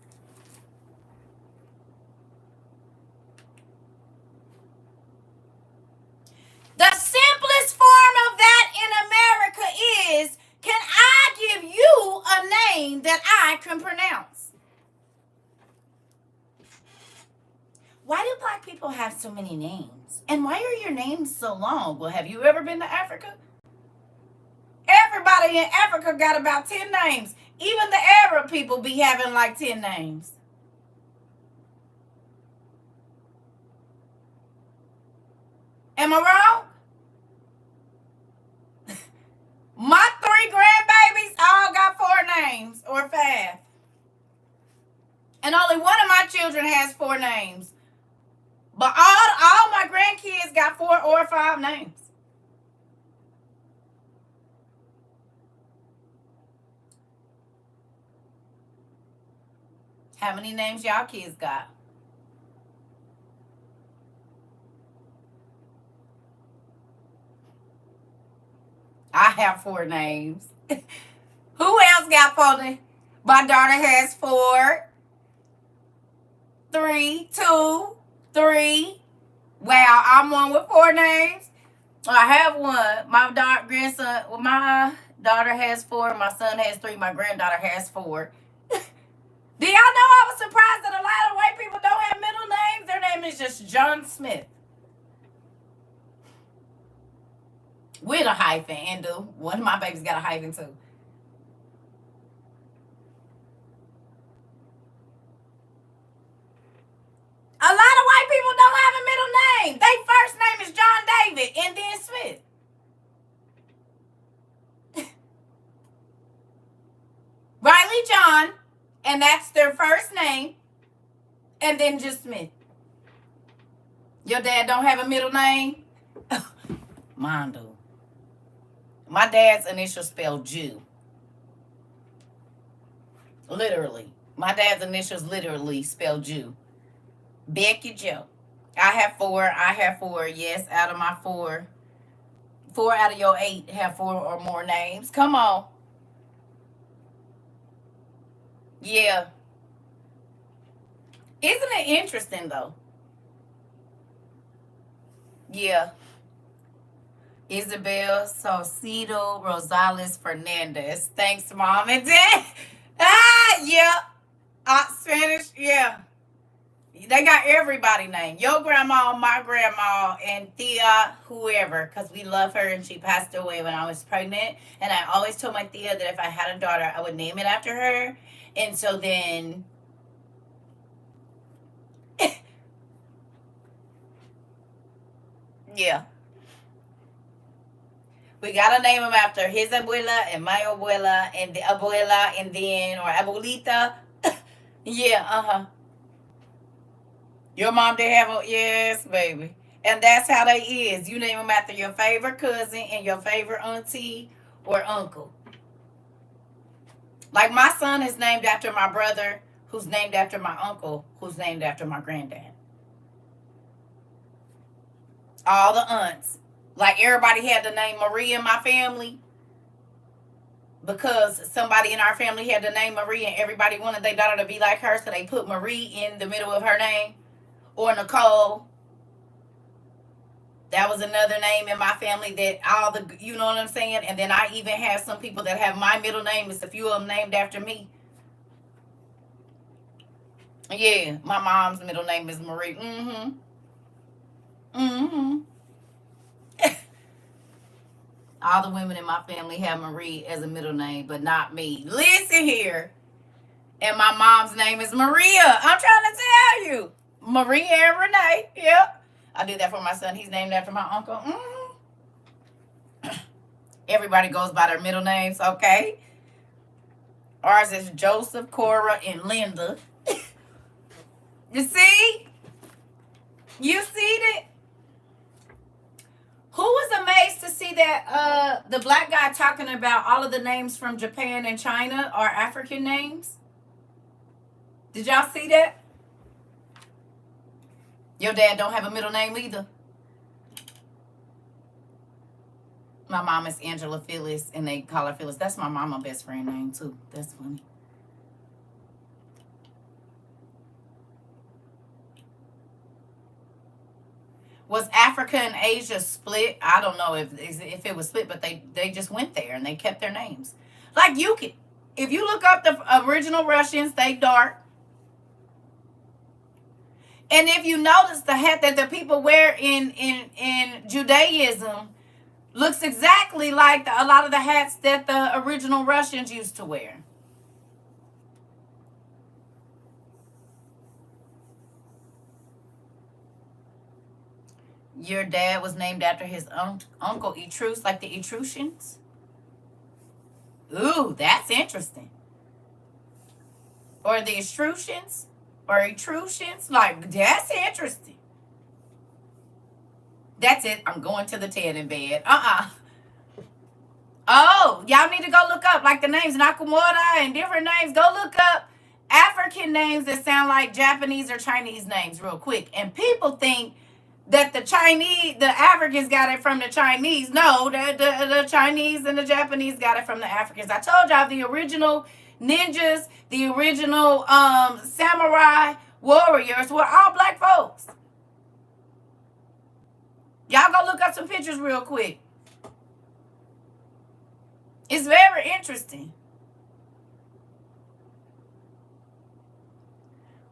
The simplest form of that in America is, can I give you a name that I can pronounce? Why do black people have so many names? And why are your names so long? Well, have you ever been to Africa? Everybody in Africa got about 10 names. Even the Arab people be having like 10 names. Am I wrong? My 3 grandbabies all got 4 names or 5. And only one of my children has 4 names. But all my grandkids got 4 or 5 names. How many names y'all kids got? I have 4 names. Who else got 4 names? My daughter has 4. 3, 2, 3. Wow, I'm one with 4 names. I have 1. My grandson, well, my daughter has 4. My son has 3. My granddaughter has 4. Do y'all know I was surprised that a lot of white people don't have middle names? Their name is just John Smith. With a hyphen, and do. One of my babies got a hyphen too. A lot of white people don't have a middle name. Their first name is John David and then Smith. Riley John, and that's their first name, and then just Smith. Your dad don't have a middle name? Mine do. My dad's initials spell Jew. Literally. My dad's initials literally spell Jew. Becky Joe. I have 4. Yes, out of my 4. 4 out of your 8 have 4 or more names. Come on. Yeah. Isn't it interesting though? Yeah. Isabel Saucedo Rosales Fernandez. Thanks, Mom and Dad. Yeah. Spanish, yeah. They got everybody named. Your grandma, my grandma, and Thea, whoever, because we love her and she passed away when I was pregnant. And I always told my Thea that if I had a daughter, I would name it after her. And so then yeah. We gotta name him after his abuela and my abuela and the abuela and then, or abuelita. Yeah, Your mom did have a, yes, baby. And that's how they is. You name them after your favorite cousin and your favorite auntie or uncle. Like my son is named after my brother, who's named after my uncle, who's named after my granddad. All the aunts. Like everybody had the name Marie in my family because somebody in our family had the name Marie and everybody wanted their daughter to be like her, so they put Marie in the middle of her name. Or Nicole. That was another name in my family that all the, you know what I'm saying? And then I even have some people that have my middle name. It's a few of them named after me. Yeah, my mom's middle name is Marie. All the women in my family have Marie as a middle name, but not me. Listen here. And my mom's name is Maria. I'm trying to tell you. Marie and Renee. Yep. I did that for my son. He's named after my uncle. Everybody goes by their middle names, okay? Ours is Joseph, Cora, and Linda. You see? You see it? Who was amazed to see that the black guy talking about all of the names from Japan and China are African names? Did y'all see that? Your dad don't have a middle name either. My mom is Angela Phyllis, and they call her Phyllis. That's my mama best friend name, too. That's funny. Was Africa and Asia split? I don't know if it was split, but they just went there, and they kept their names. Like you can, if you look up the original Russians, they dark. And if you notice the hat that the people wear in Judaism looks exactly like a lot of the hats that the original Russians used to wear. Your dad was named after his uncle Etrus, like the Etruscans? Ooh, that's interesting. Or the Etruscans? Or Etruscans? Like, that's interesting. That's it. I'm going to the TED in bed. Oh, y'all need to go look up, like the names Nakamura and different names. Go look up African names that sound like Japanese or Chinese names real quick. And people think that the Africans got it from the Chinese. No, the Chinese and the Japanese got it from the Africans. I told y'all the original ninjas, the original samurai warriors were all black folks. Y'all go look up some pictures real quick. It's very interesting.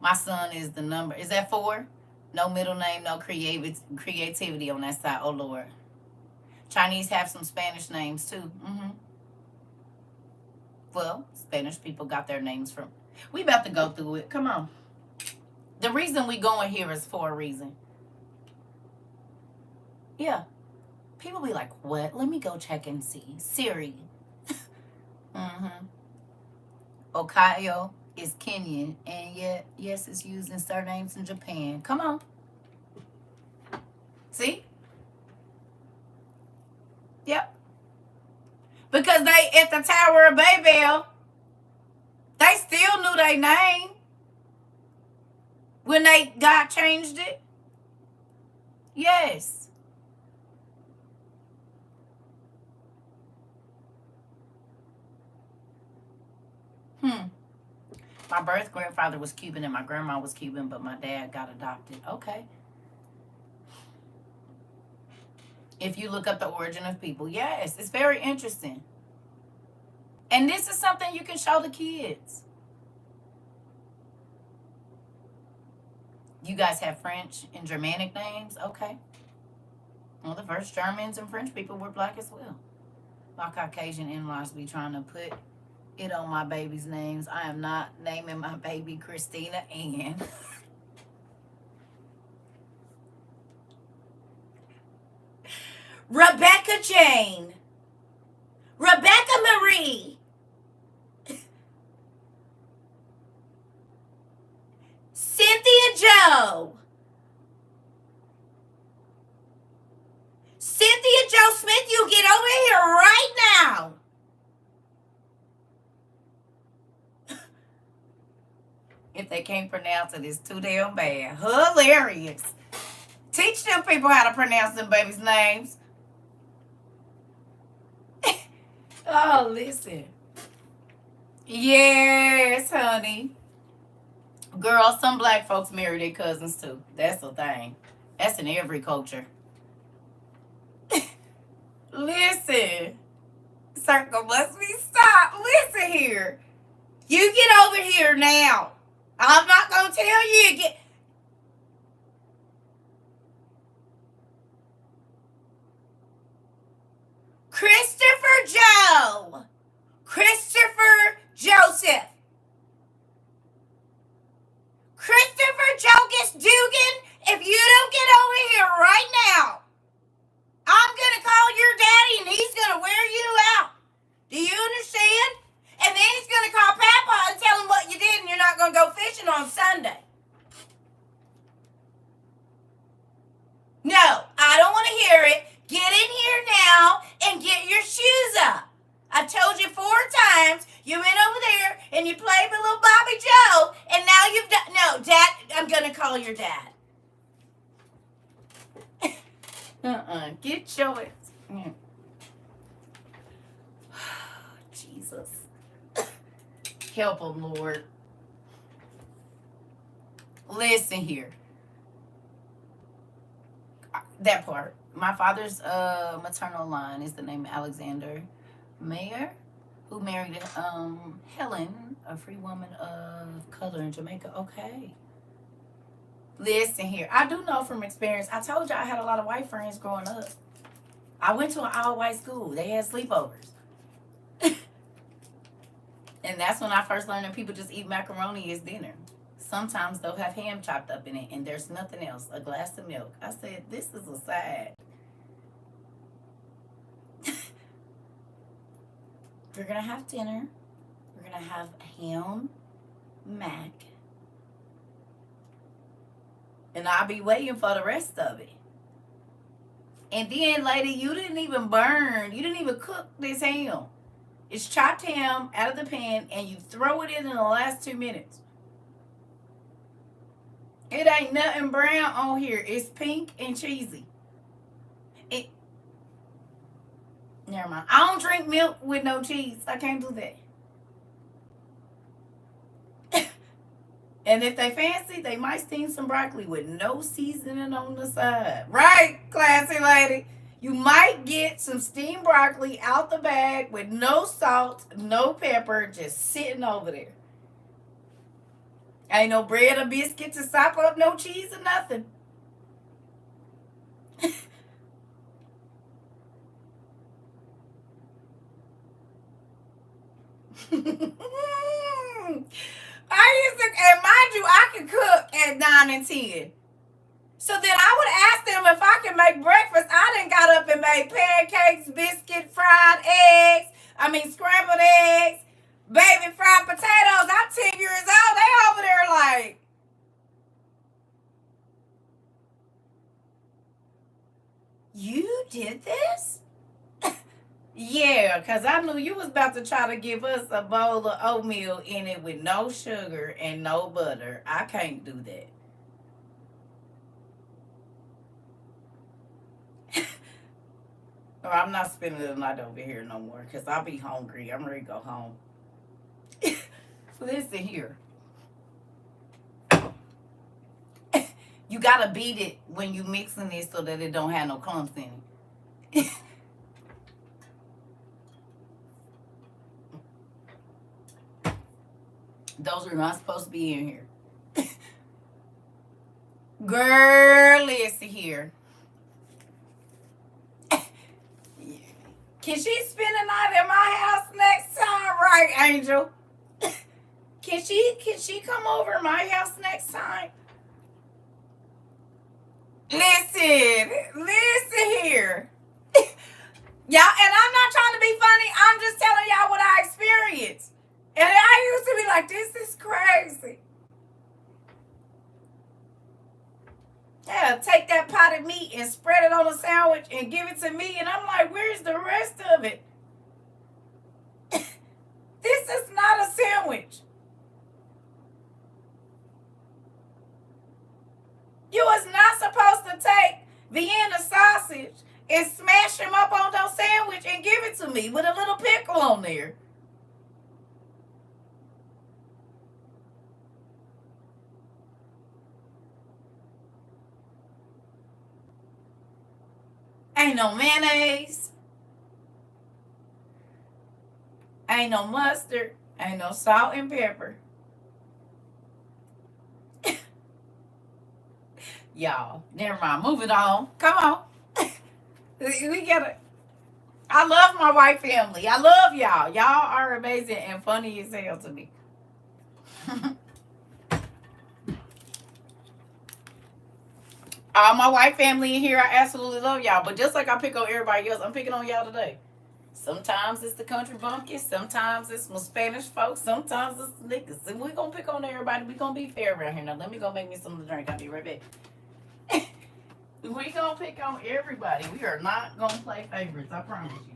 My son is the number. Is that 4? No middle name, no creativity on that side. Oh, Lord. Chinese have some Spanish names, too. Well, Spanish people got their names from... We about to go through it. Come on. The reason we going here is for a reason. Yeah. People be like, what? Let me go check and see. Siri. Okayo is Kenyan, and yet, yes, it's used in surnames in Japan. Come on. See? Yep. Because they, at the Tower of Babel, they still knew their name when God changed it. Yes. My birth grandfather was Cuban and my grandma was Cuban, but my dad got adopted. Okay. If you look up the origin of people, yes, it's very interesting. And this is something you can show the kids. You guys have French and Germanic names? Okay. Well, the first Germans and French people were black as well. My Caucasian in-laws be trying to put it on my baby's names. I am not naming my baby Christina Ann. Rebecca Jane. Rebecca Marie. Cynthia Joe. Cynthia Joe Smith, you get over here right now. If they can't pronounce it, it's too damn bad. Hilarious. Teach them people how to pronounce them babies' names. Oh, listen. Yes, honey. Girl, some black folks marry their cousins, too. That's the thing. That's in every culture. Listen. Circle must be stopped. Listen here. You get over here now. I'm not going to tell you. Christopher Joe. Christopher Joseph. Christopher Jogus Dugan call your dad. Get your Jesus. Help them, Lord. Listen here. That part. My father's maternal line is the name Alexander Mayer, who married Helen, a free woman of color in Jamaica. Okay. Listen here. I do know from experience. I told you I had a lot of white friends growing up. I went to an all-white school. They had sleepovers. And that's when I first learned that people just eat macaroni as dinner. Sometimes they'll have ham chopped up in it, and there's nothing else. A glass of milk. I said, this is a side. We're going to have dinner. We're going to have ham, mac. And I'll be waiting for the rest of it. And then, lady, you didn't even cook this ham. It's chopped ham out of the pan, and you throw it in the last 2 minutes. It ain't nothing brown on here. It's pink and cheesy. Never mind. I don't drink milk with no cheese. I can't do that. And if they fancy, they might steam some broccoli with no seasoning on the side. Right, classy lady? You might get some steamed broccoli out the bag with no salt, no pepper, just sitting over there. Ain't no bread or biscuit to sop up, no cheese or nothing. And mind you, I can cook at 9 and 10. So then I would ask them if I can make breakfast. I done got up and made pancakes, biscuit, scrambled eggs, baby fried potatoes. I'm 10 years old. They over there like, you did this? Yeah, because I knew you was about to try to give us a bowl of oatmeal in it with no sugar and no butter. I can't do that. Or I'm not spending the night over here no more because I'll be hungry. I'm ready to go home. Listen here. You got to beat it when you mixing it so that it don't have no clumps in it. Those are not supposed to be in here. Girl, listen here. Can she spend the night at my house next time? Right, Angel? Can she come over to my house next time? Listen here. Y'all, and I'm not trying to be funny. I'm just telling y'all what I experienced. And I used to be like, this is crazy. Yeah, take that pot of meat and spread it on a sandwich and give it to me. And I'm like, where's the rest of it? This is not a sandwich. You was not supposed to take Vienna sausage and smash them up on those sandwich and give it to me with a little pickle on there. Ain't no mayonnaise. Ain't no mustard. Ain't no salt and pepper. Y'all, never mind. Moving on. Come on. We gotta. I love my white family. I love y'all. Y'all are amazing and funny as hell to me. All my white family in here, I absolutely love y'all. But just like I pick on everybody else, I'm picking on y'all today. Sometimes it's the country bumpkins. Sometimes it's my Spanish folks. Sometimes it's the niggas. And we're going to pick on everybody. We're going to be fair around here. Now, let me go make me something to drink. I'll be right back. We're going to pick on everybody. We are not going to play favorites. I promise you.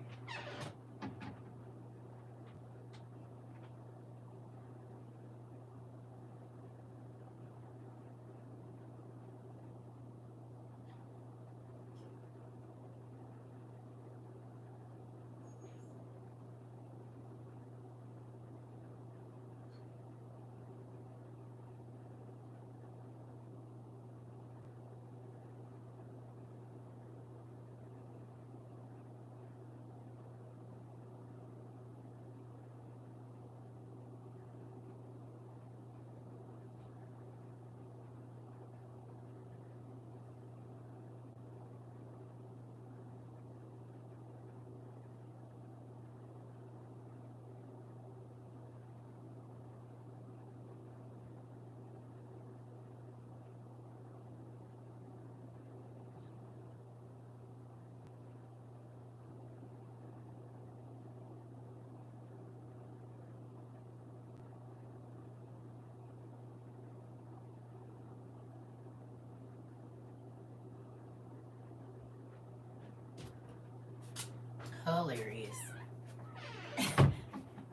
Hilarious.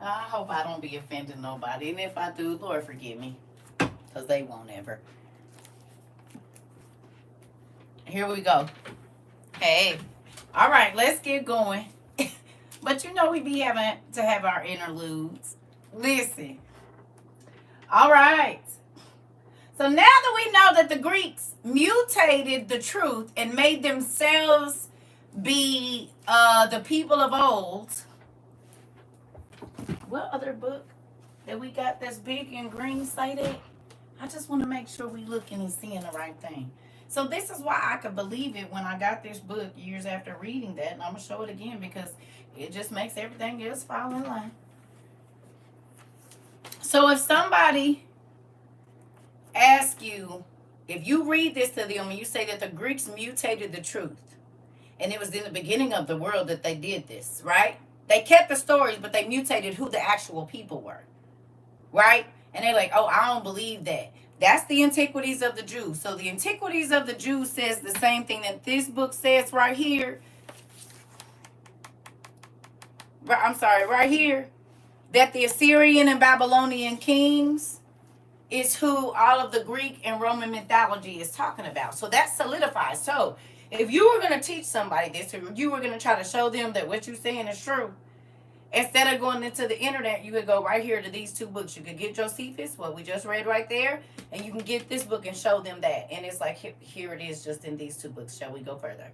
I hope I don't be offending nobody. And if I do, Lord forgive me. Because they won't ever. Here we go. Hey. All right, let's get going. But you know we be having to have our interludes. Listen. All right. So now that we know that the Greeks mutated the truth and made themselves be the people of old, what other book that we got that's big and green say that? I just want to make sure we looking and seeing the right thing. So this is why I could believe it when I got this book years after reading that. And I'm going to show it again because it just makes everything else fall in line. So if somebody asks you, if you read this to them and you say that the Greeks mutated the truth, and it was in the beginning of the world that they did this, right? They kept the stories, but they mutated who the actual people were, right? And they're like, oh, I don't believe that. That's the Antiquities of the Jews. So the Antiquities of the Jews says the same thing that this book says right here. Right here. That the Assyrian and Babylonian kings is who all of the Greek and Roman mythology is talking about. So that solidifies. So if you were going to teach somebody this, or you were going to try to show them that what you're saying is true, instead of going into the internet, you could go right here to these two books. You could get Josephus, what we just read right there, and you can get this book and show them that. And it's like, here it is just in these two books. Shall we go further?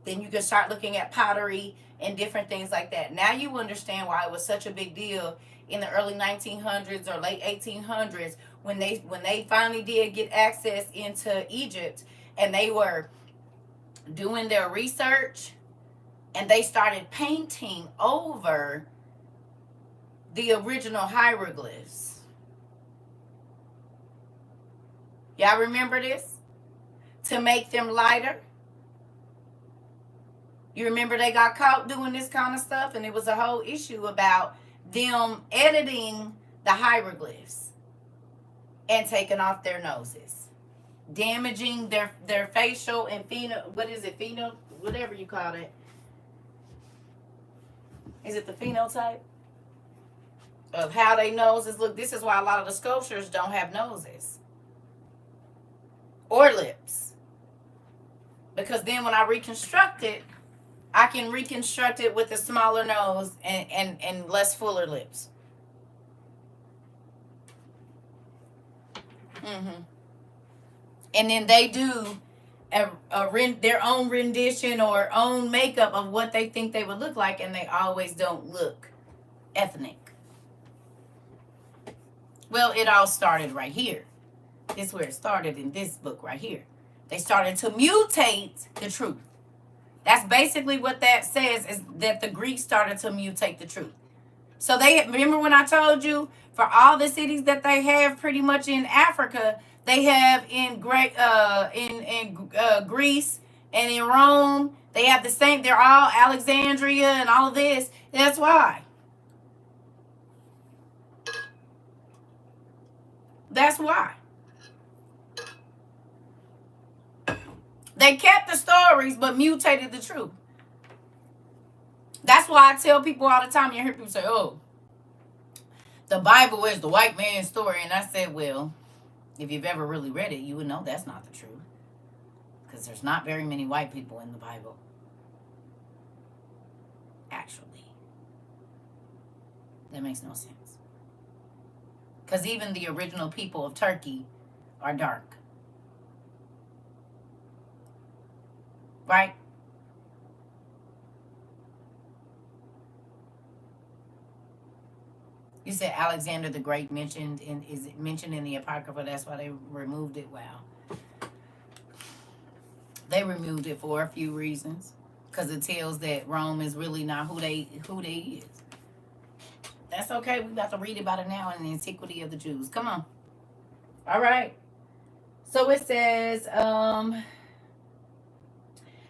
Then you can start looking at pottery and different things like that. Now you understand why it was such a big deal in the early 1900s or late 1800s when they finally did get access into Egypt and they were doing their research and they started painting over the original hieroglyphs. Y'all remember this? To make them lighter. You remember they got caught doing this kind of stuff, and it was a whole issue about them editing the hieroglyphs and taking off their noses, damaging their facial and whatever you call it. Is it the phenotype of how they noses look? This is why a lot of the sculptures don't have noses or lips, because then when I reconstruct it, I can reconstruct it with a smaller nose and less fuller lips. And then they do their own rendition or own makeup of what they think they would look like, and they always don't look ethnic. Well, it all started right here. This is where it started in this book right here. They started to mutate the truth. That's basically what that says, is that the Greeks started to mutate the truth. So they remember when I told you for all the cities that they have pretty much in Africa, they have in Greece and in Rome, they have the same. They're all Alexandria and all of this. That's why. That's why. They kept the stories, but mutated the truth. That's why I tell people all the time, you hear people say, oh, the Bible is the white man's story. And I said, well, if you've ever really read it, you would know that's not the truth. Because there's not very many white people in the Bible. Actually. That makes no sense. Because even the original people of Turkey are dark. Right? You said Alexander the Great is it mentioned in the Apocrypha? That's why they removed it. Wow. They removed it for a few reasons. Because it tells that Rome is really not who they is. That's okay. We got to read about it now in the Antiquity of the Jews. Come on. All right. So it says,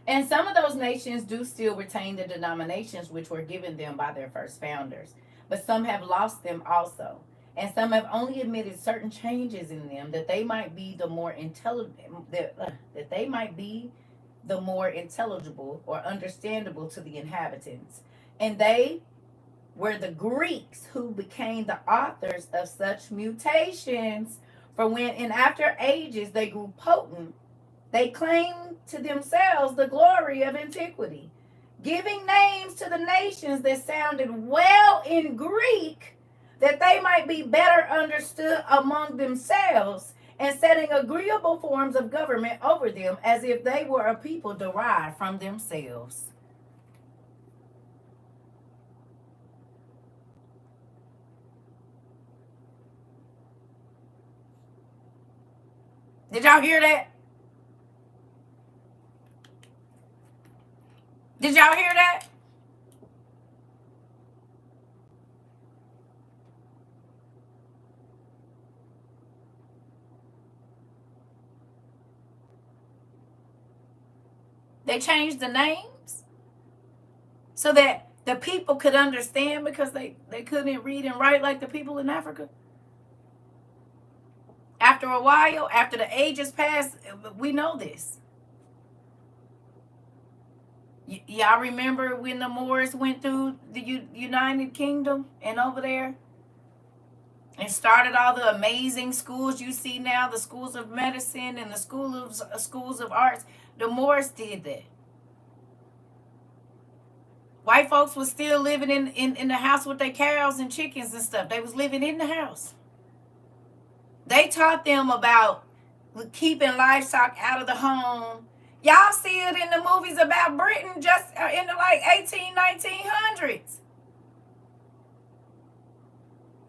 and some of those nations do still retain the denominations which were given them by their first founders, but some have lost them also, and some have only admitted certain changes in them that they might be the more intelligent, that they might be the more intelligible or understandable to the inhabitants. And they were the Greeks who became the authors of such mutations. For when in after ages they grew potent, they claimed to themselves the glory of antiquity, giving names to the nations that sounded well in Greek, that they might be better understood among themselves, and setting agreeable forms of government over them, as if they were a people derived from themselves. Did y'all hear that? Did y'all hear that? They changed the names so that the people could understand, because they couldn't read and write like the people in Africa. After a while, after the ages passed, we know this. Y'all remember when the Moors went through the United Kingdom and over there and started all the amazing schools you see now, the schools of medicine and the schools of arts? The Moors did that. White folks was still living in the house with their cows and chickens and stuff. They was living in the house. They taught them about keeping livestock out of the home. Y'all see it in the movies about Britain just in the like 1900s.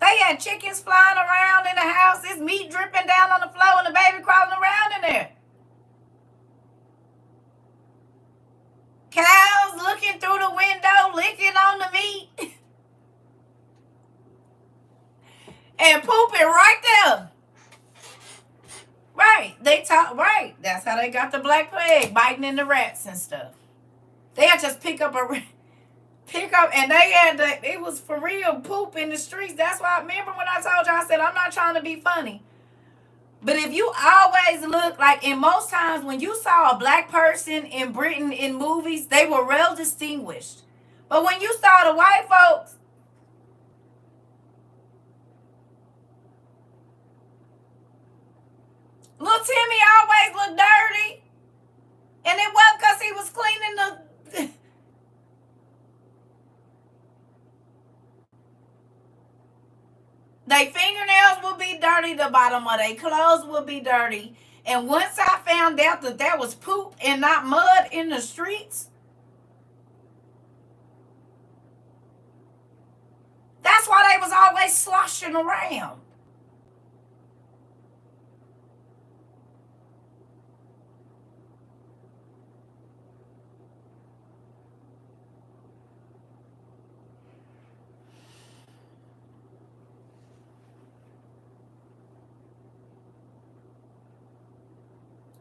They had chickens flying around in the house. There's meat dripping down on the floor and the baby crawling around in there. Cows looking through the window, licking on the meat. And pooping right there. Right. They taught, right. That's how they got the Black Plague, biting in the rats and stuff. They had just pick up, and they had it was for real poop in the streets. That's why I remember when I told you, I said, I'm not trying to be funny. But if you always look like, and most times when you saw a black person in Britain in movies, they were well distinguished. But when you saw the white folks, little Timmy always looked dirty. And it wasn't because he was cleaning the... Their fingernails would be dirty. The bottom of their clothes would be dirty. And once I found out that there was poop and not mud in the streets, that's why they was always sloshing around.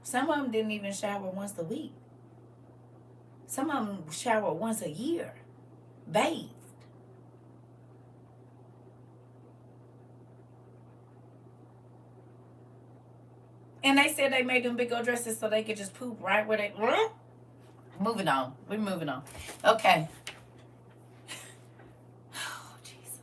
Some of them didn't even shower once a week. Some of them shower once a year, bathed. And they said they made them big old dresses so they could just poop right where they... Moving on. We're moving on. Okay. Oh, Jesus.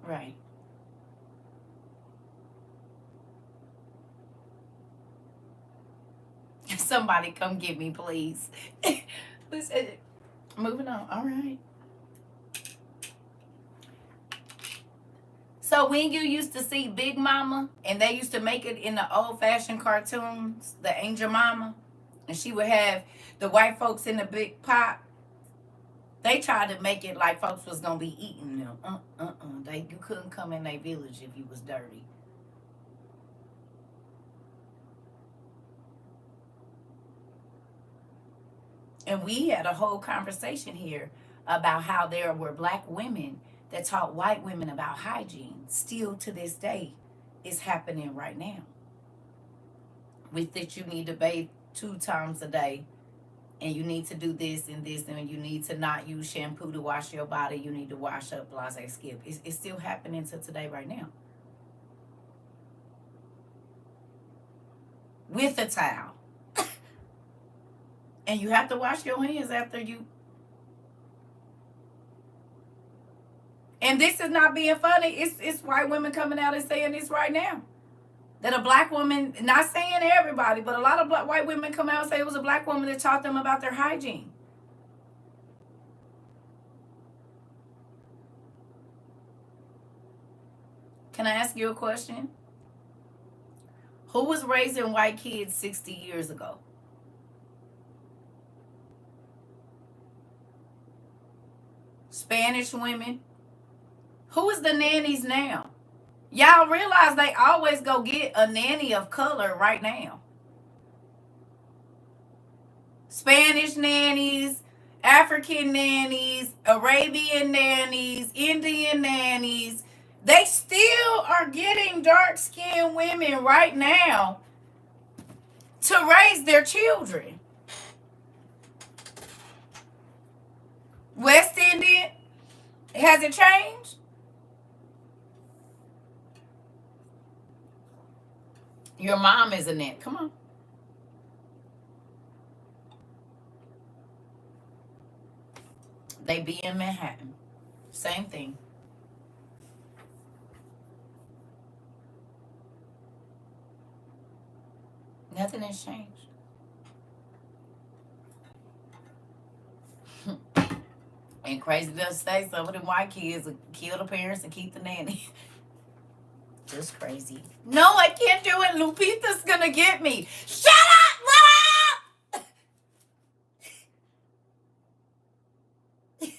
Right. Somebody come get me, please. Listen, moving on. All right. So when you used to see Big Mama, and they used to make it in the old-fashioned cartoons, the Angel Mama, and she would have the white folks in the big pot, They tried to make it like folks was gonna be eating them. You couldn't come in their village if you was dirty. And we had a whole conversation here about how there were black women that taught white women about hygiene. Still to this day, it's happening right now. With that, you need to bathe 2 times a day, and you need to do this and this, and you need to not use shampoo to wash your body. You need to wash up, blase, skip. It's still happening to today right now. With a towel. And you have to wash your hands after you. And this is not being funny. It's white women coming out and saying this right now. That a black woman, not saying everybody, but a lot of white women come out and say it was a black woman that taught them about their hygiene. Can I ask you a question? Who was raising white kids 60 years ago? Spanish women. Who is the nannies now? Y'all realize they always go get a nanny of color right now. Spanish nannies, African nannies, Arabian nannies, Indian nannies. They still are getting dark-skinned women right now to raise their children. West Indian, has it changed? Your mom is a nanny. Come on. They be in Manhattan. Same thing. Nothing has changed. And crazy to say, some of them white kids will kill the parents and keep the nanny. Just crazy. No, I can't do it. Lupita's gonna get me. Shut up, Mom!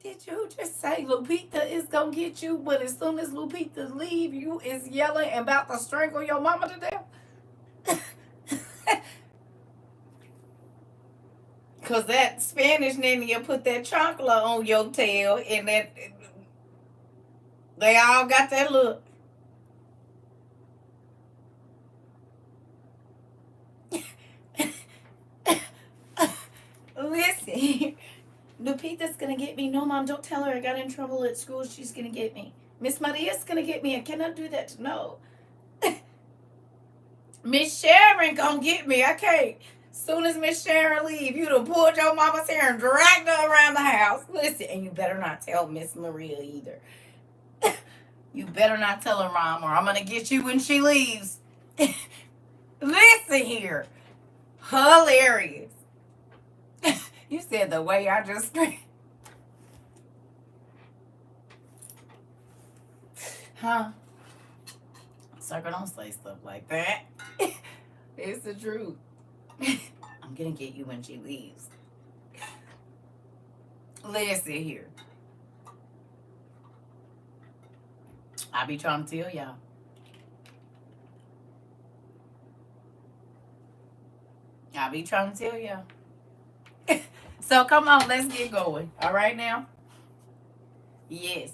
Did you just say Lupita is gonna get you? But as soon as Lupita leave, you is yelling and about to strangle your mama to death? Cause that Spanish nanny will put that chocolate on your tail, and that they all got that look. Listen, Lupita's gonna get me. No, Mom, don't tell her I got in trouble at school. She's gonna get me. Miss Maria's gonna get me. I cannot do that. No. Miss Sharon gonna get me. I can't. Soon as Miss Sharon leave, you done pulled your mama's hair and dragged her around the house. Listen, and you better not tell Miss Maria either. You better not tell her, Mom, or I'm gonna get you when she leaves. Listen here. Hilarious. You said the way I just screamed. Huh? Sucker, don't say stuff like that. It's the truth. I'm gonna get you when she leaves. Listen here. I be trying to tell y'all. I be trying to tell y'all. So come on, let's get going. All right now? Yes.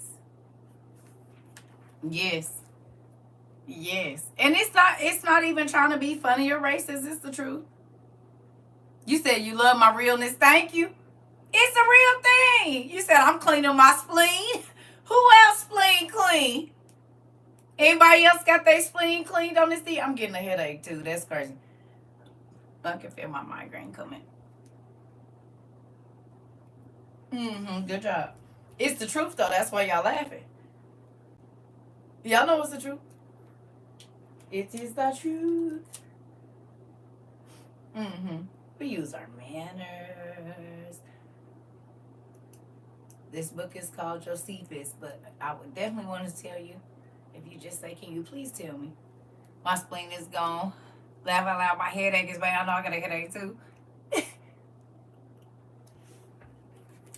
Yes. Yes. And it's not even trying to be funny or racist. It's the truth. You said you love my realness. Thank you. It's a real thing. You said I'm cleaning my spleen. Who else spleen clean? Anybody else got their spleen cleaned on this thing? I'm getting a headache too. That's crazy. I can feel my migraine coming. Good job. It's the truth though. That's why y'all laughing. Y'all know it's the truth. It is the truth. We use our manners. This book is called Josephus, but I would definitely want to tell you, if you just say, can you please tell me? My spleen is gone. Laugh out loud, my headache is bad. I know I got a headache too.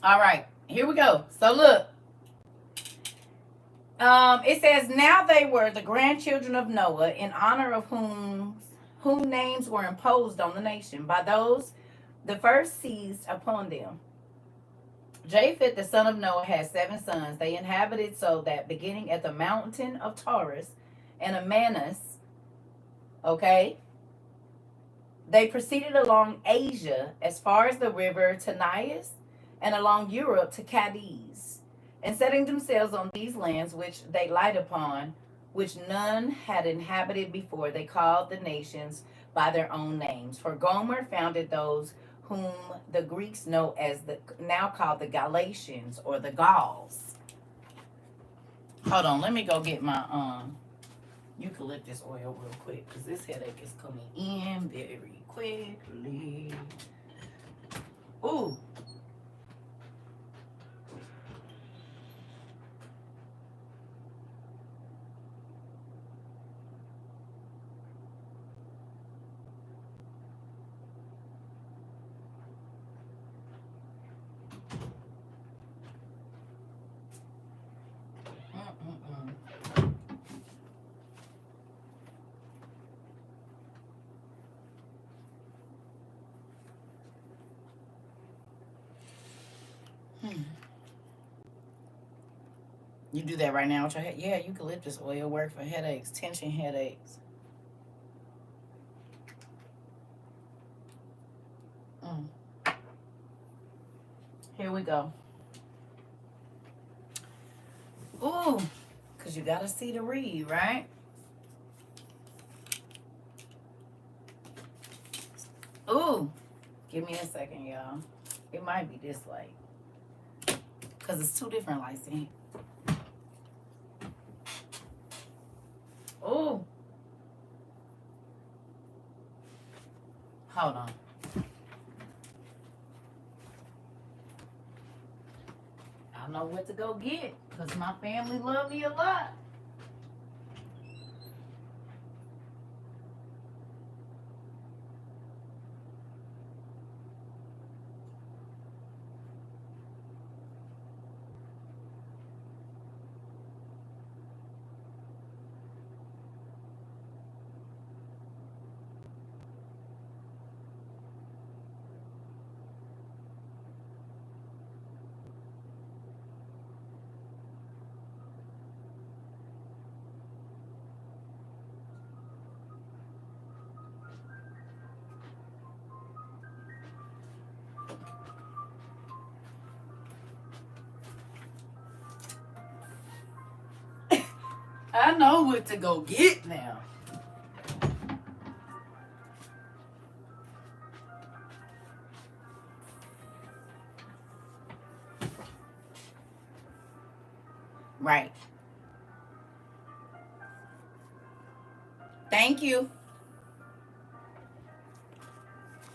All right, here we go. So look, it says, now they were the grandchildren of Noah, in honor of whom names were imposed on the nation by those the first seized upon them. Japheth, the son of Noah, had 7 sons. They inhabited so that beginning at the mountain of Taurus and Amanus, okay, they proceeded along Asia as far as the river Tanais and along Europe to Cadiz, and setting themselves on these lands which they light upon, which none had inhabited before, they called the nations by their own names. For Gomer founded those whom the Greeks know as the now called the Galatians or the Gauls. Hold on, let me go get my eucalyptus oil real quick, because this headache is coming in very quickly. Ooh. You do that right now with your head? Yeah, eucalyptus oil work for headaches, tension headaches. Here we go. Ooh, because you got to see the read, right? Ooh, give me a second, y'all. It might be this light, because it's 2 different lights in here. Ooh. Hold on. I know what to go get, because my family love me a lot. I know what to go get now. Right. Thank you.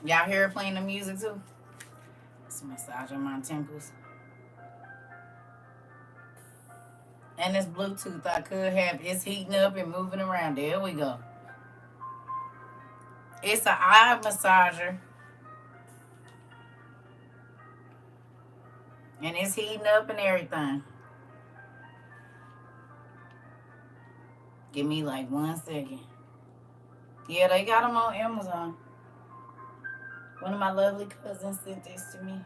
Y'all hear her playing the music too? It's massaging my temples. And this Bluetooth I could have, it's heating up and moving around. There we go. It's an eye massager. And it's heating up and everything. Give me like 1 second. Yeah, they got them on Amazon. One of my lovely cousins sent this to me.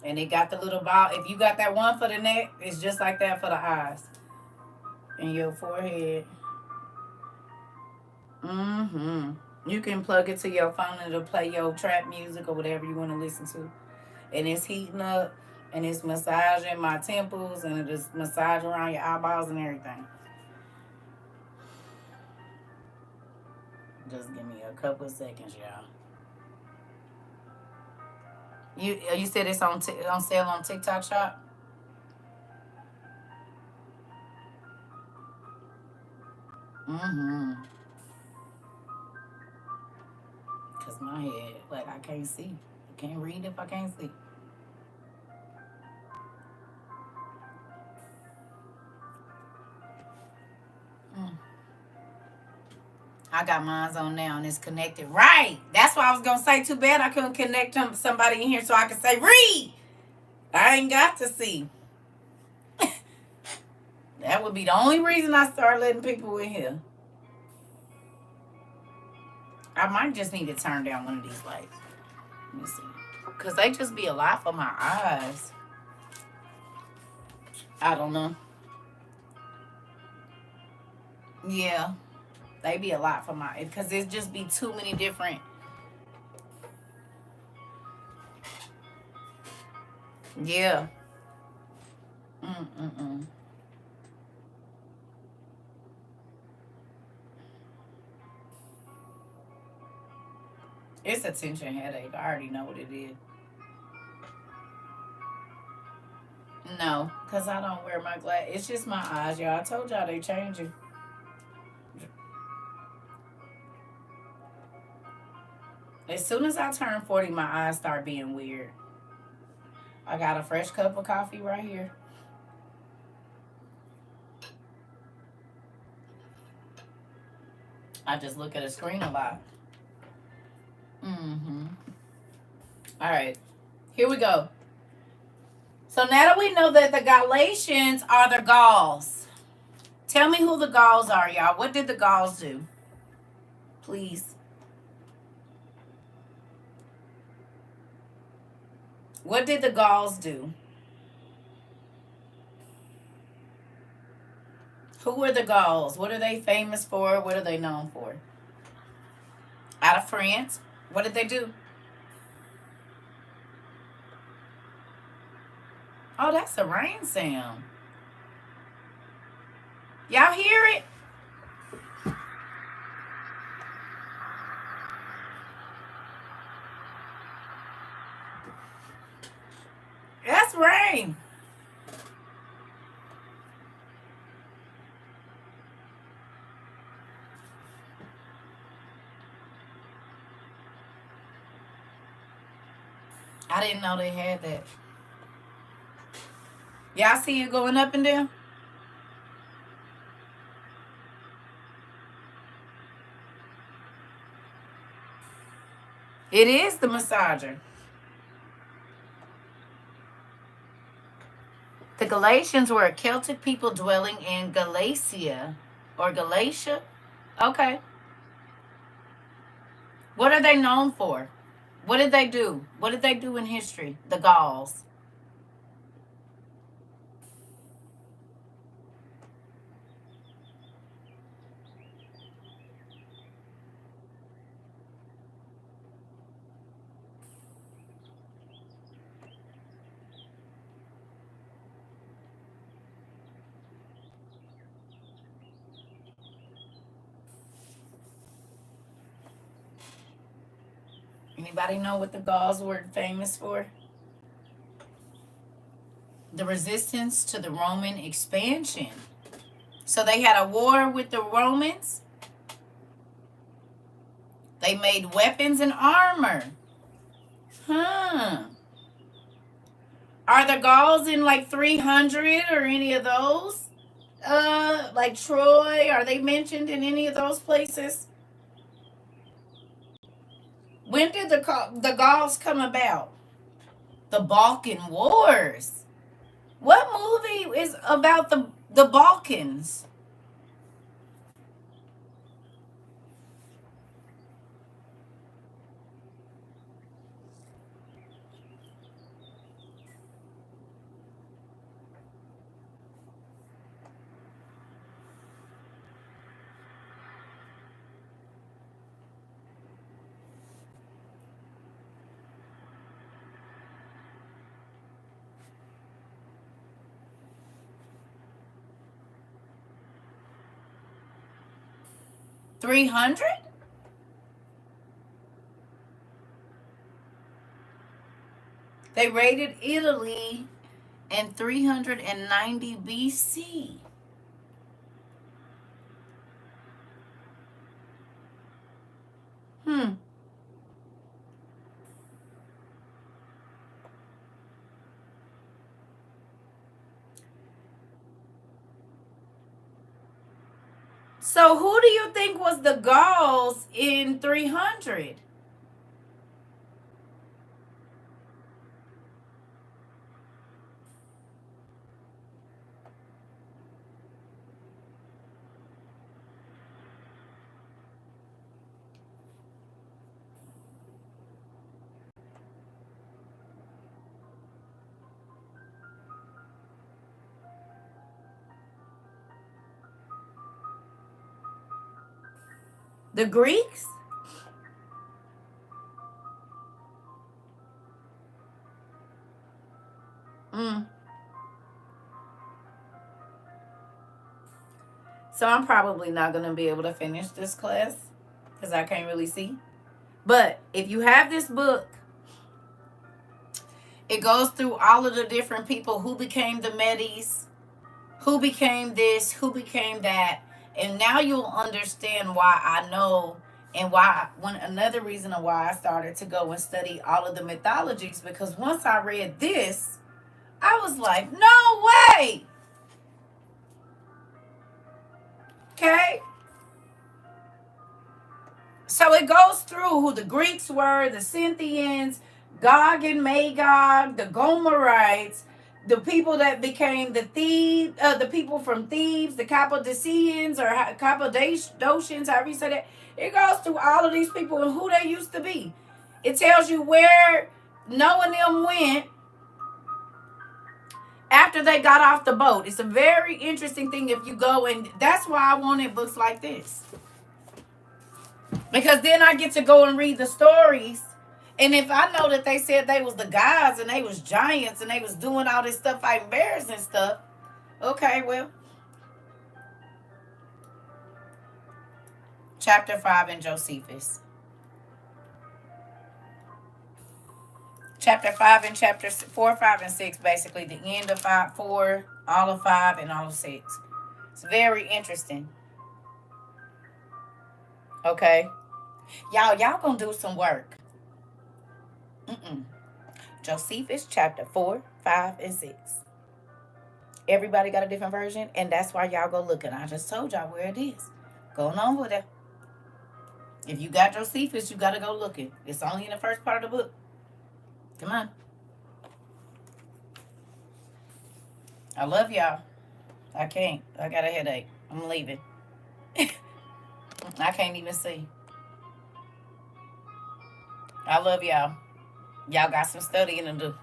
And it got the little ball. If you got that one for the neck, it's just like that for the eyes. And your forehead. You can plug it to your phone and it'll play your trap music or whatever you want to listen to. And it's heating up and it's massaging my temples and it is massaging around your eyeballs and everything. Just give me a couple of seconds, y'all. You said it's on sale on TikTok Shop? Because my head, like, I can't see. I can't read if I can't see. I got mine on now and it's connected. Right. That's why I was going to say, too bad I couldn't connect somebody in here so I could say, read. I ain't got to see. That would be the only reason I start letting people in here. I might just need to turn down one of these lights. Let me see. Because they just be a lot for my eyes. I don't know. Yeah. They be a lot for my... Because it just be too many different... Yeah. Mm-mm-mm. It's a tension headache. I already know what it is. No, because I don't wear my glass. It's just my eyes, y'all. I told y'all they changing. As soon as I turn 40, my eyes start being weird. I got a fresh cup of coffee right here. I just look at a screen a lot. Mm-hmm. All right. Here we go. So now that we know that the Galatians are the Gauls, tell me who the Gauls are, y'all. What did the Gauls do? Please. What did the Gauls do? Who were the Gauls? What are they famous for? What are they known for? Out of France. What did they do? Oh, that's a rain sound. Y'all hear it? That's rain. I didn't know they had that. Y'all see it going up and down? It is the massager. The Galatians were a Celtic people dwelling in Galatia or Galatia. Okay. What are they known for? What did they do? What did they do in history? The Gauls. Anybody know what the Gauls were famous for? The resistance to the Roman expansion. So they had a war with the Romans. They made weapons and armor. Huh. Are the Gauls in like 300 or any of those? Like Troy, are they mentioned in any of those places? When did the Gauls come about? The Balkan Wars. What movie is about the Balkans? 300? They raided Italy in 390 BC. Hmm. So who do you think was the Gauls in 300? The Greeks? So I'm probably not going to be able to finish this class because I can't really see. But if you have this book, it goes through all of the different people who became the Medes, who became this, who became that. And now you'll understand why I know, and why, another reason of why I started to go and study all of the mythologies, because once I read this, I was like, no way. Okay? So it goes through who the Greeks were, the Scythians, Gog and Magog, the Gomerites, the people that became the people from Thebes, the Cappadocians or Cappadocians, however you say that. It goes through all of these people and who they used to be. It tells you where Noah and them went after they got off the boat. It's a very interesting thing if you go, and that's why I wanted books like this. Because then I get to go and read the stories. And if I know that they said they was the gods and they was giants and they was doing all this stuff fighting bears and stuff, okay, well. Chapter 5 in Josephus. Chapter 5 and chapter 4, 5, and 6, basically the end of 5, 4, all of 5, and all of 6. It's very interesting. Okay. Y'all gonna do some work. Josephus chapter 4, 5, and 6. Everybody got a different version, and that's why y'all go looking. I just told y'all where it is. Going on with it. If you got Josephus, you gotta go looking. It's only in the first part of the book. Come on. I love y'all. I can't. I got a headache. I'm leaving. I can't even see. I love y'all. Y'all got some studying to do.